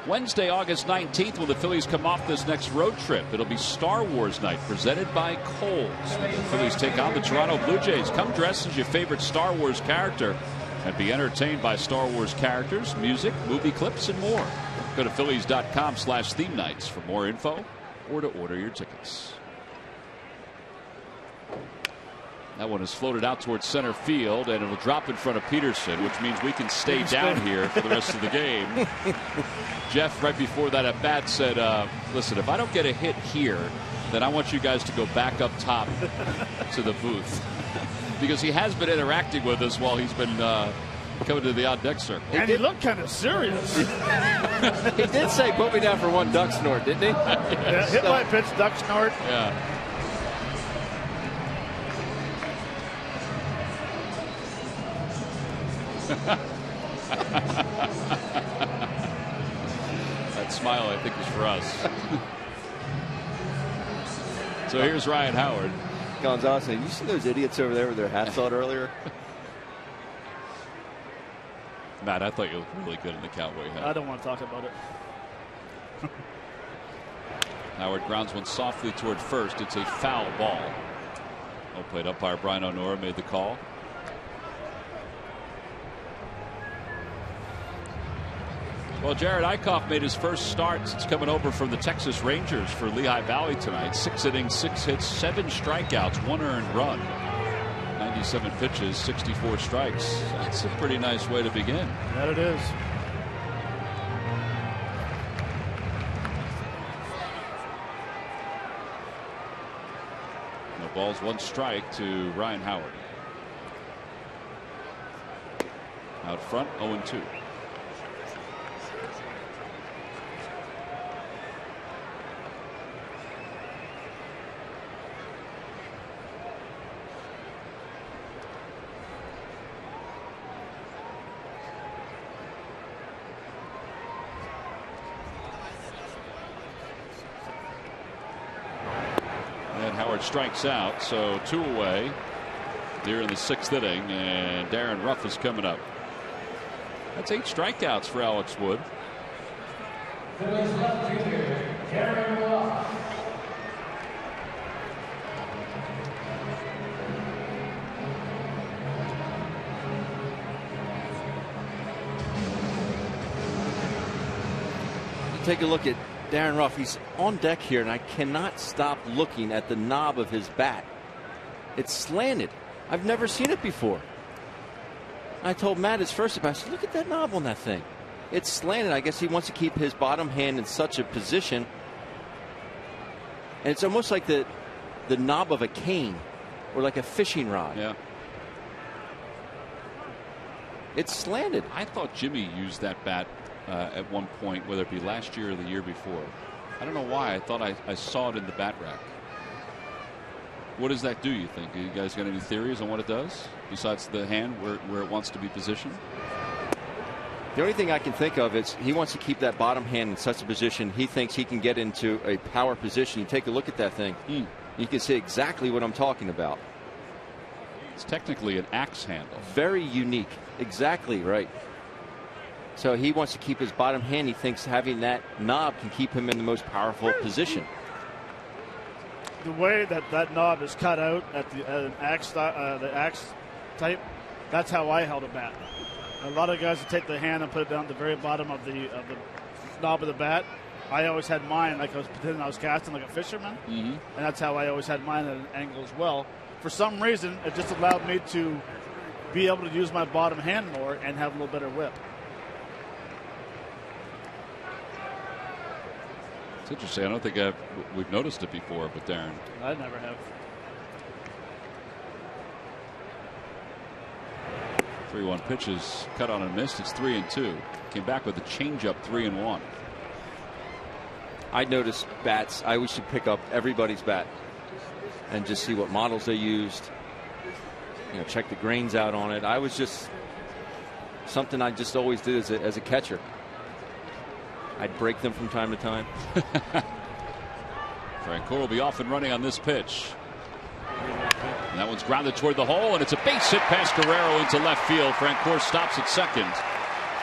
Wednesday, August 19th, when the Phillies come off this next road trip. It'll be Star Wars night presented by Kohl's. The Phillies take on the Toronto Blue Jays. Come dressed as your favorite Star Wars character and be entertained by Star Wars characters, music, movie clips, and more. Go to Phillies.com/theme nights for more info or to order your tickets. That one is floated out towards center field, and it'll drop in front of Peterson, which means we can stay down here for the rest of the game. Jeff, right before that at bat, said, listen, if I don't get a hit here, then I want you guys to go back up top to the booth. Because he has been interacting with us while he's been coming to the on deck circle. And he looked kind of serious. He did say, put me down for 1 duck snort, didn't he? Yeah, hit by pitch, duck snort. Yeah. That smile, I think, is for us. So here's Ryan Howard. Gonzalez saying, you see those idiots over there with their hats on earlier? Matt, I thought you looked really good in the cowboy hat. I don't want to talk about it. Howard grounds one softly toward first. It's a foul ball. Well played. Umpire Brian O'Nora made the call. Well, Jared Eichhoff made his first start since coming over from the Texas Rangers for Lehigh Valley tonight. 6 innings, 6 hits, 7 strikeouts, 1 earned run. 97 pitches, 64 strikes. That's a pretty nice way to begin. That it is. No balls, 1 strike to Ryan Howard. Out front, 0-2. Howard strikes out, so 2 away here in the 6th inning, and Darren Ruff is coming up. That's 8 strikeouts for Alex Wood. Take a look at Darren Ruff. He's on deck here, and I cannot stop looking at the knob of his bat. It's slanted. I've never seen it before. I told Matt his first about, I said, look at that knob on that thing. It's slanted. I guess he wants to keep his bottom hand in such a position. And it's almost like the knob of a cane or like a fishing rod. Yeah. It's slanted. I thought Jimmy used that bat at one point, whether it be last year or the year before. I don't know why. I thought I saw it in the bat rack. What does that do, you think? You guys got any theories on what it does besides the hand where it wants to be positioned? The only thing I can think of is he wants to keep that bottom hand in such a position he thinks he can get into a power position. You take a look at that thing. You can see exactly what I'm talking about. It's technically an axe handle. Very unique. Exactly right. So he wants to keep his bottom hand. He thinks having that knob can keep him in the most powerful position. The way that knob is cut out at the axe type, that's how I held a bat. A lot of guys would take the hand and put it down at the very bottom of the knob of the bat. I always had mine like I was pretending I was casting like a fisherman, and that's how I always had mine at an angle as well. For some reason, it just allowed me to be able to use my bottom hand more and have a little better whip. It's interesting. I don't think we've noticed it before, but Darren. I never have. 3-1 pitches, cut on and missed. It's 3-2. Came back with a changeup, 3-1. I noticed bats. I wish to pick up everybody's bat and just see what models they used. You know, check the grains out on it. I was just something I just always did as a catcher. I'd break them from time to time. Francoeur will be off and running on this pitch. And that one's grounded toward the hole, and it's a base hit past Guerrero into left field. Francoeur stops at second.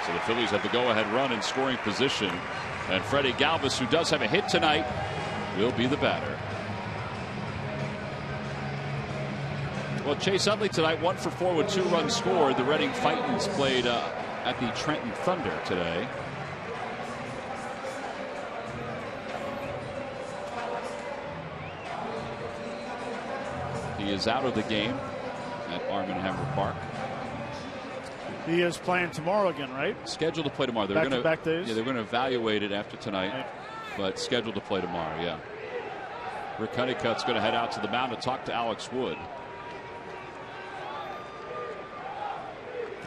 So the Phillies have the go-ahead run in scoring position. And Freddie Galvis, who does have a hit tonight, will be the batter. Well, Chase Utley tonight, 1 for 4 with 2 runs scored. The Reading Titans played at the Trenton Thunder today. He is out of the game at Armin Hammer Park. He is playing tomorrow again, right? Scheduled to play tomorrow. They're Back-to-back days? Yeah, they're going to evaluate it after tonight, right. But scheduled to play tomorrow, yeah. Rick Honeycutt's going to head out to the mound to talk to Alex Wood.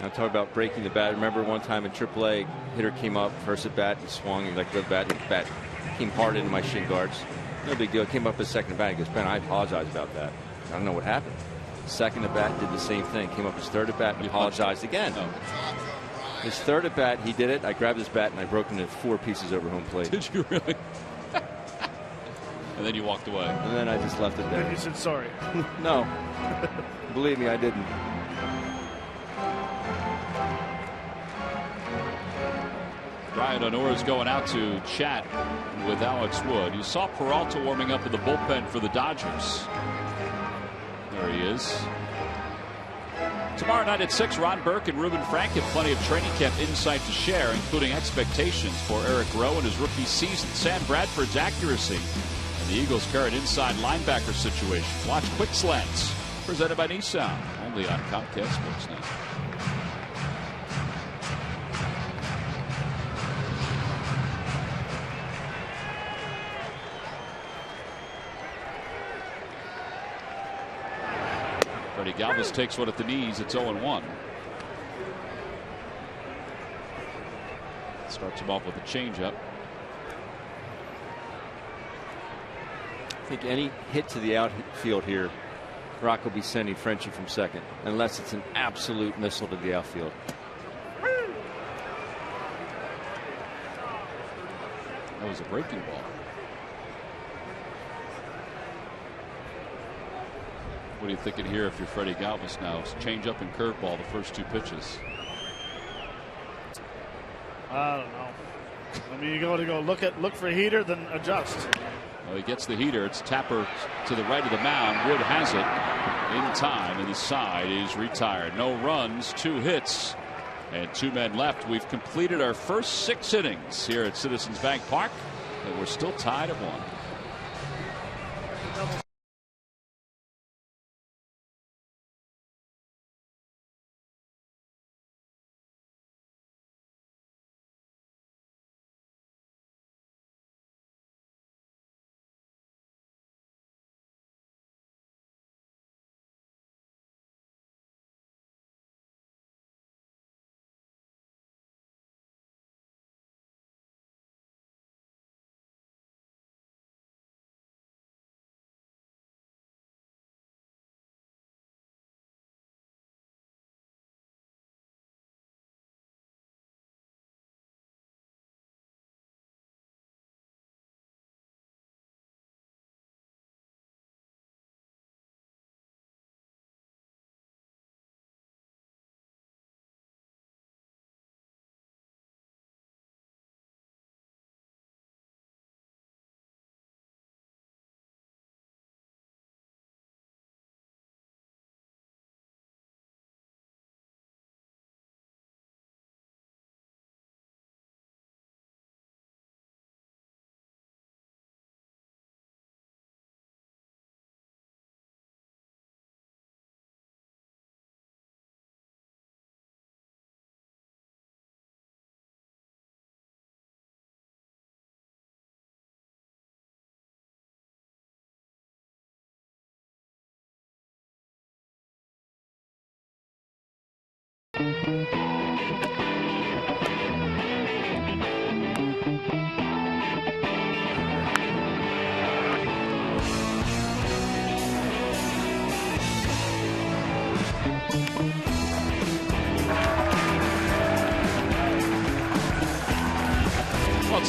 I'm talking about breaking the bat. Remember one time in AAA, hitter came up, first at bat, and swung. He like the bat came hard into my shin guards. No big deal. Came up his second at bat. He goes, Ben, I apologize about that. I don't know what happened. Second at bat did the same thing. Came up his third at bat and apologized again. Oh. His third at bat, he did it. I grabbed his bat and I broke into 4 pieces over home plate. Did you really? And then you walked away. And then I just left it there. And you said sorry. No. Believe me, I didn't. Brian Honora is going out to chat with Alex Wood. You saw Peralta warming up in the bullpen for the Dodgers. There he is. Tomorrow night at 6, Ron Burke and Reuben Frank have plenty of training camp insight to share, including expectations for Eric Rowe and his rookie season, Sam Bradford's accuracy, and the Eagles' current inside linebacker situation. Watch Quick Slants, presented by Nissan, only on Comcast Sportsnet. Freddie Galvis takes one at the knees. It's 0-1. Starts him off with a changeup. I think any hit to the outfield here, Rock will be sending Frenchie from second, unless it's an absolute missile to the outfield. That was a breaking ball. What are you thinking here if you're Freddie Galvis now? Change up and curveball the first 2 pitches. I don't know. I mean, you got to go look for a heater, then adjust. Well, he gets the heater. It's Tapper to the right of the mound. Wood has it in time, and the side is retired. No runs, 2 hits, and 2 men left. We've completed our first 6 innings here at Citizens Bank Park, and we're still tied at 1.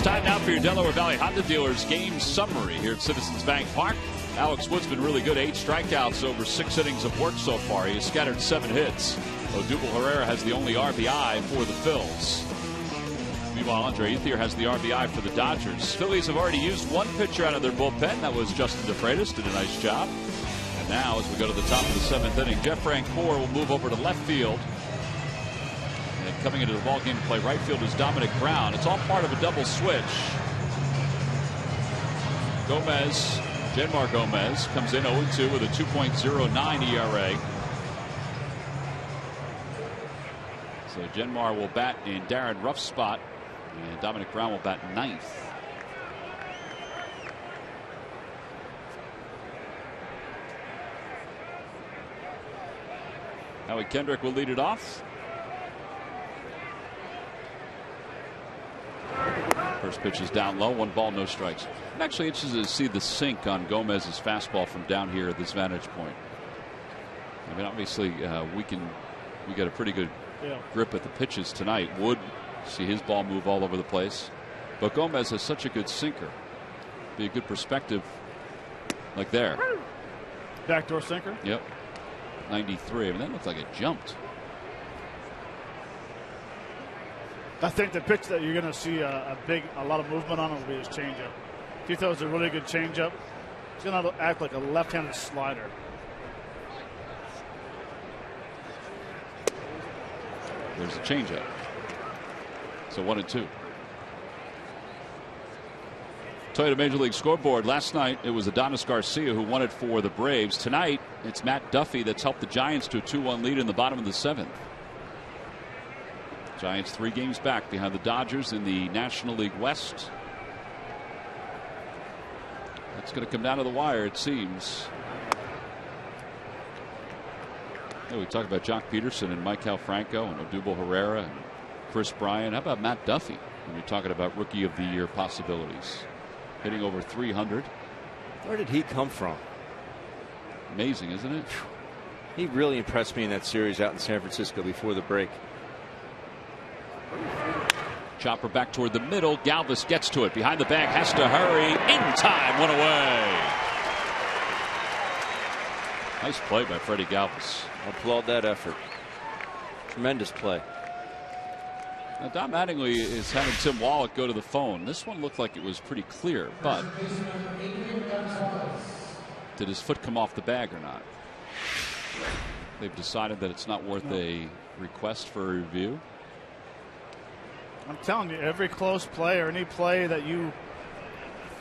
It's time now for your Delaware Valley Honda Dealers game summary here at Citizens Bank Park. Alex Wood's been really good. 8 strikeouts over 6 innings of work so far. He has scattered 7 hits. Odubel Herrera has the only RBI for the Phils. Meanwhile, Andre Ethier has the RBI for the Dodgers. Phillies have already used 1 pitcher out of their bullpen. That was Justin DeFreitas. Did a nice job. And now, as we go to the top of the 7th inning, Jeff Francoeur will move over to left field. And coming into the ballgame to play right field is Dominic Brown. It's all part of a double switch. Jenmar Gomez comes in 0-2 with a 2.09 ERA. So Jenmar will bat in Darren Ruff's spot, and Dominic Brown will bat 9th. Howie Kendrick will lead it off. First pitch is down low, 1 ball, no strikes. I'm actually interested to see the sink on Gomez's fastball from down here at this vantage point. I mean, obviously, we got a pretty good grip at the pitches tonight. Wood, see his ball move all over the place, but Gomez has such a good sinker. Be a good perspective, like there. Backdoor sinker. Yep. 93. I mean, that looked like it jumped. I think the pitch that you're going to see a lot of movement on will be his changeup. If he throws a really good changeup, it's going to act like a left-handed slider. There's a changeup. So 1-2. Toyota Major League Scoreboard. Last night it was Adonis Garcia who won it for the Braves. Tonight it's Matt Duffy that's helped the Giants to a 2-1 lead in the bottom of the 7th. Giants 3 games back behind the Dodgers in the National League West. That's going to come down to the wire, it seems. We talk about Jock Peterson and Mike Franco and Odubel Herrera and Chris Bryant. How about Matt Duffy when you're talking about Rookie of the Year possibilities? Hitting over 300. Where did he come from? Amazing, isn't it? He really impressed me in that series out in San Francisco before the break. Chopper back toward the middle. Galvis gets to it. Behind the bag. Has to hurry. In time. 1 away. Nice play by Freddie Galvis. I applaud that effort. Tremendous play. Now, Don Mattingly is having Tim Wallach go to the phone. This one looked like it was pretty clear, but did his foot come off the bag or not? They've decided that it's not worth a request for a review. I'm telling you, every close play or any play that you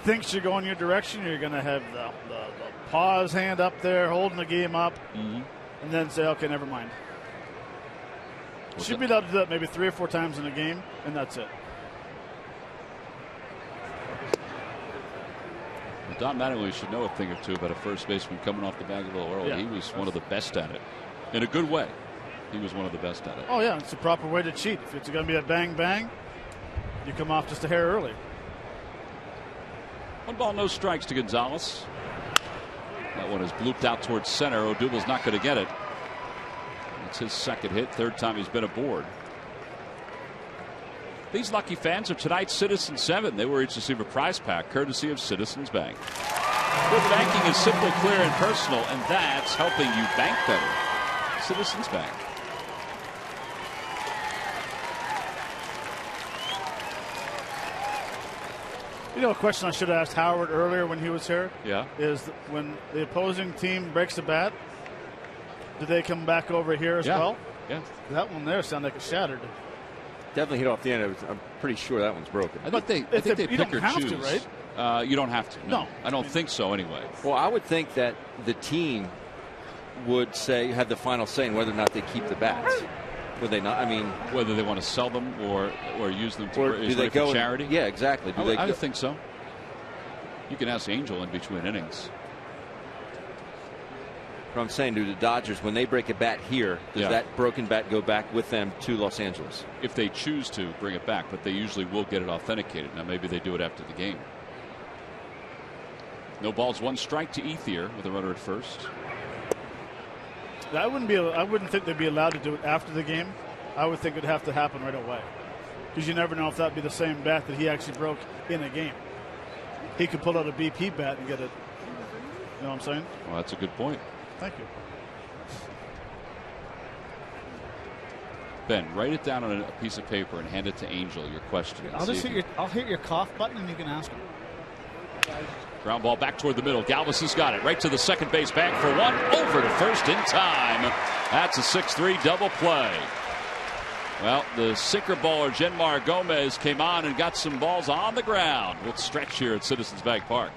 think should go in your direction, you're going to have the pause hand up there, holding the game up, and then say, okay, never mind. Should be able to do that maybe 3 or 4 times in a game, and that's it. Well, Don Mattingly should know a thing or two about a first baseman coming off the bag a little early. Yeah, he was one of the best at it. In a good way. He was one of the best at it. Oh, yeah, it's the proper way to cheat. If it's going to be a bang-bang, you come off just a hair early. 1 ball, no strikes to Gonzalez. That one is blooped out towards center. Odubel's not going to get it. It's his 2nd hit, 3rd time he's been aboard. These lucky fans are tonight's Citizens 7. They were each to receive a prize pack courtesy of Citizens Bank. Good banking is simple, clear, and personal, and that's helping you bank better. Citizens Bank. You know, a question I should have asked Howard earlier when he was here. Yeah. Is when the opposing team breaks a bat, do they come back over here as well? Yeah. That one there sounded like it shattered. Definitely hit off the end. I'm pretty sure that one's broken. I think they pick or choose. To, right? You don't have to. No. I don't think so anyway. Well, I would think that the team would have the final say in whether or not they keep the bats. Would they not? I mean, whether they want to sell them or use them to do they go for charity? Yeah, exactly. I would think so. You can ask Angel in between innings. But I'm saying, do the Dodgers, when they break a bat here, does that broken bat go back with them to Los Angeles? If they choose to bring it back, but they usually will get it authenticated. Now maybe they do it after the game. No balls, 1 strike to Ethier with a runner at first. I wouldn't think they'd be allowed to do it after the game. I would think it'd have to happen right away. because you never know if that'd be the same bat that he actually broke in a game. He could pull out a BP bat and get it. You know what I'm saying? Well, that's a good point. Thank you. Ben, write it down on a piece of paper and hand it to Angel. Your question. I'll hit your cough button and you can ask him. Ground ball back toward the middle. Galvis has got it right to the second base bag for one. Over to first in time. That's a 6-3 double play. Well, the sinker baller Genmar Gomez came on and got some balls on the ground. We'll stretch here at Citizens Bank Park.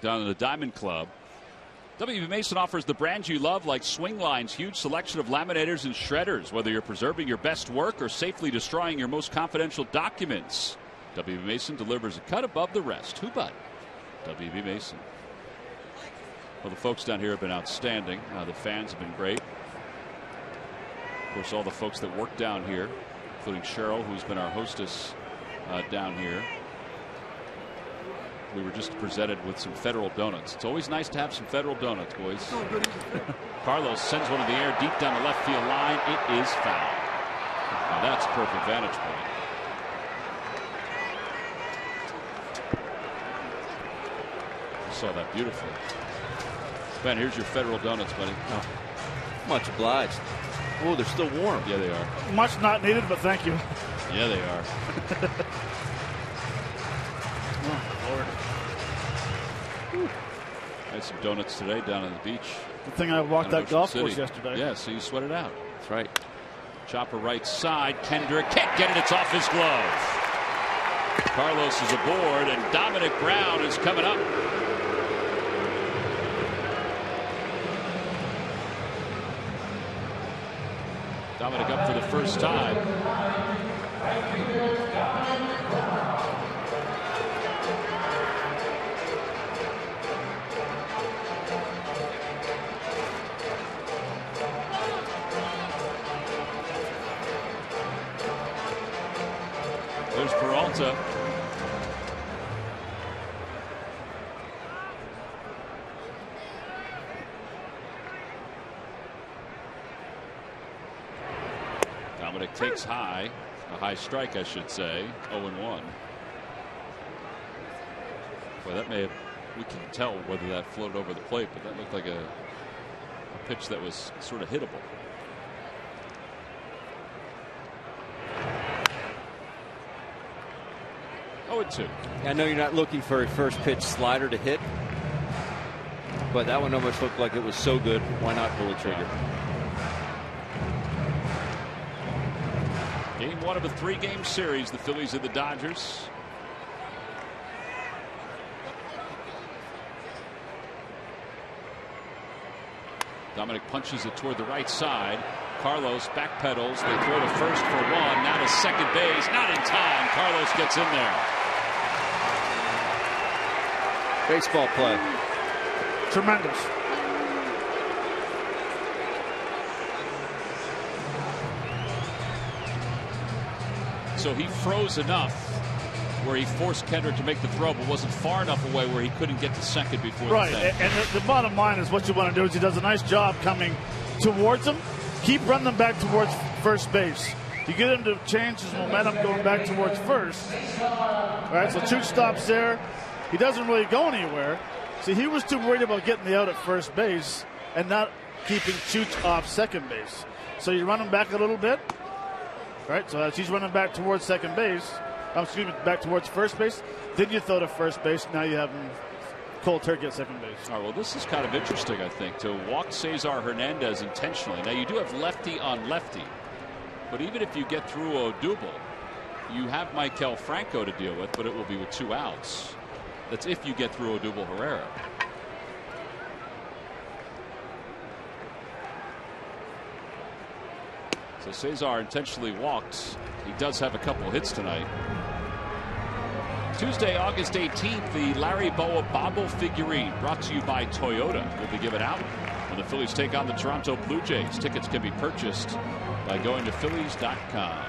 Down in the Diamond Club. WB Mason offers the brands you love, like Swing Line's huge selection of laminators and shredders, whether you're preserving your best work or safely destroying your most confidential documents. WB Mason delivers a cut above the rest. Who but WB Mason? Well, the folks down here have been outstanding. The fans have been great. Of course, all the folks that work down here, including Cheryl, who's been our hostess down here. We were just presented with some Federal donuts. It's always nice to have some Federal donuts, boys. Carlos sends one in the air deep down the left field line. It is foul. Now that's a perfect vantage point. You saw that beautifully. Ben, here's your Federal donuts, buddy. Oh, much obliged. Oh, they're still warm. Yeah, they are. Much not needed, but thank you. Yeah, they are. Oh, Lord. I had some donuts today down on the beach. Good thing I walked that golf course yesterday. Yeah, so you sweat it out. That's right. Chopper right side. Kendrick can't get it. It's off his glove. Carlos is aboard, and Dominic Brown is coming up. Dominic up for the first time. There's Peralta. Dominic takes high, a high strike, I should say, 0-1. Well, that may have, we can tell whether that floated over the plate, but that looked like a pitch that was sort of hittable. Oh, 2. I know you're not looking for a first pitch slider to hit. But that one almost looked like it was so good. Why not pull the trigger? Game 1 of a 3-game series, the Phillies and the Dodgers. Dominic punches it toward the right side. Carlos backpedals. They throw to first for 1. Now to second base. Not in time. Carlos gets in there. Baseball play. Tremendous. So he froze enough where he forced Kendrick to make the throw, but wasn't far enough away where he couldn't get to second before right. the thing. And the bottom line is what you want to do is he does a nice job coming towards him. Keep running them back towards first base. You get him to change his momentum going back towards first. All right, so Chooch stops there. He doesn't really go anywhere. See, he was too worried about getting the out at first base and not keeping Chooch off second base. So you run him back a little bit. All right, so as he's running back towards second base, back towards first base, then you throw to first base. Now you have him cold turkey at second base. All right, well, this is kind of interesting, I think, to walk Cesar Hernandez intentionally. Now, you do have lefty on lefty, but even if you get through Odubel, you have Michael Franco to deal with, but it will be with 2 outs. That's if you get through Odubel Herrera. So Cesar intentionally walked. He does have a couple hits tonight. Tuesday, August 18th, the Larry Boa Bobble figurine, brought to you by Toyota, will be given out when the Phillies take on the Toronto Blue Jays. Tickets can be purchased by going to Phillies.com.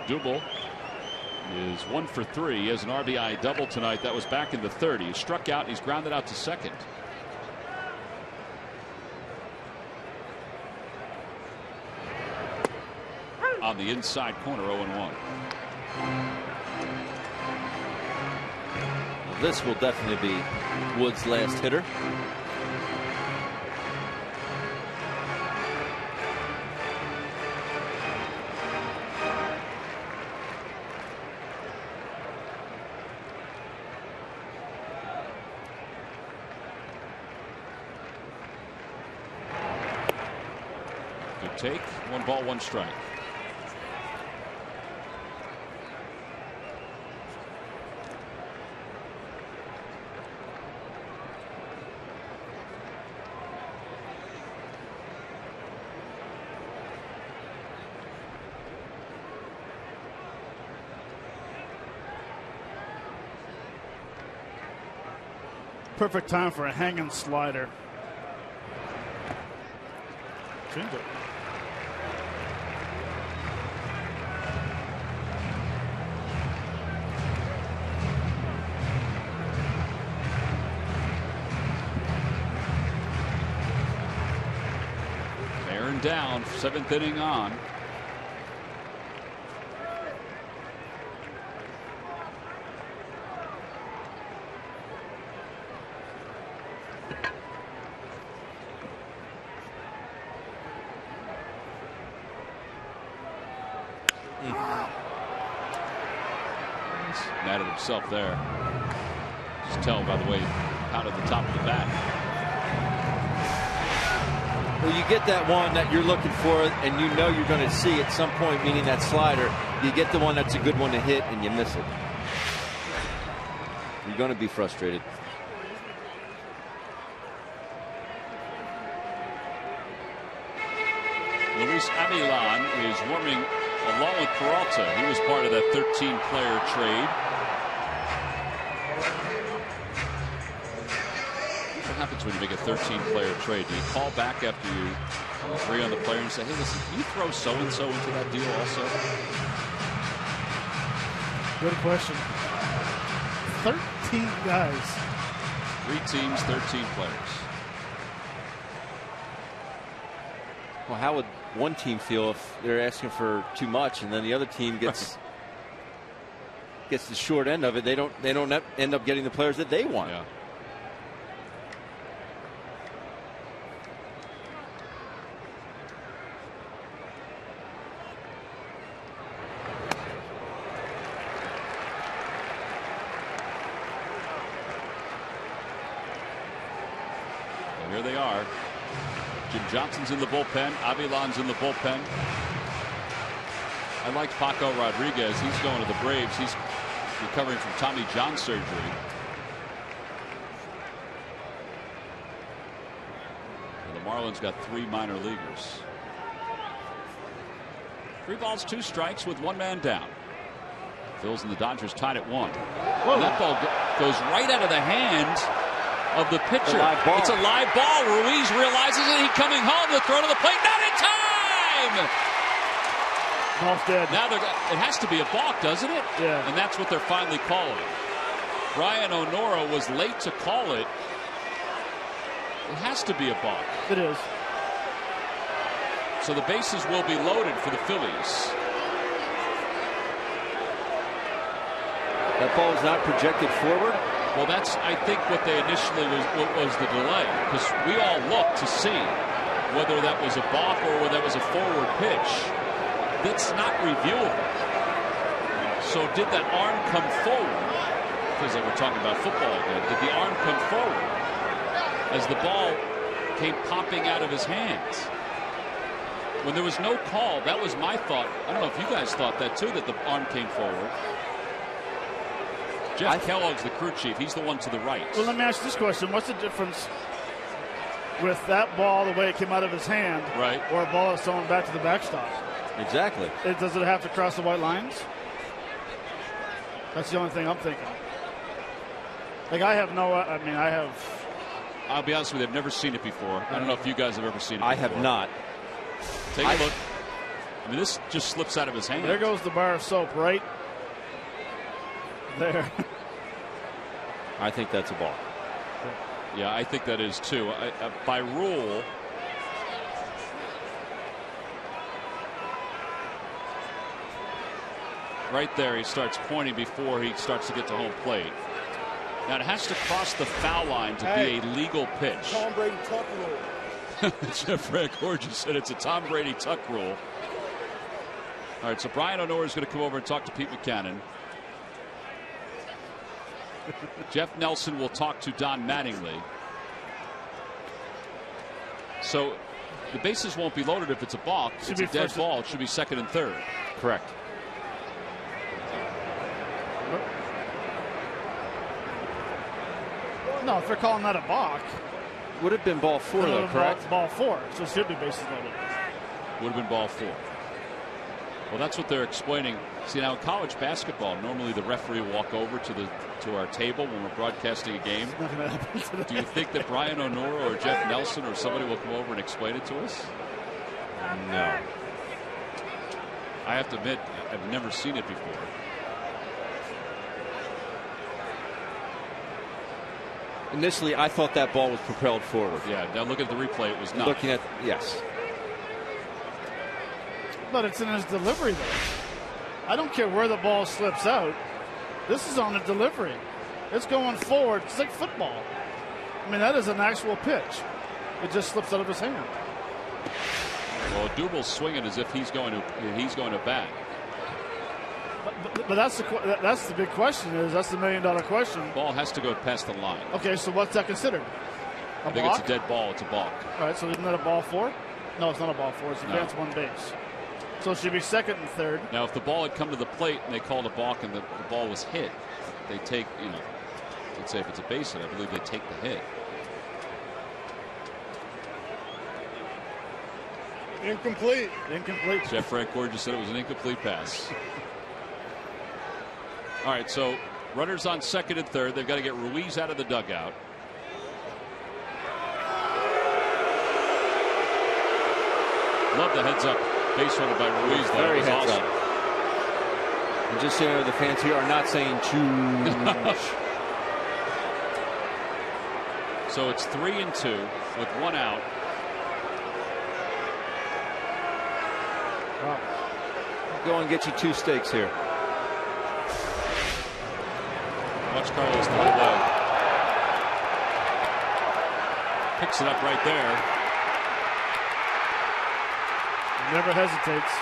Odubel is 1 for 3. He has an RBI double tonight. That was back in the 3rd. He struck out and he's grounded out to second. On the inside corner, 0-1. Well, this will definitely be Wood's last hitter. Take 1 ball, 1 strike. Perfect time for a hanging slider. Change it. Down, 7th inning on. Mad at himself there. Just tell by the way out at the top of the bat. Well, you get that one that you're looking for and you know you're going to see at some point, meaning that slider. You get the one that's a good one to hit and you miss it. You're going to be frustrated. Luis Avilan is warming along with Peralta. He was part of that 13-player trade. What happens when you make a 13-player trade? Do you call back after you agree on the player and say, hey, listen, can you throw so-and-so into that deal also? Good question. 13 guys. 3 teams, 13 players. Well, how would one team feel if they're asking for too much and then the other team gets gets the short end of it, they don't end up getting the players that they want. Yeah. Here they are. Jim Johnson's in the bullpen. Avilan's in the bullpen. I liked Paco Rodriguez. He's going to the Braves. He's recovering from Tommy John surgery. And the Marlins got 3 minor leaguers. 3 balls, 2 strikes with 1 man down. Phillies and the Dodgers tied at 1. And that ball goes right out of the hand of the pitcher. It's a live ball. Ruiz realizes it. He's coming home. The throw to the plate. Not in time. Ball's dead. Now it has to be a balk, doesn't it? Yeah. And that's what they're finally calling. Brian O'Nora was late to call it. It has to be a balk. It is. So the bases will be loaded for the Phillies. That ball is not projected forward. Well, that's, I think, what they initially was the delay, because we all looked to see whether that was a balk or whether that was a forward pitch. That's not reviewable. So did that arm come forward? Because we're talking about football again. Did the arm come forward as the ball came popping out of his hands? When there was no call, that was my thought. I don't know if you guys thought that too, that the arm came forward. Jeff Kellogg's the crew chief. He's the one to the right. Well, let me ask you this question. What's the difference with that ball, the way it came out of his hand, right, or a ball that's thrown back to the backstop? Exactly. Does it have to cross the white lines? That's the only thing I'm thinking. Like, I have no, I mean, I have. I'll be honest with you, I've never seen it before. I don't know if you guys have ever seen it before. I have not. Take a look. I mean, this just slips out of his hand. There goes the bar of soap right there. I think that's a ball. Yeah, I think that is too. By rule, right there, he starts pointing before he starts to get to home plate. Now it has to cross the foul line to be a legal pitch. Tom Brady tuck rule. Jeff Frank just said it's a Tom Brady tuck rule. All right, so Brian O'Nora is going to come over and talk to Pete Buchanan. Jeff Nelson will talk to Don Mattingly. So the bases won't be loaded if it's a balk. It's a dead ball. It should be second and third. Correct. No, if they're calling that a balk. Would have been ball 4, though, correct? Ball 4, so it should be bases loaded. Would have been ball 4. Well, that's what they're explaining. See, now in college basketball, normally the referee will walk over to our table when we're broadcasting a game. Do you think that Brian O'Nora or Jeff Nelson or somebody will come over and explain it to us? No. I have to admit, I've never seen it before. Initially, I thought that ball was propelled forward. Yeah, now look at the replay. It was not. Looking at, yes. But it's in his delivery, though. I don't care where the ball slips out. This is on the delivery. It's going forward. It's like football. I mean, that is an actual pitch. It just slips out of his hand. Well, Dubal's swinging as if he's going to bat. But that's the big question. That's the $1 million question. Ball has to go past the line. Okay, so what's that considered? I think it's a dead ball. It's a balk. All right, so isn't that a ball 4? No, it's not a ball 4. It's advance one base. So it should be second and third. Now, if the ball had come to the plate and they called a balk and the ball was hit, they take, let's say if it's a base hit, I believe they take the hit. Incomplete. Incomplete. Jeff Frank just said it was an incomplete pass. All right, so runners on second and third. They've got to get Ruiz out of the dugout. Love the heads up base runner by Ruiz. Very was heads awesome. up. And just so you know, the fans here are not saying too much. So it's 3-2 with 1 out. Go and get you 2 steaks here. Watch Carlos the whole way. Picks it up right there. Never hesitates.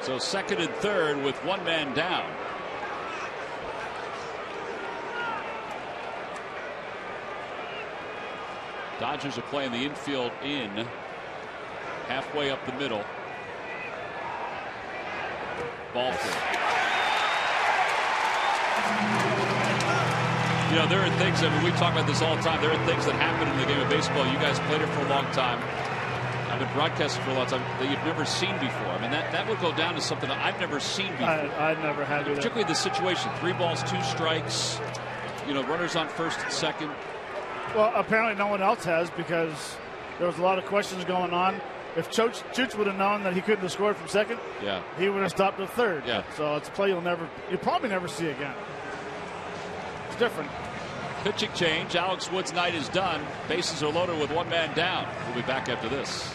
So second and third with one man down. Dodgers are playing the infield in halfway up the middle. Ball four. You know, there are things, I mean, we talk about this all the time. There are things that happen in the game of baseball. You guys played it for a long time. I've been broadcasting for a long time that you've never seen before. I mean, that would go down to something that I've never seen before. I've never had it. Particularly the situation. 3 balls, 2 strikes. You know, runners on first and second. Well, apparently no one else has, because there was a lot of questions going on. If Chooch would have known that he couldn't have scored from second, yeah, he would have stopped at third. Yeah. So it's a play you'll probably never see again. It's different. Pitching change. Alex Wood's night is done. Bases are loaded with one man down. We'll be back after this.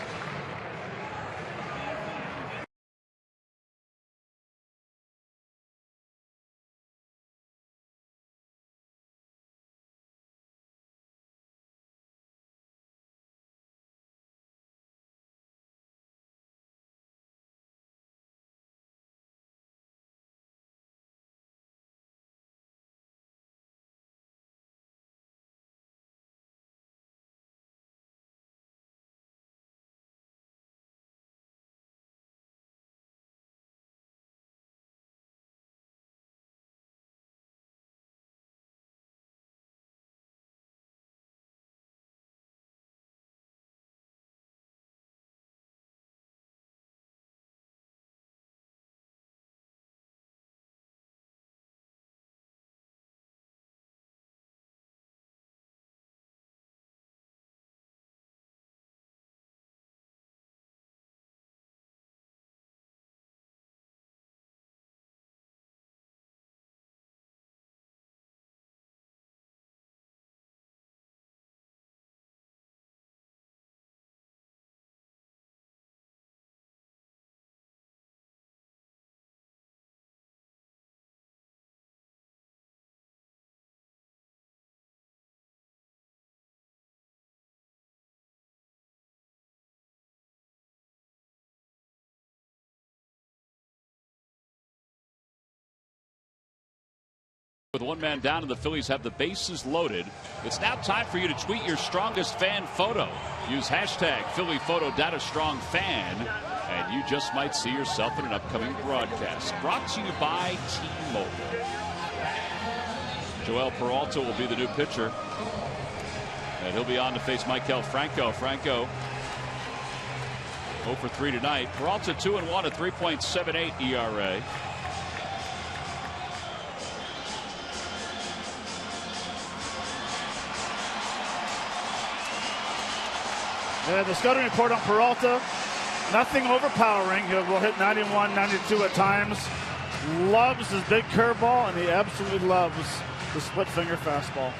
With one man down and the Phillies have the bases loaded, it's now time for you to tweet your strongest fan photo. Use hashtag #PhillyPhotoDataStrongFan, and you just might see yourself in an upcoming broadcast. Brought to you by T-Mobile. Joel Peralta will be the new pitcher, and he'll be on to face Maikel Franco. Franco 0 for 3 tonight. Peralta 2-1 at 3.78 ERA. And the scouting report on Peralta, nothing overpowering. He will hit 91, 92 at times. Loves his big curveball, and he absolutely loves the split finger fastball.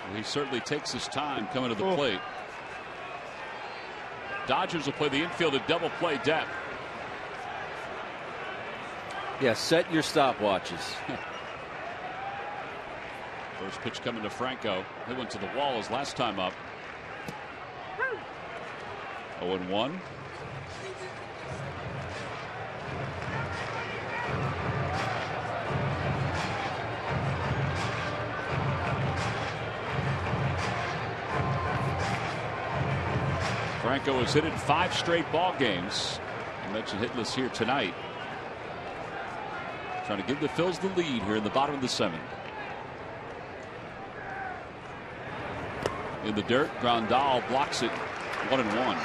Well, he certainly takes his time coming to the plate. Dodgers will play the infield at double play depth. Yeah, set your stopwatches. First pitch coming to Franco. He went to the wall his last time up. 0-1. Franco has hit in 5 straight ball games. I mentioned hitless here tonight. Trying to give the Phils the lead here in the bottom of the 7th. In the dirt, Grandal blocks it. 1-1.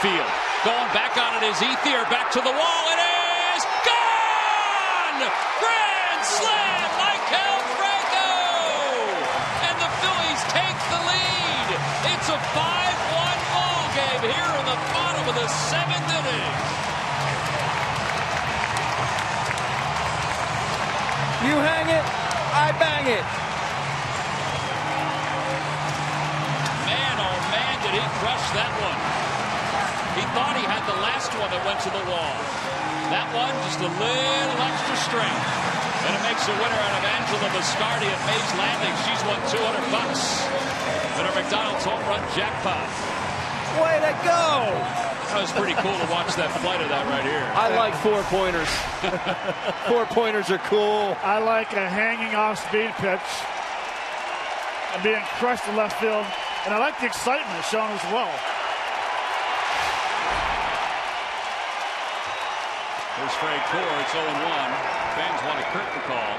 field. Going back on it is Ethier. Back to the wall. It is gone! Grand slam, Maikel Franco! And the Phillies take the lead. It's a 5-1 ball game here in the bottom of the 7th inning. You hang it, I bang it. Man, oh man, did he crush that one. He thought he had the last one that went to the wall. That one, just a little extra strength. And it makes a winner out of Angela Biscardi at Mays Landing. She's won $200. And her McDonald's home run jackpot. Way to go! That was pretty cool to watch that flight of that right here. I like 4-pointers. 4-pointers are cool. I like a hanging off speed pitch and being crushed to left field. And I like the excitement shown as well. There's Frank Core. It's 0-1. Fans want a curtain call.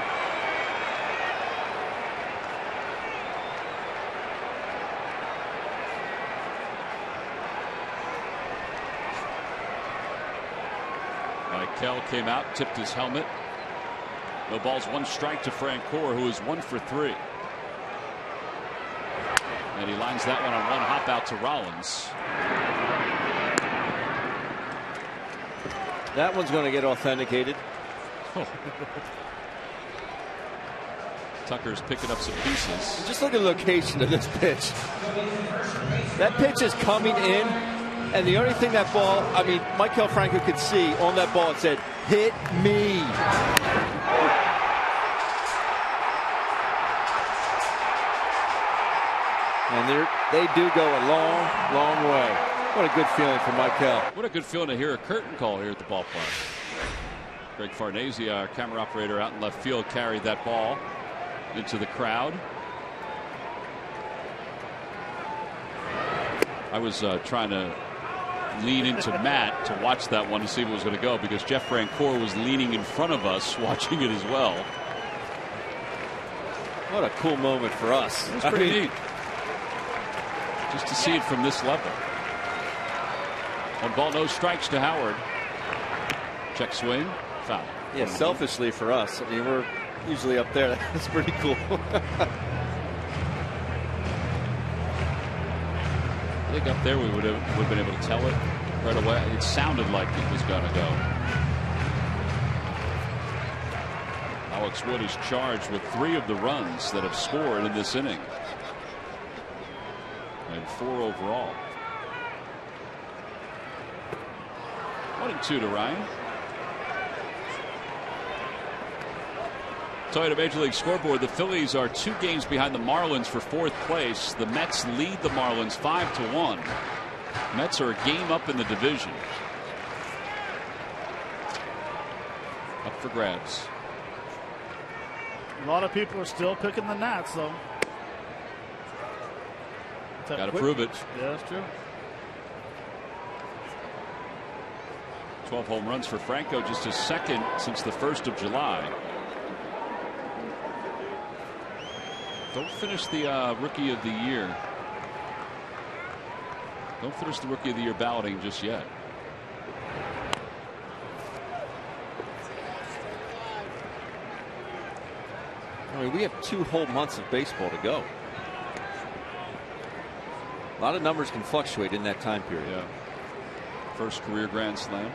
Maikel came out, tipped his helmet. No balls, 1 strike to Frank Core, who is 1 for 3. And he lines that one on 1 hop out to Rollins. That one's going to get authenticated. Oh. Tucker's picking up some pieces. Just look at the location of this pitch. That pitch is coming in, and the only thing that ball, I mean, Maikel Franco could see on that ball, it said, "Hit me." And they do go a long, long way. What a good feeling for Maikel. What a good feeling to hear a curtain call here at the ballpark. Greg Farnese, our camera operator out in left field, carried that ball into the crowd. I was trying to lean into Matt to watch that one to see if it was going to go, because Jeff Francoeur was leaning in front of us watching it as well. What a cool moment for us. It was pretty neat. Just to see it from this level. 1 ball, no strikes to Howard. Check swing, foul. Yeah, selfishly for us. I mean, we're usually up there. That's pretty cool. I think up there we would have been able to tell it right away. It sounded like it was going to go. Alex Wood is charged with 3 of the runs that have scored in this inning. And 4 overall. 1-2 to Ryan. Toyota Major League Scoreboard. The Phillies are 2 games behind the Marlins for 4th place. The Mets lead the Marlins 5-1. Mets are a game up in the division. Up for grabs. A lot of people are still picking the Nats, though. Got to prove it. Yeah, that's true. 12 home runs for Franco, just his 2nd since the 1st of July. Don't finish the Rookie of the Year. Don't finish the Rookie of the Year balloting just yet. I mean, we have 2 whole months of baseball to go. A lot of numbers can fluctuate in that time period. Yeah. First career Grand Slam.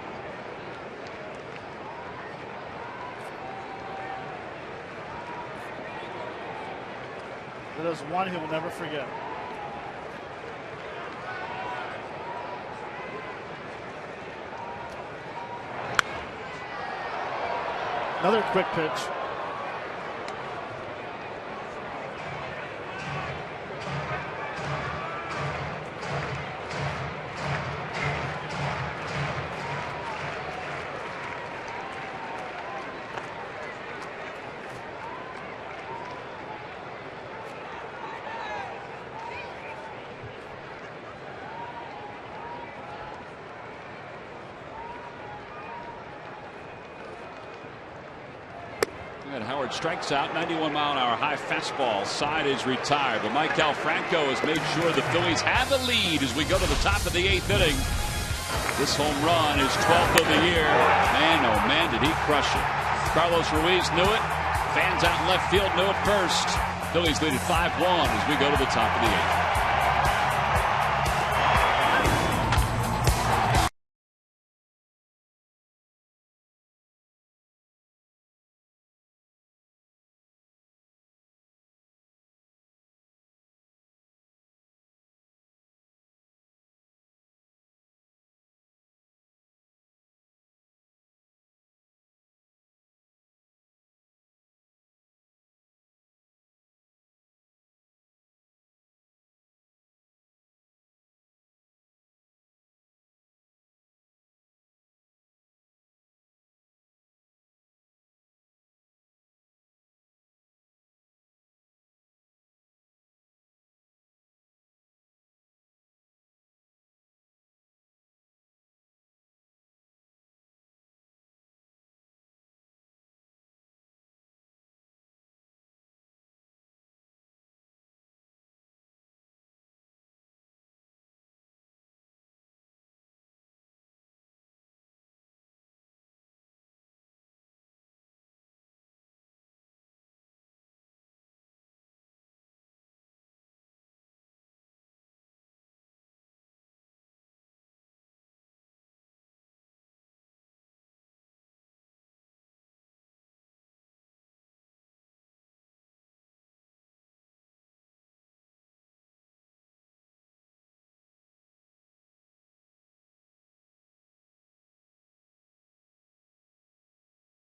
That is one he will never forget. Another quick pitch. And Howard strikes out. 91-mile-an-hour high fastball. Side is retired. But Maikel Franco has made sure the Phillies have a lead as we go to the top of the 8th inning. This home run is 12th of the year. Man, oh man, did he crush it. Carlos Ruiz knew it. Fans out in left field knew it first. Phillies lead at 5-1 as we go to the top of the 8th.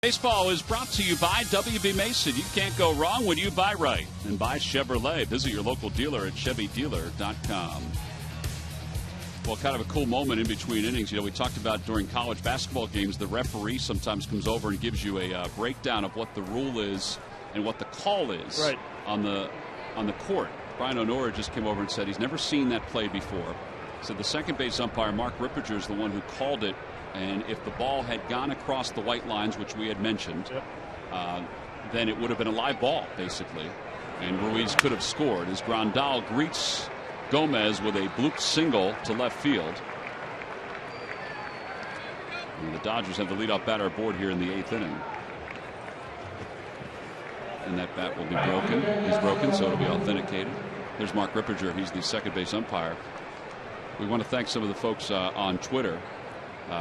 Baseball is brought to you by WB Mason. You can't go wrong when you buy right. And buy Chevrolet. Visit your local dealer at ChevyDealer.com. Well, kind of a cool moment in between innings. You know, we talked about during college basketball games, the referee sometimes comes over and gives you a breakdown of what the rule is and what the call is on the court. Brian O'Nora just came over and said he's never seen that play before. So the second base umpire, Mark Rippinger, is the one who called it. And if the ball had gone across the white lines, which we had mentioned, then it would have been a live ball, basically. And Ruiz could have scored as Grandal greets Gomez with a bloop single to left field. And the Dodgers have the leadoff batter aboard here in the 8th inning. And that bat will be broken. He's broken, so it'll be authenticated. There's Mark Rippinger. He's the second base umpire. We want to thank some of the folks on Twitter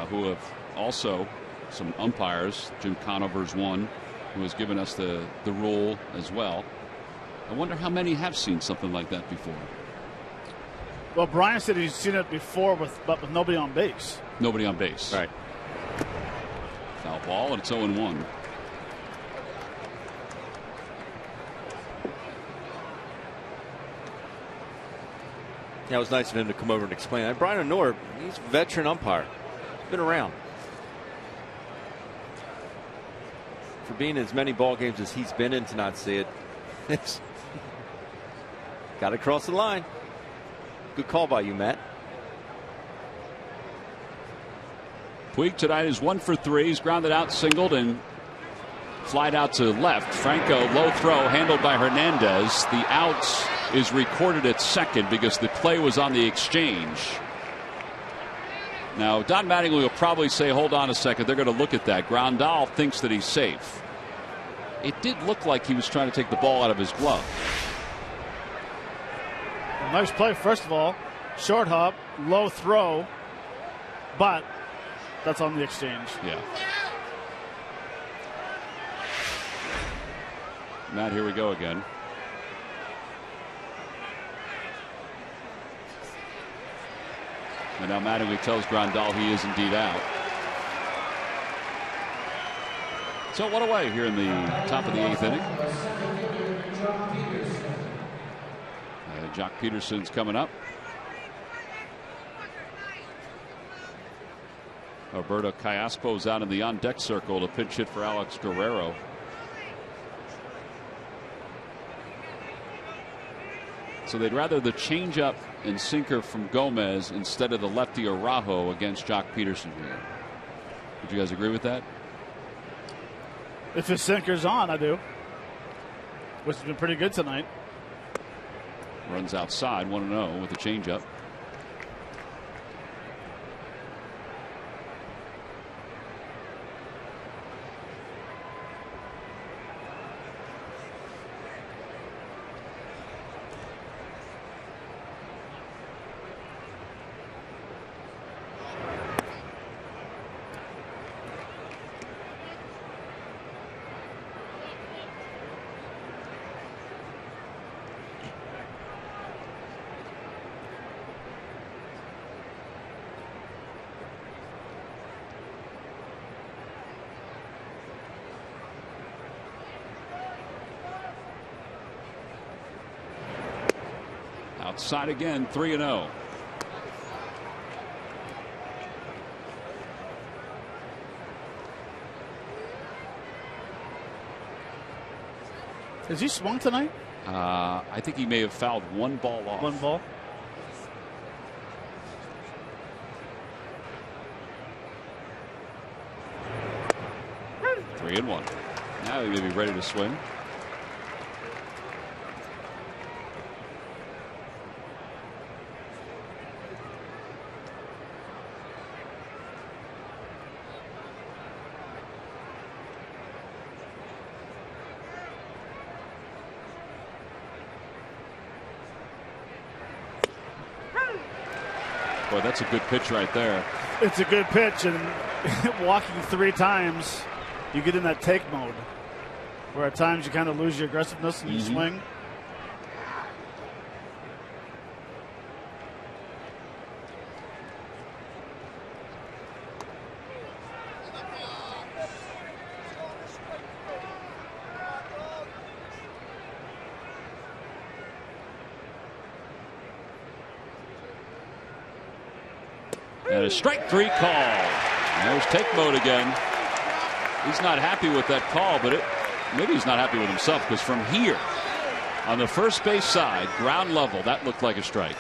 who have also some umpires. Jim Conover's one who has given us the rule as well. I wonder how many have seen something like that before. Well, Brian said he's seen it before, but with nobody on base. Nobody on base. Right. Foul ball, and it's 0-1. Yeah, it was nice of him to come over and explain that. Brian O'Nora, he's a veteran umpire. Been around. For being in as many ball games as he's been in to not see it, it's got to cross the line. Good call by you, Matt. Puig tonight is 1 for 3. He's grounded out, singled, and flied out to left. Franco, low throw, handled by Hernandez. The out is recorded at second because the play was on the exchange. Now, Don Mattingly will probably say, hold on a second. They're going to look at that. Grandal thinks that he's safe. It did look like he was trying to take the ball out of his glove. Nice play, first of all. Short hop, low throw, but that's on the exchange. Yeah. Matt, here we go again. And now Mattingly tells Grandal he is indeed out. So 1 away here in the top of the 8th inning. Jock Peterson's coming up. Alberto Callaspo's out in the on-deck circle to pinch hit for Alex Guerrero. So they'd rather the changeup and sinker from Gomez instead of the lefty Araujo against Jock Peterson here. Would you guys agree with that? If his sinker's on, I do. Which has been pretty good tonight. Runs outside 1-0 with the changeup. Outside again, 3-0. Has he swung tonight? I think he may have fouled one ball off. One ball. Three and one. Now he may be ready to swing. Boy, that's a good pitch right there. It's a good pitch, and walking 3 times, you get in that take mode, where at times you kind of lose your aggressiveness and you swing. And a strike 3 call. There's take mode again. He's not happy with that call, but maybe he's not happy with himself, because from here on the first base side, ground level, that looked like a strike.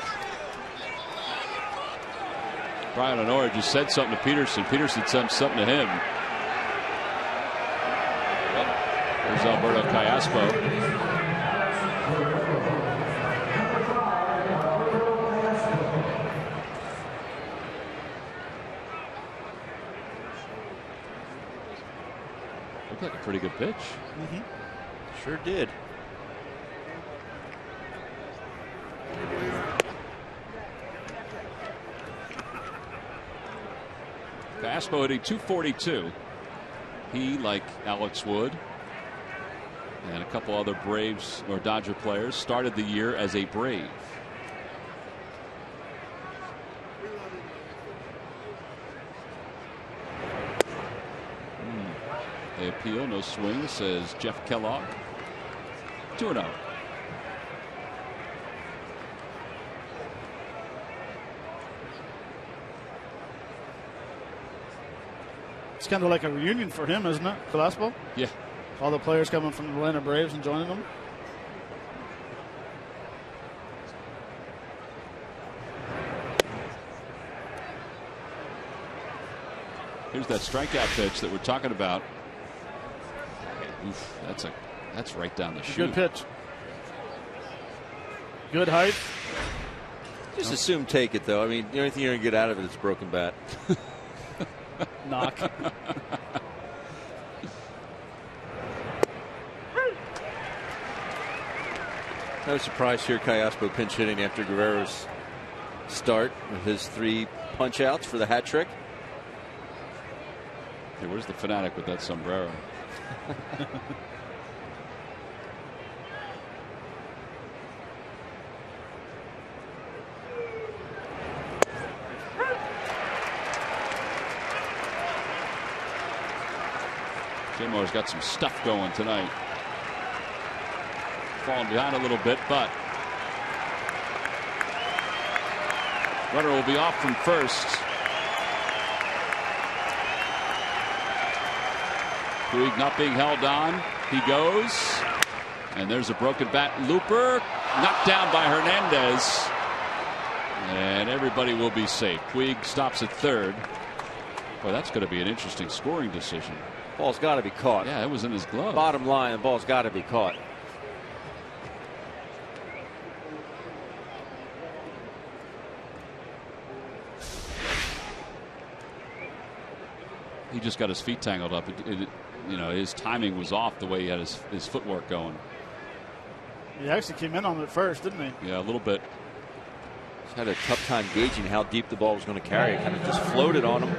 Brian Honora just said something to Peterson. Peterson said something to him. There's Alberto Callaspo. Looked like a pretty good pitch. Sure did. Callaspo hitting .242. He, like Alex Wood and a couple other Braves or Dodger players, started the year as a Brave. They appeal, no swing, says Jeff Kellogg. 2-0. It's kind of like a reunion for him, isn't it, Callaspo? Yeah. All the players coming from the Atlanta Braves and joining them. Here's that strikeout pitch that we're talking about. Oof, that's right down the chute. Good pitch. Good height. Just assume take it, though. I mean, the only thing you're going to get out of it is broken bat. Knock. No surprise here, Callaspo pinch hitting after Guerrero's start with his 3 punch outs for the hat trick. Hey, where's the fanatic with that sombrero? Jimo's got some stuff going tonight. Falling behind a little bit, but runner will be off from first. Puig not being held on. He goes. And there's a broken bat. Looper knocked down by Hernandez. And everybody will be safe. Puig stops at third. Boy, that's going to be an interesting scoring decision. Ball's got to be caught. Yeah, it was in his glove. Bottom line, the ball's got to be caught. He just got his feet tangled up. You know, his timing was off the way he had his footwork going. He actually came in on it first, didn't he? Yeah, a little bit. He's had a tough time gauging how deep the ball was going to carry. It kind of just floated on him.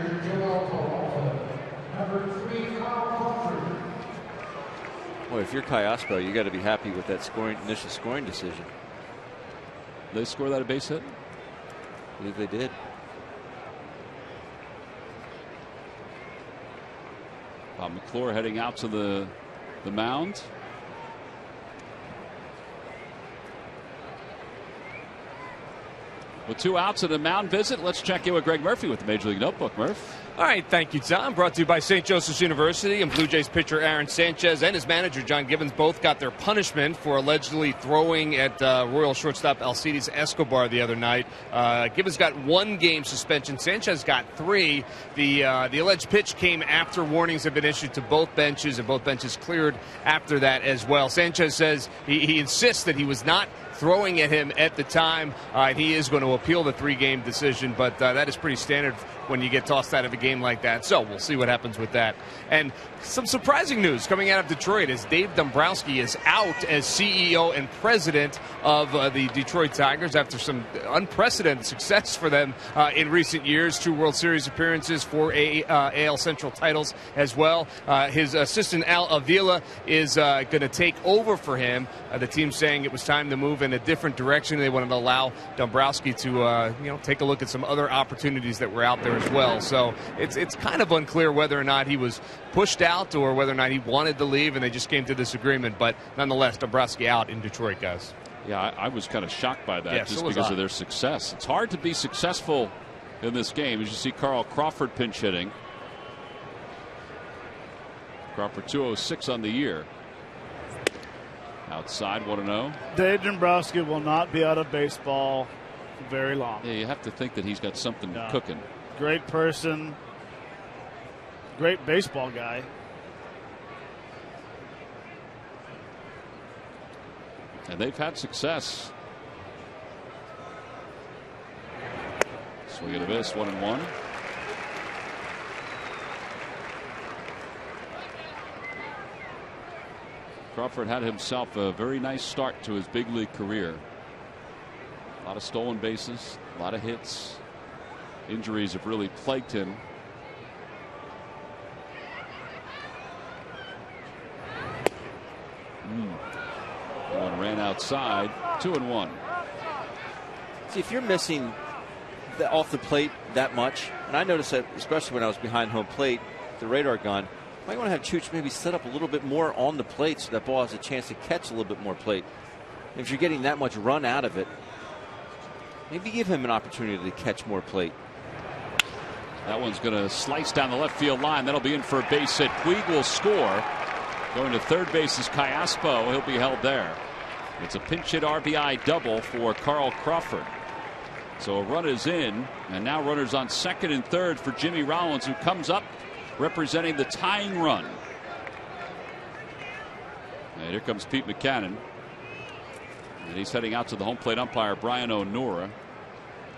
Boy, if you're Callaspo, you got to be happy with that initial scoring decision. Did they score that a base hit? I believe they did. McClure heading out to the mound. With 2 outs and a mound visit, let's check in with Greg Murphy with the Major League Notebook. Murph. All right, thank you, Tom. Brought to you by St. Joseph's University, and Blue Jays pitcher Aaron Sanchez and his manager John Gibbons both got their punishment for allegedly throwing at Royal shortstop Alcides Escobar the other night. Gibbons got 1 game suspension. Sanchez got 3. The alleged pitch came after warnings had been issued to both benches, and both benches cleared after that as well. Sanchez says he insists that he was not throwing at him at the time. He is going to appeal the 3-game decision, but that is pretty standard when you get tossed out of a game like that. So we'll see what happens with that. And some surprising news coming out of Detroit is Dave Dombrowski is out as CEO and president of the Detroit Tigers after some unprecedented success for them in recent years. 2 World Series appearances, 4 AL Central titles as well. His assistant Al Avila is going to take over for him. The team's saying it was time to move in a different direction. They wanted to allow Dombrowski to take a look at some other opportunities that were out there as well. So it's kind of unclear whether or not he was pushed out or whether or not he wanted to leave, and they just came to this agreement. But nonetheless, Dombrowski out in Detroit, guys. Yeah, I was kind of shocked by that, just so because of their success. It's hard to be successful in this game. As you see Carl Crawford pinch hitting. Crawford 206 on the year. Outside 1-0. Dave Dombrowski will not be out of baseball for very long. Yeah, you have to think that he's got something cooking. Great person. Great baseball guy. And they've had success. Swing and a miss, 1-1. Crawford had himself a very nice start to his big league career. A lot of stolen bases, a lot of hits. Injuries have really plagued him. One ran outside, 2-1. See, if you're missing off the plate that much, and I noticed that especially when I was behind home plate, the radar gun, you might want to have Chooch maybe set up a little bit more on the plate so that ball has a chance to catch a little bit more plate. If you're getting that much run out of it, maybe give him an opportunity to catch more plate. That one's going to slice down the left field line. That'll be in for a base hit. Puig will score. Going to third base is Callaspo. He'll be held there. It's a pinch hit RBI double for Carl Crawford. So a run is in, and now runners on second and third for Jimmy Rollins, who comes up representing the tying run. And here comes Pete Mackanin. And he's heading out to the home plate umpire, Brian O'Nora.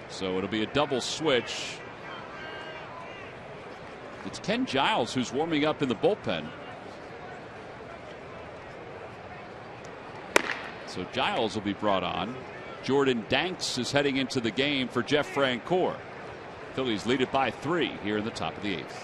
So it'll be a double switch. It's Ken Giles who's warming up in the bullpen. So Giles will be brought on. Jordan Danks is heading into the game for Jeff Francoeur. Phillies lead it by 3 here in the top of the 8th.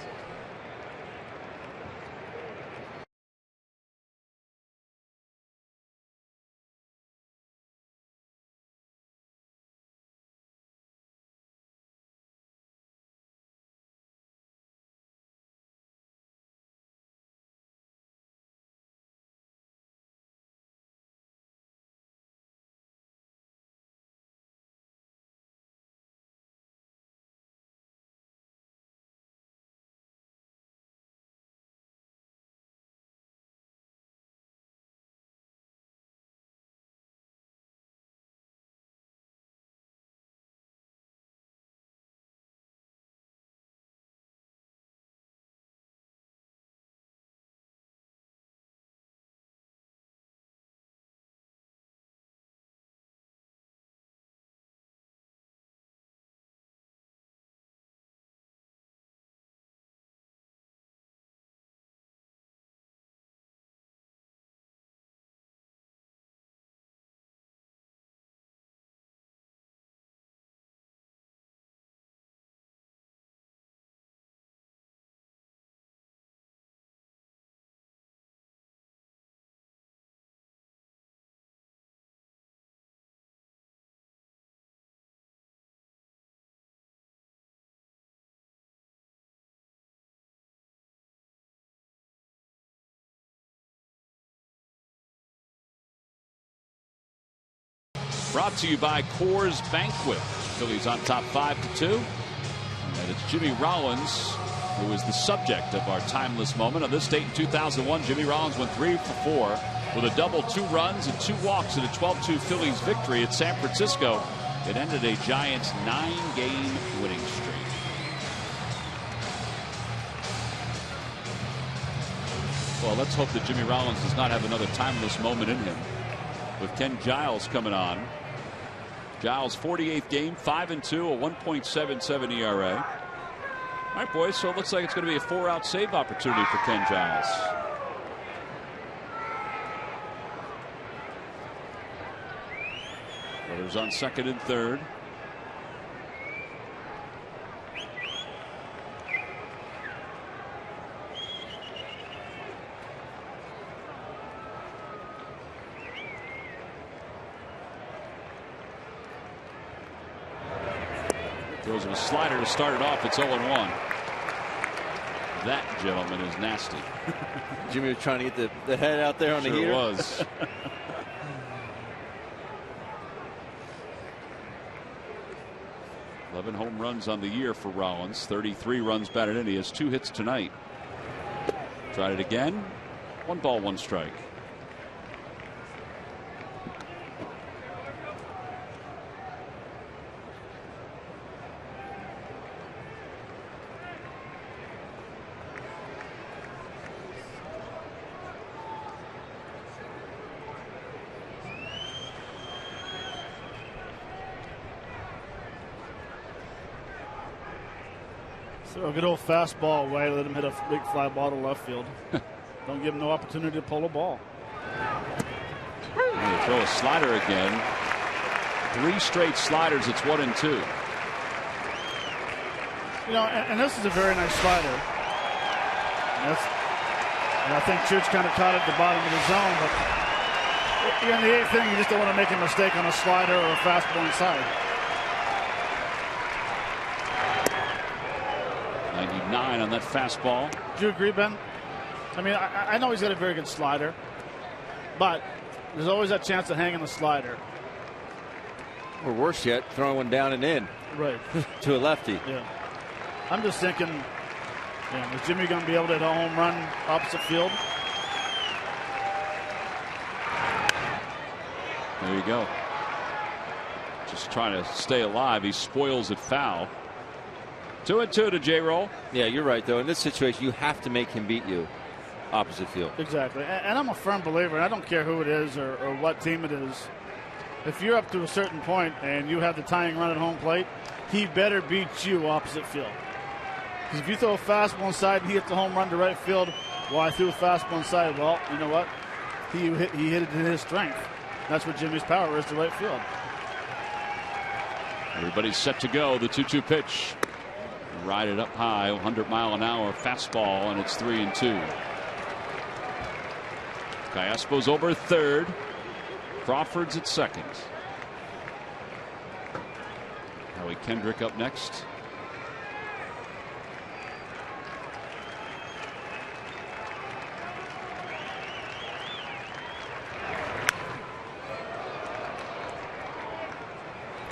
Brought to you by Coors Banquet. Phillies on top 5-2. And it's Jimmy Rollins who is the subject of our timeless moment. On this date in 2001, Jimmy Rollins went 3 for 4 with a double, 2 runs, and 2 walks in a 12-2 Phillies victory at San Francisco. It ended a Giants 9-game winning streak. Well, let's hope that Jimmy Rollins does not have another timeless moment in him. With Ken Giles coming on. Giles' 48th game, 5-2, a 1.77 ERA. All right, boys, so it looks like it's going to be a 4-out save opportunity for Ken Giles. Runners on second and third. Throws him a slider to start it off. It's 0-1. That gentleman is nasty. Jimmy was trying to get the head out there on the heater. Was. 11 home runs on the year for Rollins. 33 runs batted in. He has 2 hits tonight. Tried it again. 1 ball, 1 strike. So a good old fastball away. Let him hit a big fly ball to left field. Don't give him no opportunity to pull a ball. And throw a slider again. 3 straight sliders. It's 1 and 2. You know, and this is a very nice slider. And I think Church kind of caught it at the bottom of the zone. But in the 8th inning, you just don't want to make a mistake on a slider or a fastball inside. 99 on that fastball. Do you agree, Ben? I mean, I know he's got a very good slider, but there's always that chance of hanging the slider. Or worse yet, throwing one down and in. Right. To a lefty. Yeah. I'm just thinking, is Jimmy going to be able to hit a home run opposite field? There you go. Just trying to stay alive. He spoils it foul. 2-2 to J-Roll. Yeah, you're right, though. In this situation, you have to make him beat you opposite field. Exactly. And I'm a firm believer, and I don't care who it is or what team it is. If you're up to a certain point and you have the tying run at home plate, he better beat you opposite field. Because if you throw a fastball inside and he hits a home run to right field, well, I threw a fastball inside. Well, you know what? He hit it to his strength. That's what Jimmy's power is to right field. Everybody's set to go. The 2-2 pitch. Ride it up high, 100-mile-an-hour fastball, and it's 3-2. Callaspo's over third. Crawford's at second. Howie Kendrick up next.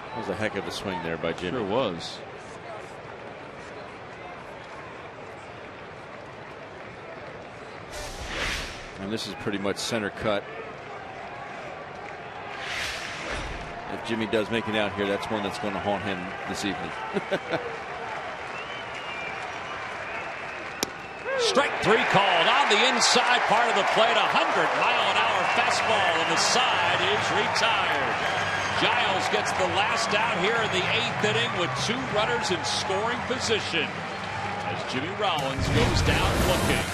That was a heck of a swing there by Jimmy. Sure was. And this is pretty much center cut. If Jimmy does make it out here, that's one that's going to haunt him this evening. Strike 3 called on the inside part of the plate. 100-mile-an-hour fastball, and the side is retired. Giles gets the last out here in the 8th inning with 2 runners in scoring position as Jimmy Rollins goes down looking.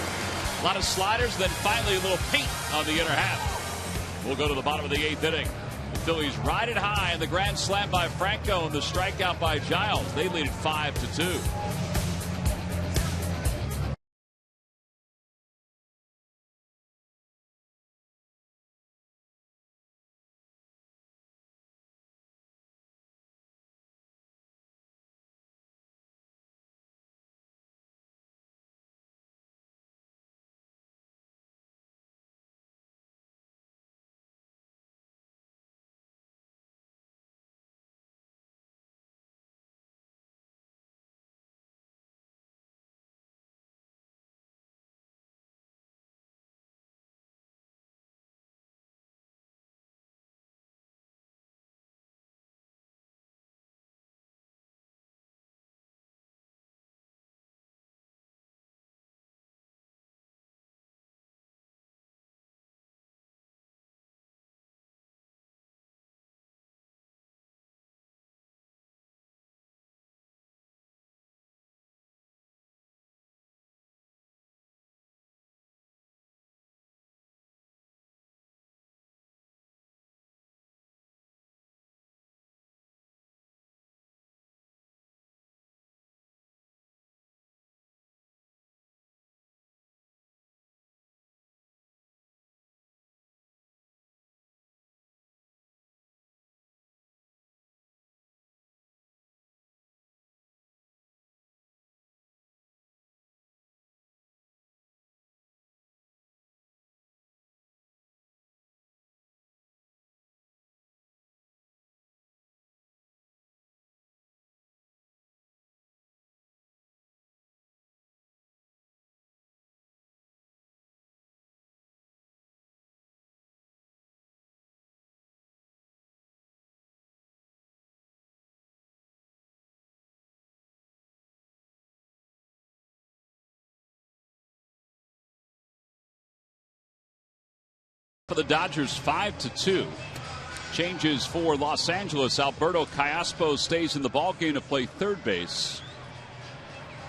A lot of sliders, then finally a little paint on the inner half. We'll go to the bottom of the 8th inning. The Phillies ride it high in the grand slam by Franco and the strikeout by Giles. They lead it 5-2. For the Dodgers, 5-2. Changes for Los Angeles. Alberto Callaspo stays in the ballgame to play third base.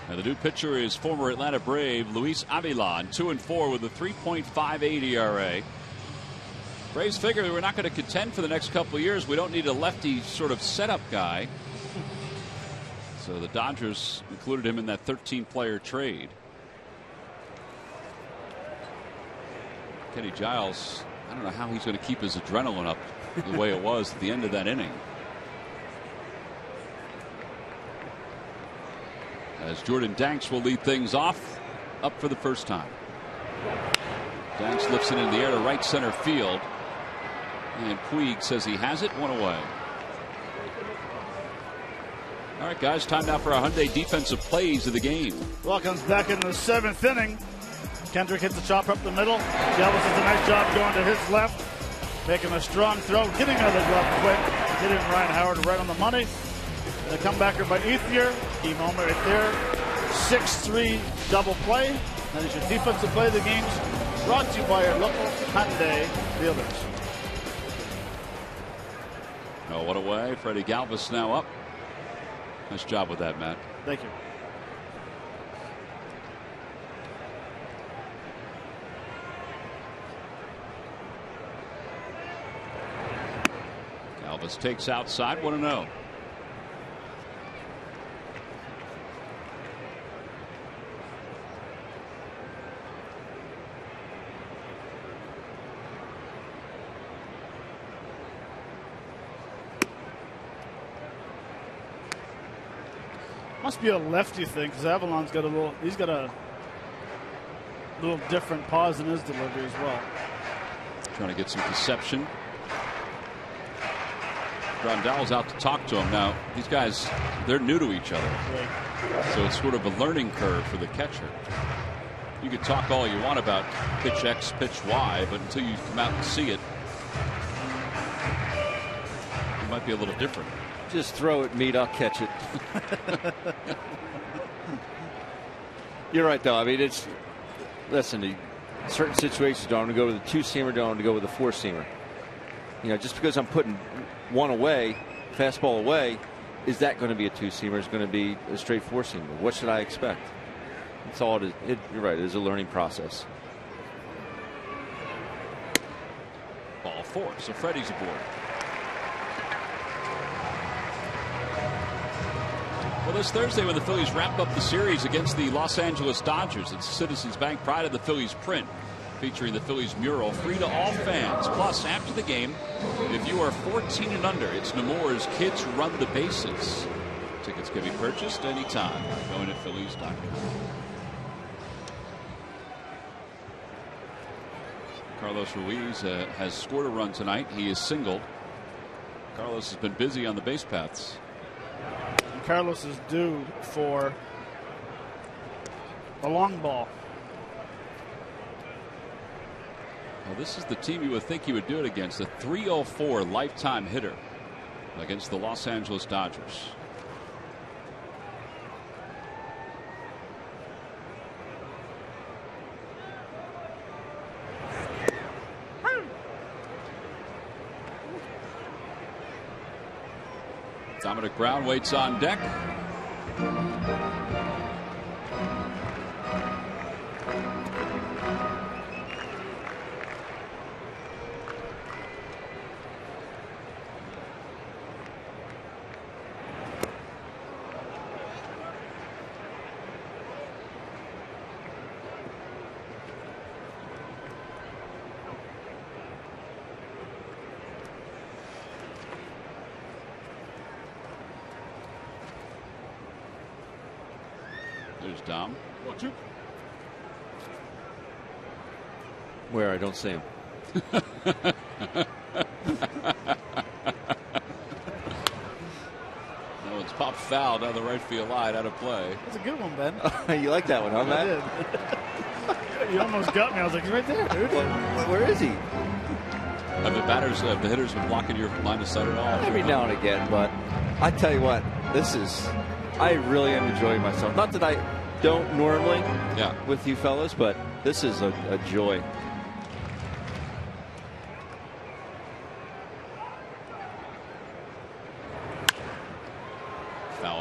And the new pitcher is former Atlanta Brave Luis Avila, 2-4 with a 3.58 ERA. Braves figure we're not going to contend for the next couple of years. We don't need a lefty sort of setup guy. So the Dodgers included him in that 13-player trade. Kenny Giles, I don't know how he's going to keep his adrenaline up the way it was at the end of that inning. As Jordan Danks will lead things off, up for the first time. Danks lifts it in the air to right center field. And Puig says he has it, one away. All right, guys, time now for our Hyundai defensive plays of the game. Well, comes back in the 7th inning. Kendrick hits the chopper up the middle. Galvis does a nice job going to his left, making a strong throw, getting out of the glove quick, hitting Ryan Howard right on the money. And the comebacker by Ethier, key moment right there. 6-3 double play. That is your defensive play of the games, brought to you by your local Hyundai dealers. Oh, what a way. Freddie Galvis now up. Nice job with that, Matt. Thank you. Galvis takes outside, 1-0. Must be a lefty thing because Avalon's got he's got a little different pause in his delivery as well. Trying to get some deception. Grandal's out to talk to him. Now, these guys, they're new to each other. Right. So it's sort of a learning curve for the catcher. You could talk all you want about pitch X, pitch Y, but until you come out and see it, it might be a little different. Just throw it, meat, I'll catch it. You're right, though. I mean, it's, listen, certain situations don't want to go with a 2-seamer, don't want to go with a 4-seamer. You know, just because I'm putting one away, fastball away, is that going to be a 2-seamer? Is going to be a straight 4-seamer? What should I expect? That's all it is. You're right. It is a learning process. Ball 4. So Freddie's aboard. Well, this Thursday when the Phillies wrap up the series against the Los Angeles Dodgers, it's Citizens Bank Pride of the Phillies print featuring the Phillies mural, free to all fans. Plus, after the game, if you are 14 and under, it's Nemours Kids Run the Bases. Tickets can be purchased anytime going to Phillies.com. Carlos Ruiz has scored a run tonight. He is singled. Carlos has been busy on the base paths. And Carlos is due for a long ball. Well, this is the team you would think he would do it against. A 304 lifetime hitter against the Los Angeles Dodgers. Dominic Brown waits on deck. There's Dom. Where? I don't see him. No, it's popped foul down the right field line, out of play. That's a good one, Ben. You like that one, huh, Matt? I did. You almost got me. I was like, he's right there, dude. Where is he? Have the hitters been blocking your line of sight at all? Every now and again, but I tell you what, I really am enjoying myself. Not that I don't normally with you fellas, but this is a joy.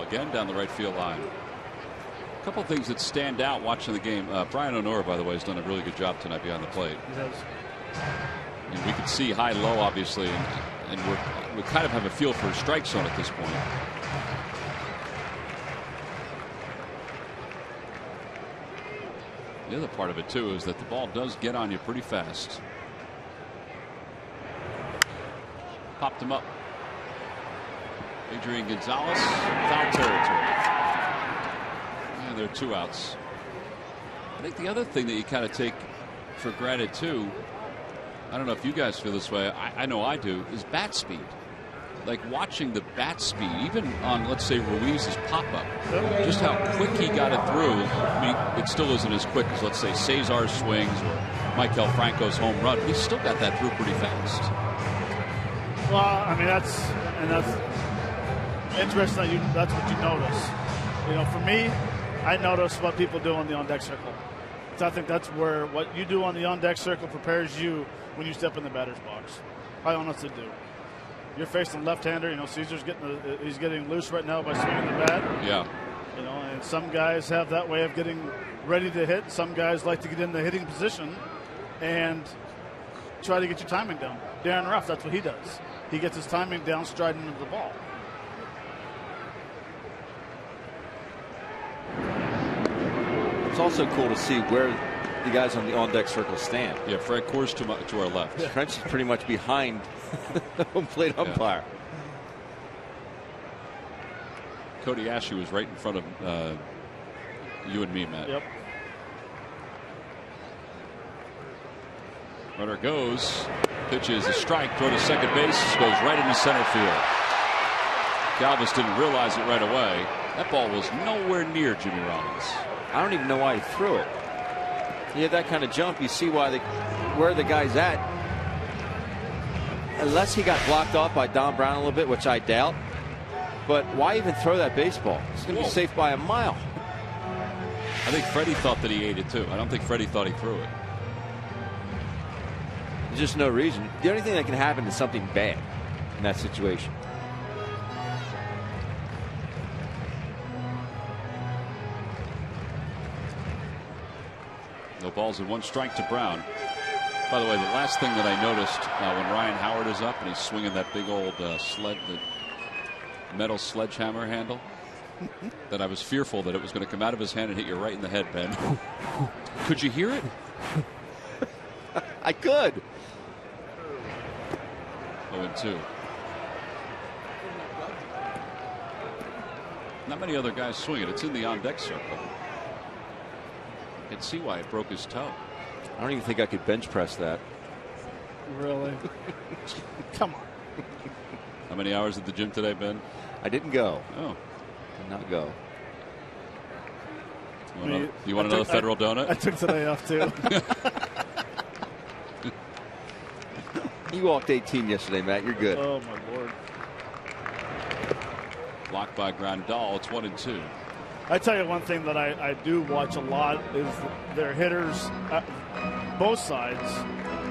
again down the right field line. A couple of things that stand out watching the game. Brian O'Nora, by the way, has done a really good job tonight behind the plate. He has. And we can see high low, obviously, and we kind of have a feel for a strike zone at this point. The other part of it too is that the ball does get on you pretty fast. Popped him up. Adrian Gonzalez, foul territory. And there are 2 outs. I think the other thing that you kind of take for granted too, I don't know if you guys feel this way, I know I do, is bat speed. Like watching the bat speed, even on, let's say, Ruiz's pop-up, just how quick he got it through. I mean, it still isn't as quick as, let's say, Cesar's swings or Maikel Franco's home run, but he still got that through pretty fast. Well, I mean, that's interesting that's what you notice. You know, for me, I notice what people do on the on-deck circle. So I think that's where what you do on the on-deck circle prepares you when you step in the batter's box. I honestly do. You're facing left-hander. You know, Caesar's he's getting loose right now by swinging the bat. Yeah. You know, and some guys have that way of getting ready to hit. Some guys like to get in the hitting position and try to get your timing down. Darren Ruff, that's what he does. He gets his timing down, striding into the ball. It's also cool to see where the guys on the on-deck circle stand. Yeah, Fred Coors to our left. Yeah. French is pretty much behind the home plate umpire. Yeah. Cody Ashley was right in front of you and me, Matt. Yep. Runner goes. Pitch is a strike. Throw to second base. Goes right into center field. Galvis didn't realize it right away. That ball was nowhere near Jimmy Rollins. I don't even know why he threw it. He had that kind of jump. You see why where the guy's at. Unless he got blocked off by Don Brown a little bit, which I doubt. But why even throw that baseball? It's going to be safe by a mile. I think Freddie thought that he ate it too. I don't think Freddie thought he threw it. There's just no reason. The only thing that can happen is something bad in that situation. No balls and 1 strike to Brown. By the way, the last thing that I noticed when Ryan Howard is up and he's swinging that big old metal sledgehammer handle, that I was fearful that it was going to come out of his hand and hit you right in the head, Ben. Could you hear it? I could. 0-2. Not many other guys swing it. It's in the on-deck circle. You can see why it broke his toe. I don't even think I could bench press that. Really? Come on. How many hours at the gym today, Ben? I didn't go. Oh. Did not go. You want another federal donut? I took today off too. You walked 18 yesterday, Matt. You're good. Oh my lord. Blocked by Grandal. It's 1-2. I tell you one thing that I do watch a lot is their hitters, both sides,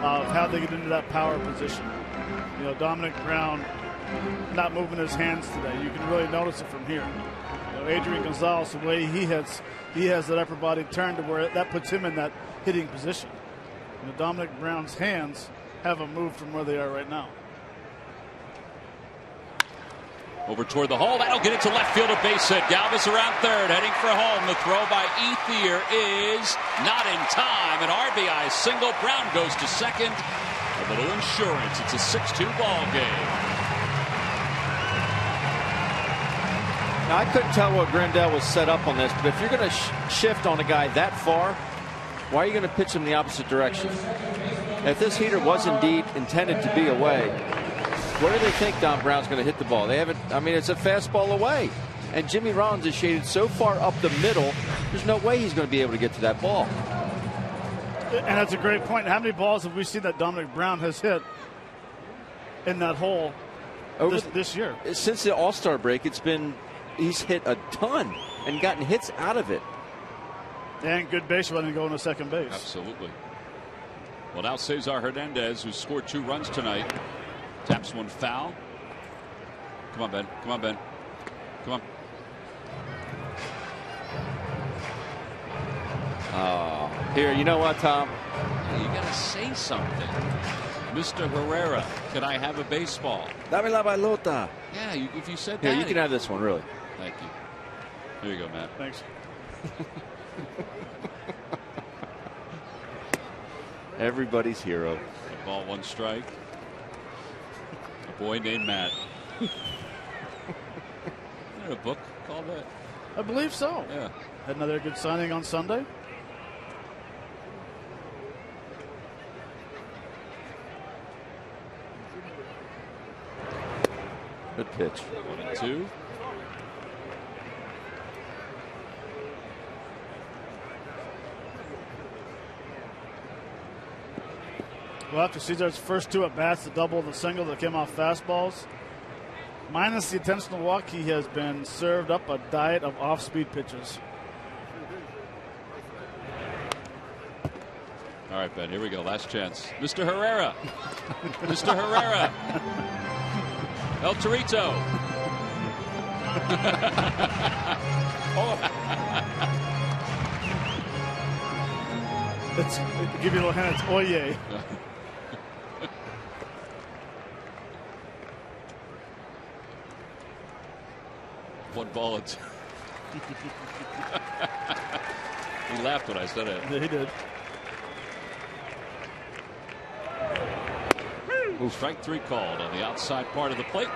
of how they get into that power position. You know, Dominic Brown not moving his hands today. You can really notice it from here. You know, Adrian Gonzalez, the way he has that upper body turned to where that puts him in that hitting position. You know, Dominic Brown's hands haven't moved from where they are right now. Over toward the hole. That'll get it to left field. A base hit. Galvis around third, heading for home. The throw by Ethier is not in time. An RBI single. Brown goes to second. A little insurance. It's a 6-2 ball game. Now, I couldn't tell what Grandal was set up on this, but if you're going to shift on a guy that far, why are you going to pitch him the opposite direction? If this heater was indeed intended to be away, where do they think Don Brown's going to hit the ball? They haven't. I mean, it's a fastball away. And Jimmy Rollins is shaded so far up the middle, there's no way he's going to be able to get to that ball. And that's a great point. How many balls have we seen that Dominic Brown has hit in that hole this year? Since the All-Star break, he's hit a ton and gotten hits out of it. And good base running going to second base. Absolutely. Well, now Cesar Hernandez, who scored 2 runs tonight, taps one foul. Come on, Ben. Come on, Ben. Come on. Here, you know what, Tom? You got to say something. Mr. Herrera, could I have a baseball? Dame la pelota. Yeah, if you said Here, that. you can have this one, really. Thank you. Here you go, Matt. Thanks. Everybody's hero. A ball, 1 strike. A boy named Matt. Isn't there a book called that? I believe so. Yeah. Had another good signing on Sunday. Good pitch. 1-2. Well, after Cesar's first 2 at bats, the double and the single that came off fastballs, minus the intentional walk, he has been served up a diet of off-speed pitches. All right, Ben, here we go. Last chance. Mr. Herrera. Mr. Herrera. El Torito. It's, to give you a little hint, it's Oye. One ball. He laughed when I said it. Yeah, he did. Strike 3 called on the outside part of the plate.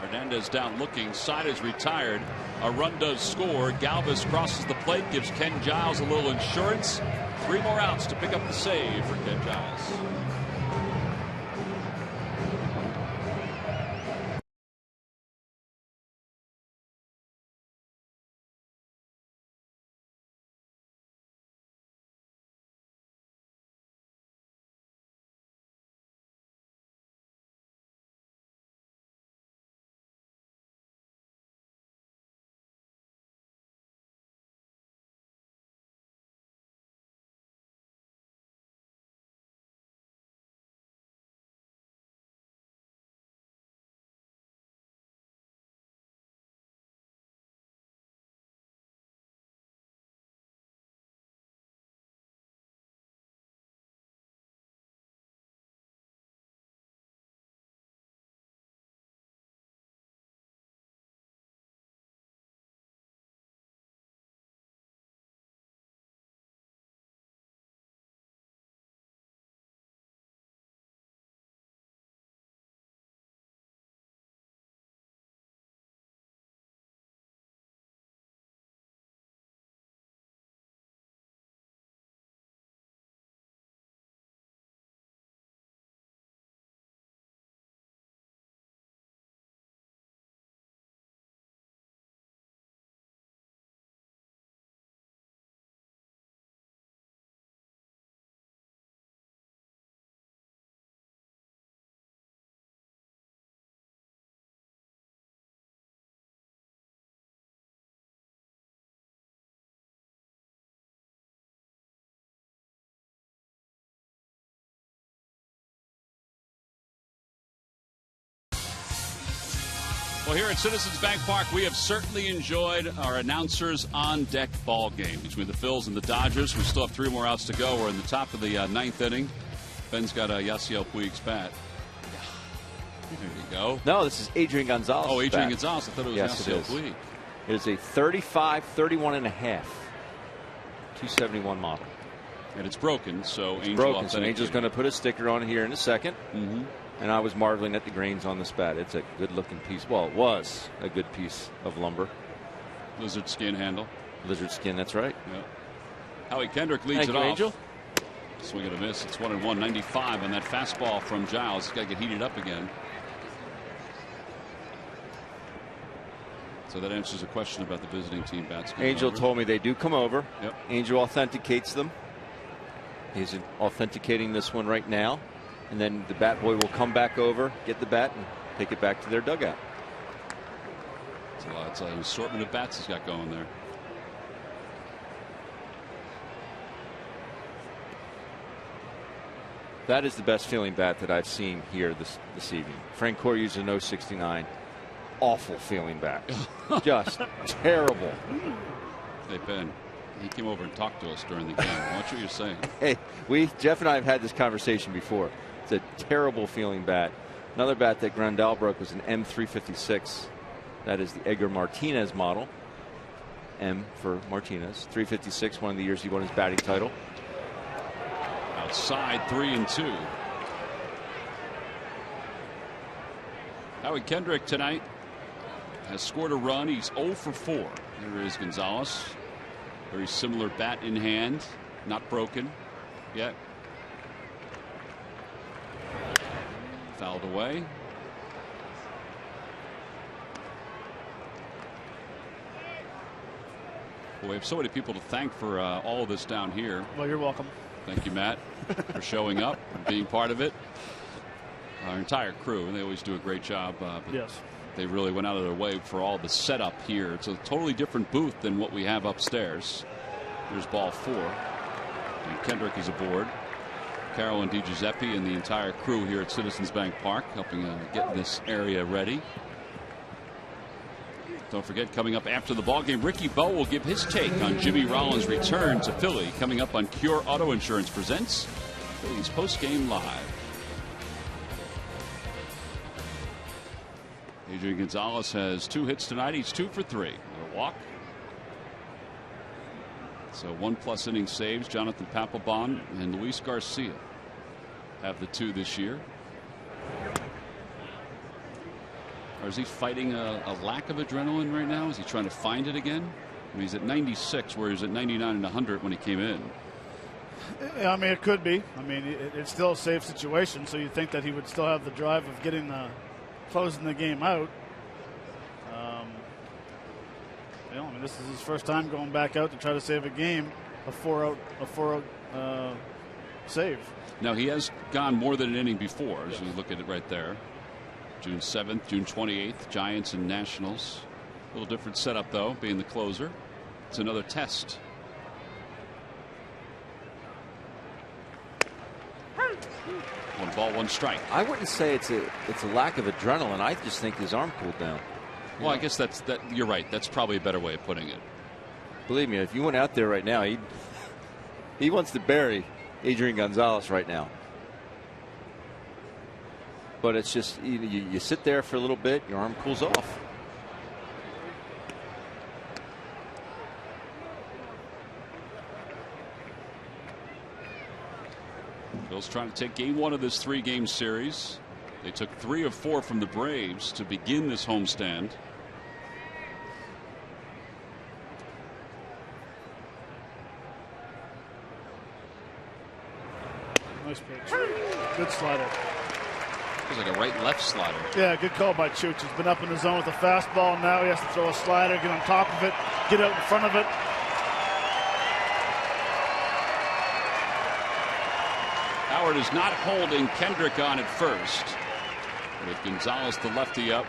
Hernandez down looking. Side is retired. A run does score. Galvis crosses the plate, gives Ken Giles a little insurance. 3 more outs to pick up the save for Ken Giles. Well, here at Citizens Bank Park, we have certainly enjoyed our announcers on deck ball game between the Phils and the Dodgers. We still have 3 more outs to go. We're in the top of the 9th inning. Ben's got Yasiel Puig's bat. There you go. No, this is Adrian Gonzalez. Oh, Adrian bat. Gonzalez. I thought it was Yes, Yasiel it is. Puig. It is a 35-31 and a half. 271 model. And it's broken, so It's Angel broken, so Angel's going to put a sticker on here in a second. Mm-hmm. And I was marveling at the grains on this bat. It's a good-looking piece. Well, it was a good piece of lumber. Lizard skin handle. Lizard skin, that's right. Yeah. Howie Kendrick leads Thank it you, off. Angel. Swing and a miss. It's 1-1, 95 on that fastball from Giles. He's got to get heated up again. So that answers a question about the visiting team bats. Angel told me they do come over. Yep. Angel authenticates them. He's authenticating this one right now. And then the bat boy will come back over, get the bat, and take it back to their dugout. It's an assortment of bats he's got going there. That is the best feeling bat that I've seen here this evening. Frank Core used a 069. Awful feeling bat. Just terrible. Hey, Ben, He came over and talked to us during the game. Watch what you're saying. Hey, Jeff and I have had this conversation before. It's a terrible feeling bat. Another bat that Grandal broke was an M356. That is the Edgar Martinez model. M for Martinez. 356, one of the years he won his batting title. Outside 3-2. Howie Kendrick tonight has scored a run. He's 0 for 4. There is Gonzalez. Very similar bat in hand. Not broken yet. Fouled away. Well, we have so many people to thank for all of this down here. Well, you're welcome. Thank you, Matt, for showing up and being part of it. Our entire crew, and they always do a great job. Yes. They really went out of their way for all the setup here. It's a totally different booth than what we have upstairs. There's ball 4. And Kendrick is aboard. Carolyn DiGiuseppe and the entire crew here at Citizens Bank Park helping get this area ready. Don't forget, coming up after the ballgame, Ricky Bowe will give his take on Jimmy Rollins' return to Philly. Coming up on Cure Auto Insurance presents Phillies Postgame Live. Adrian Gonzalez has 2 hits tonight. He's 2 for 3. A walk. So 1+ inning saves. Jonathan Papelbon and Luis Garcia have the 2 this year. Or is he fighting a lack of adrenaline right now? Is he trying to find it again? I mean, he's at 96, where he was at 99 and 100 when he came in. I mean, it could be. I mean, it's still a safe situation, so you'd think that he would still have the drive of getting closing the game out. You know, I mean, this is his first time going back out to try to save a game, a four out save. Now, he has gone more than an inning before, as you look at it right there. June 7th, June 28th, Giants and Nationals. A little different setup, though, being the closer. It's another test. One ball, one strike. I wouldn't say it's a lack of adrenaline. I just think his arm cooled down. Well, I guess you're right. That's probably a better way of putting it. Believe me, if you went out there right now, he wants to bury Adrian Gonzalez right now. But it's just you sit there for a little bit, your arm cools off. Phil's trying to take game 1 of this 3-game series. They took 3 of 4 from the Braves to begin this homestand. Nice pitch. Good slider. It was like a right-left slider. Yeah, good call by Chooch. He's been up in the zone with a fastball. Now he has to throw a slider, get on top of it, get out in front of it. Howard is not holding Kendrick on at first. With Gonzalez, the lefty up,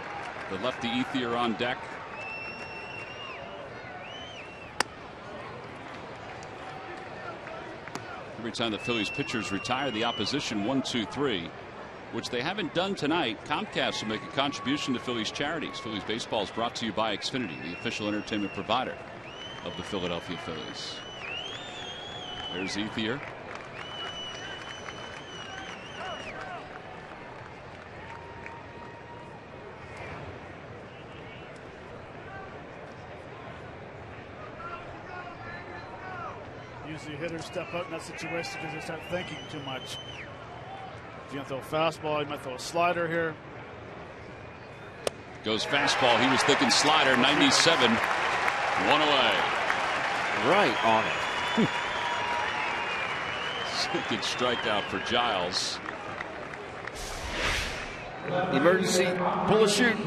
the lefty Ethier on deck. Every time the Phillies pitchers retire the opposition 1-2-3, which they haven't done tonight, Comcast will make a contribution to Phillies charities. Phillies baseball is brought to you by Xfinity, the official entertainment provider of the Philadelphia Phillies. There's Ethier. Usually hitters step out in that situation because they start thinking too much. If you're going to throw a fastball, you might throw a slider here. Goes fastball. He was thinking slider. 97. 1 away. Right on it. Second strikeout for Giles. Emergency. Pull a shoot.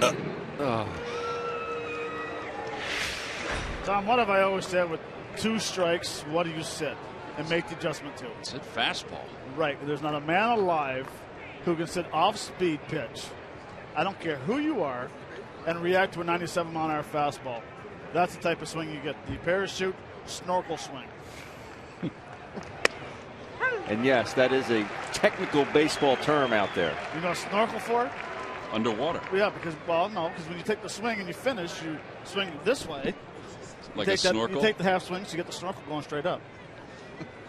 Tom, what have I always said with 2 strikes? What do you sit and make the adjustment to? Sit fastball. Right. There's not a man alive who can sit off speed pitch. I don't care who you are and react to a 97-mile-an-hour fastball. That's the type of swing you get. The parachute snorkel swing. And yes, that is a technical baseball term out there. You know, snorkel for it? Underwater. Yeah, because, well, no, because when you take the swing and you finish, you swing this way. Like a snorkel? You take the half swing, so you get the snorkel going straight up.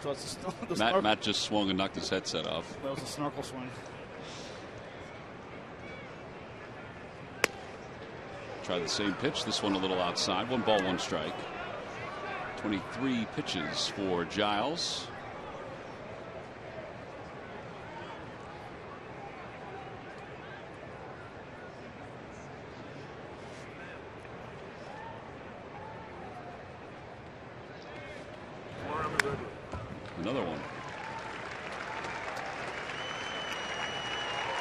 So it's Matt just swung and knocked his headset off. That was a snorkel swing. Try the same pitch. This one a little outside. 1 ball, 1 strike. 23 pitches for Giles. Another one.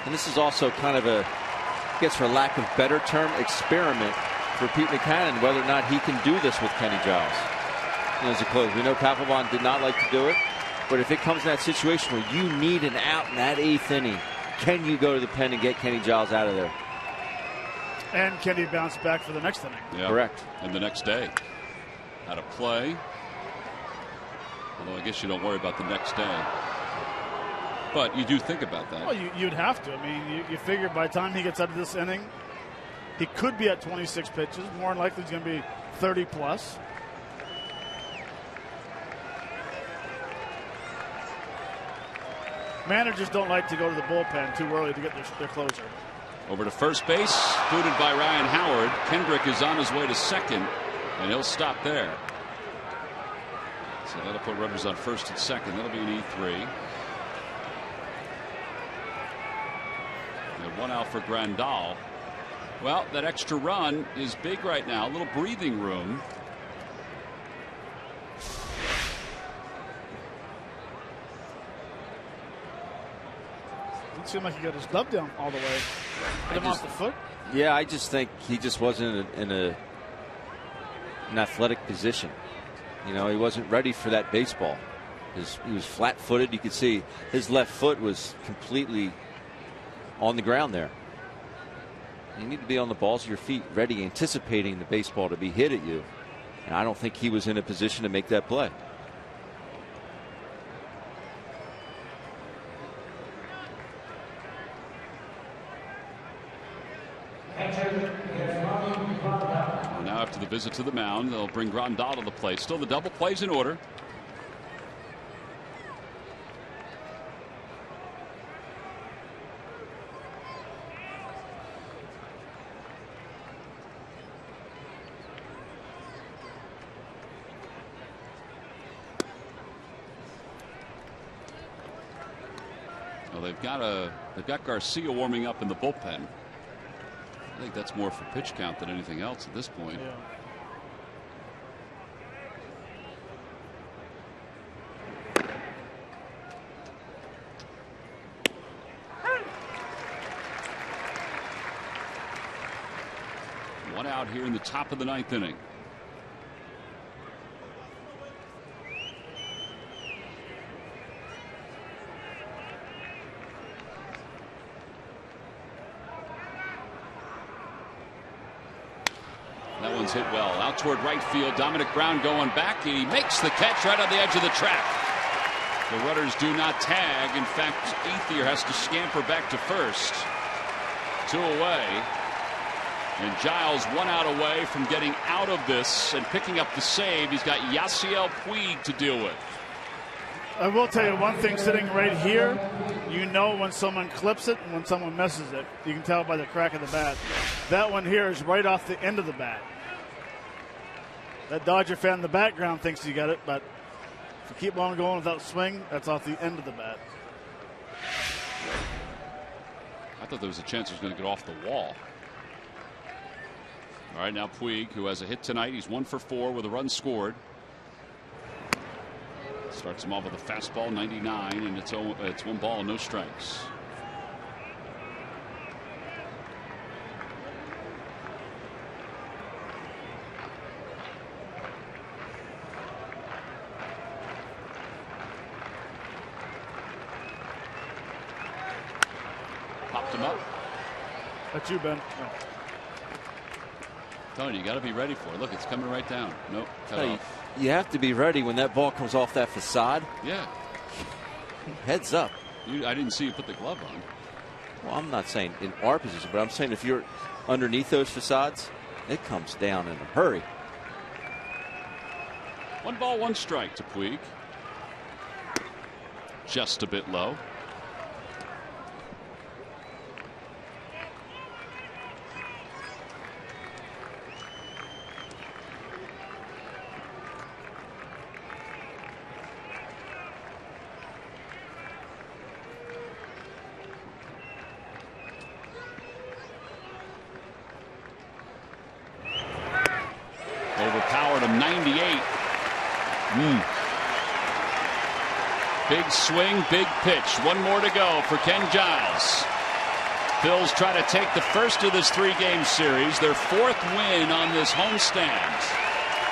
And this is also kind of a, I guess for lack of better term, experiment for Pete Buchanan, whether or not he can do this with Kenny Giles. As a close, we know Papelbon did not like to do it, but if it comes in that situation where you need an out in that 8th inning, can you go to the pen and get Kenny Giles out of there? And can he bounce back for the next inning? Yeah. Correct. And the next day. Out of play. Although I guess you don't worry about the next day. But you do think about that. Well, you'd have to. I mean, you figure by the time he gets out of this inning, he could be at 26 pitches. More than likely, he's going to be 30 plus. Managers don't like to go to the bullpen too early to get their closer. Over to first base, booted by Ryan Howard. Kendrick is on his way to second, and he'll stop there. So that'll put runners on first and second. That'll be an E3. And 1 out for Grandal. Well, that extra run is big right now. A little breathing room. Didn't seem like he got his glove down all the way. Hit him off the foot. Yeah, I just think he just wasn't in an athletic position. You know, he wasn't ready for that baseball. He was flat-footed. You could see his left foot was completely on the ground there. You need to be on the balls of your feet, ready, anticipating the baseball to be hit at you. And I don't think he was in a position to make that play. Well, now after the visit to the mound, they'll bring Grandal to the plate. Still the double plays in order. Well, they've got Garcia warming up in the bullpen. I think that's more for pitch count than anything else at this point. Yeah. One out here in the top of the 9th inning. That one's hit well. Out toward right field. Dominic Brown going back. He makes the catch right on the edge of the track. The runners do not tag. In fact, Ethier has to scamper back to first. 2 away. And Giles 1 out away from getting out of this and picking up the save. He's got Yasiel Puig to deal with. I will tell you one thing sitting right here, you know when someone clips it and when someone misses it. You can tell by the crack of the bat. That one here is right off the end of the bat. That Dodger fan in the background thinks you got it, but if you keep on going without swing, that's off the end of the bat. I thought there was a chance he was going to get off the wall. All right, now Puig, who has a hit tonight. He's 1 for 4 with a run scored. Starts him off with a fastball, 99, and it's 1 ball and no strikes. Popped him up. That's you, Ben. No. Tony, you got to be ready for it. Look, it's coming right down. Nope, cut off. You have to be ready when that ball comes off that facade. Yeah. Heads up. I didn't see you put the glove on. Well, I'm not saying in our position, but I'm saying if you're underneath those facades, it comes down in a hurry. 1 ball, 1 strike to Puig. Just a bit low. Overpowered him, 98. Big swing, big pitch. 1 more to go for Ken Giles. Phillies try to take the first of this 3-game series, their 4th win on this homestand.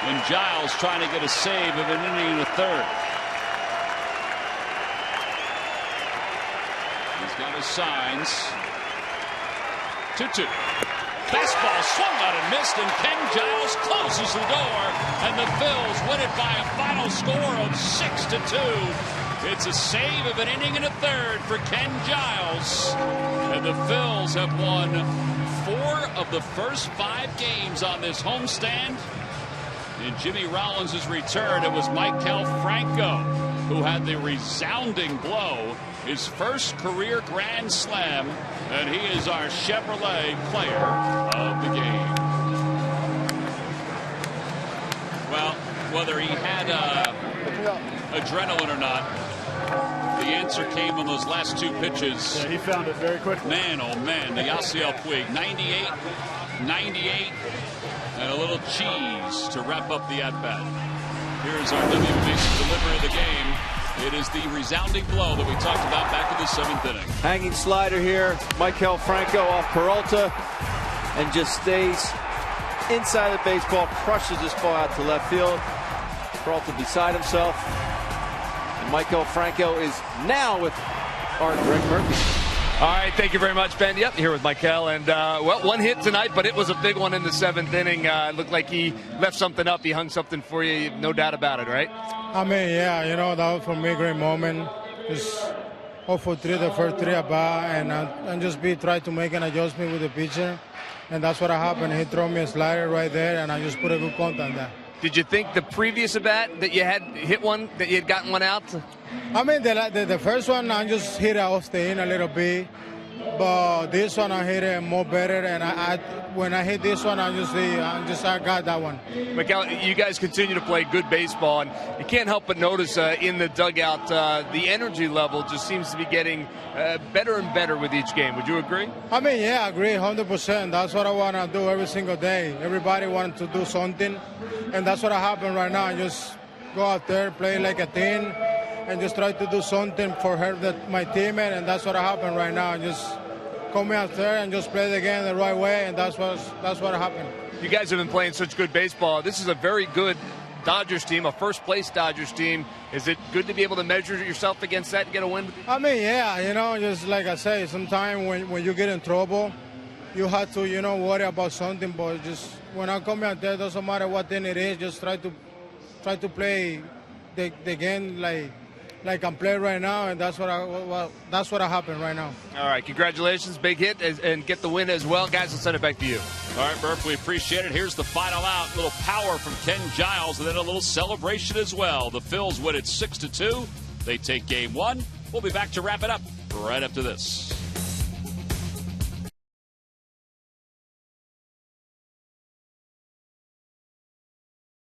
And Giles trying to get a save of an inning and a third. He's got his signs. 2-2. Fastball swung out and missed, and Ken Giles closes the door, and the Phillies win it by a final score of 6-2. It's a save of an inning and a third for Ken Giles, and the Phillies have won 4 of the first 5 games on this homestand. In Jimmy Rollins' return, it was Michael Franco who had the resounding blow, his first career grand slam, and he is our Chevrolet player of the game. Well, whether he had adrenaline or not, the answer came on those last 2 pitches. Yeah, he found it very quickly. Man, oh man, the Yasiel Puig, 98, 98, and a little cheese to wrap up the at-bat. Here's our WBC delivery of the game. It is the resounding blow that we talked about back in the 7th inning. Hanging slider here. Michael Franco off Peralta and just stays inside the baseball, crushes this ball out to left field. Peralta beside himself. And Michael Franco is now with our Greg Murphy. All right, thank you very much, Ben. Yep, here with Michael. And, well, 1 hit tonight, but it was a big one in the 7th inning. It looked like he left something up. He hung something for you. No doubt about it, right? I mean, yeah, that was for me a great moment. Just 0 for 3, the first 3 at bat, and just try to make an adjustment with the pitcher. And that's what happened. He threw me a slider right there, and I just put a good contact there. Did you think the previous at bat that you had hit one, that you had gotten one out? I mean, the first one, I just hit it off the in a little bit. But this one, I hit it more better. And when I hit this one, I got that one. Michael, you guys continue to play good baseball. And you can't help but notice in the dugout, the energy level just seems to be getting better and better with each game. Would you agree? I mean, yeah, I agree 100%. That's what I want to do every single day. Everybody wants to do something. And that's what happened right now. I just go out there, play like a team, and just try to do something for my teammate, and that's what happened right now. Just come out there and just play the game the right way, and that's what happened. You guys have been playing such good baseball. This is a very good Dodgers team, a first-place Dodgers team. Is it good to be able to measure yourself against that and get a win? I mean, yeah, just like I say, sometimes when you get in trouble, you have to, worry about something, but just when I come out there, doesn't matter what thing it is, just try to play the game like I'm playing right now, and that's what happened right now. All right, congratulations, big hit, and get the win as well. Guys, I'll send it back to you. All right, Murph, we appreciate it. Here's the final out. A little power from Ken Giles, and then a little celebration as well. The Phils win it 6-2. They take game 1. We'll be back to wrap it up right after this.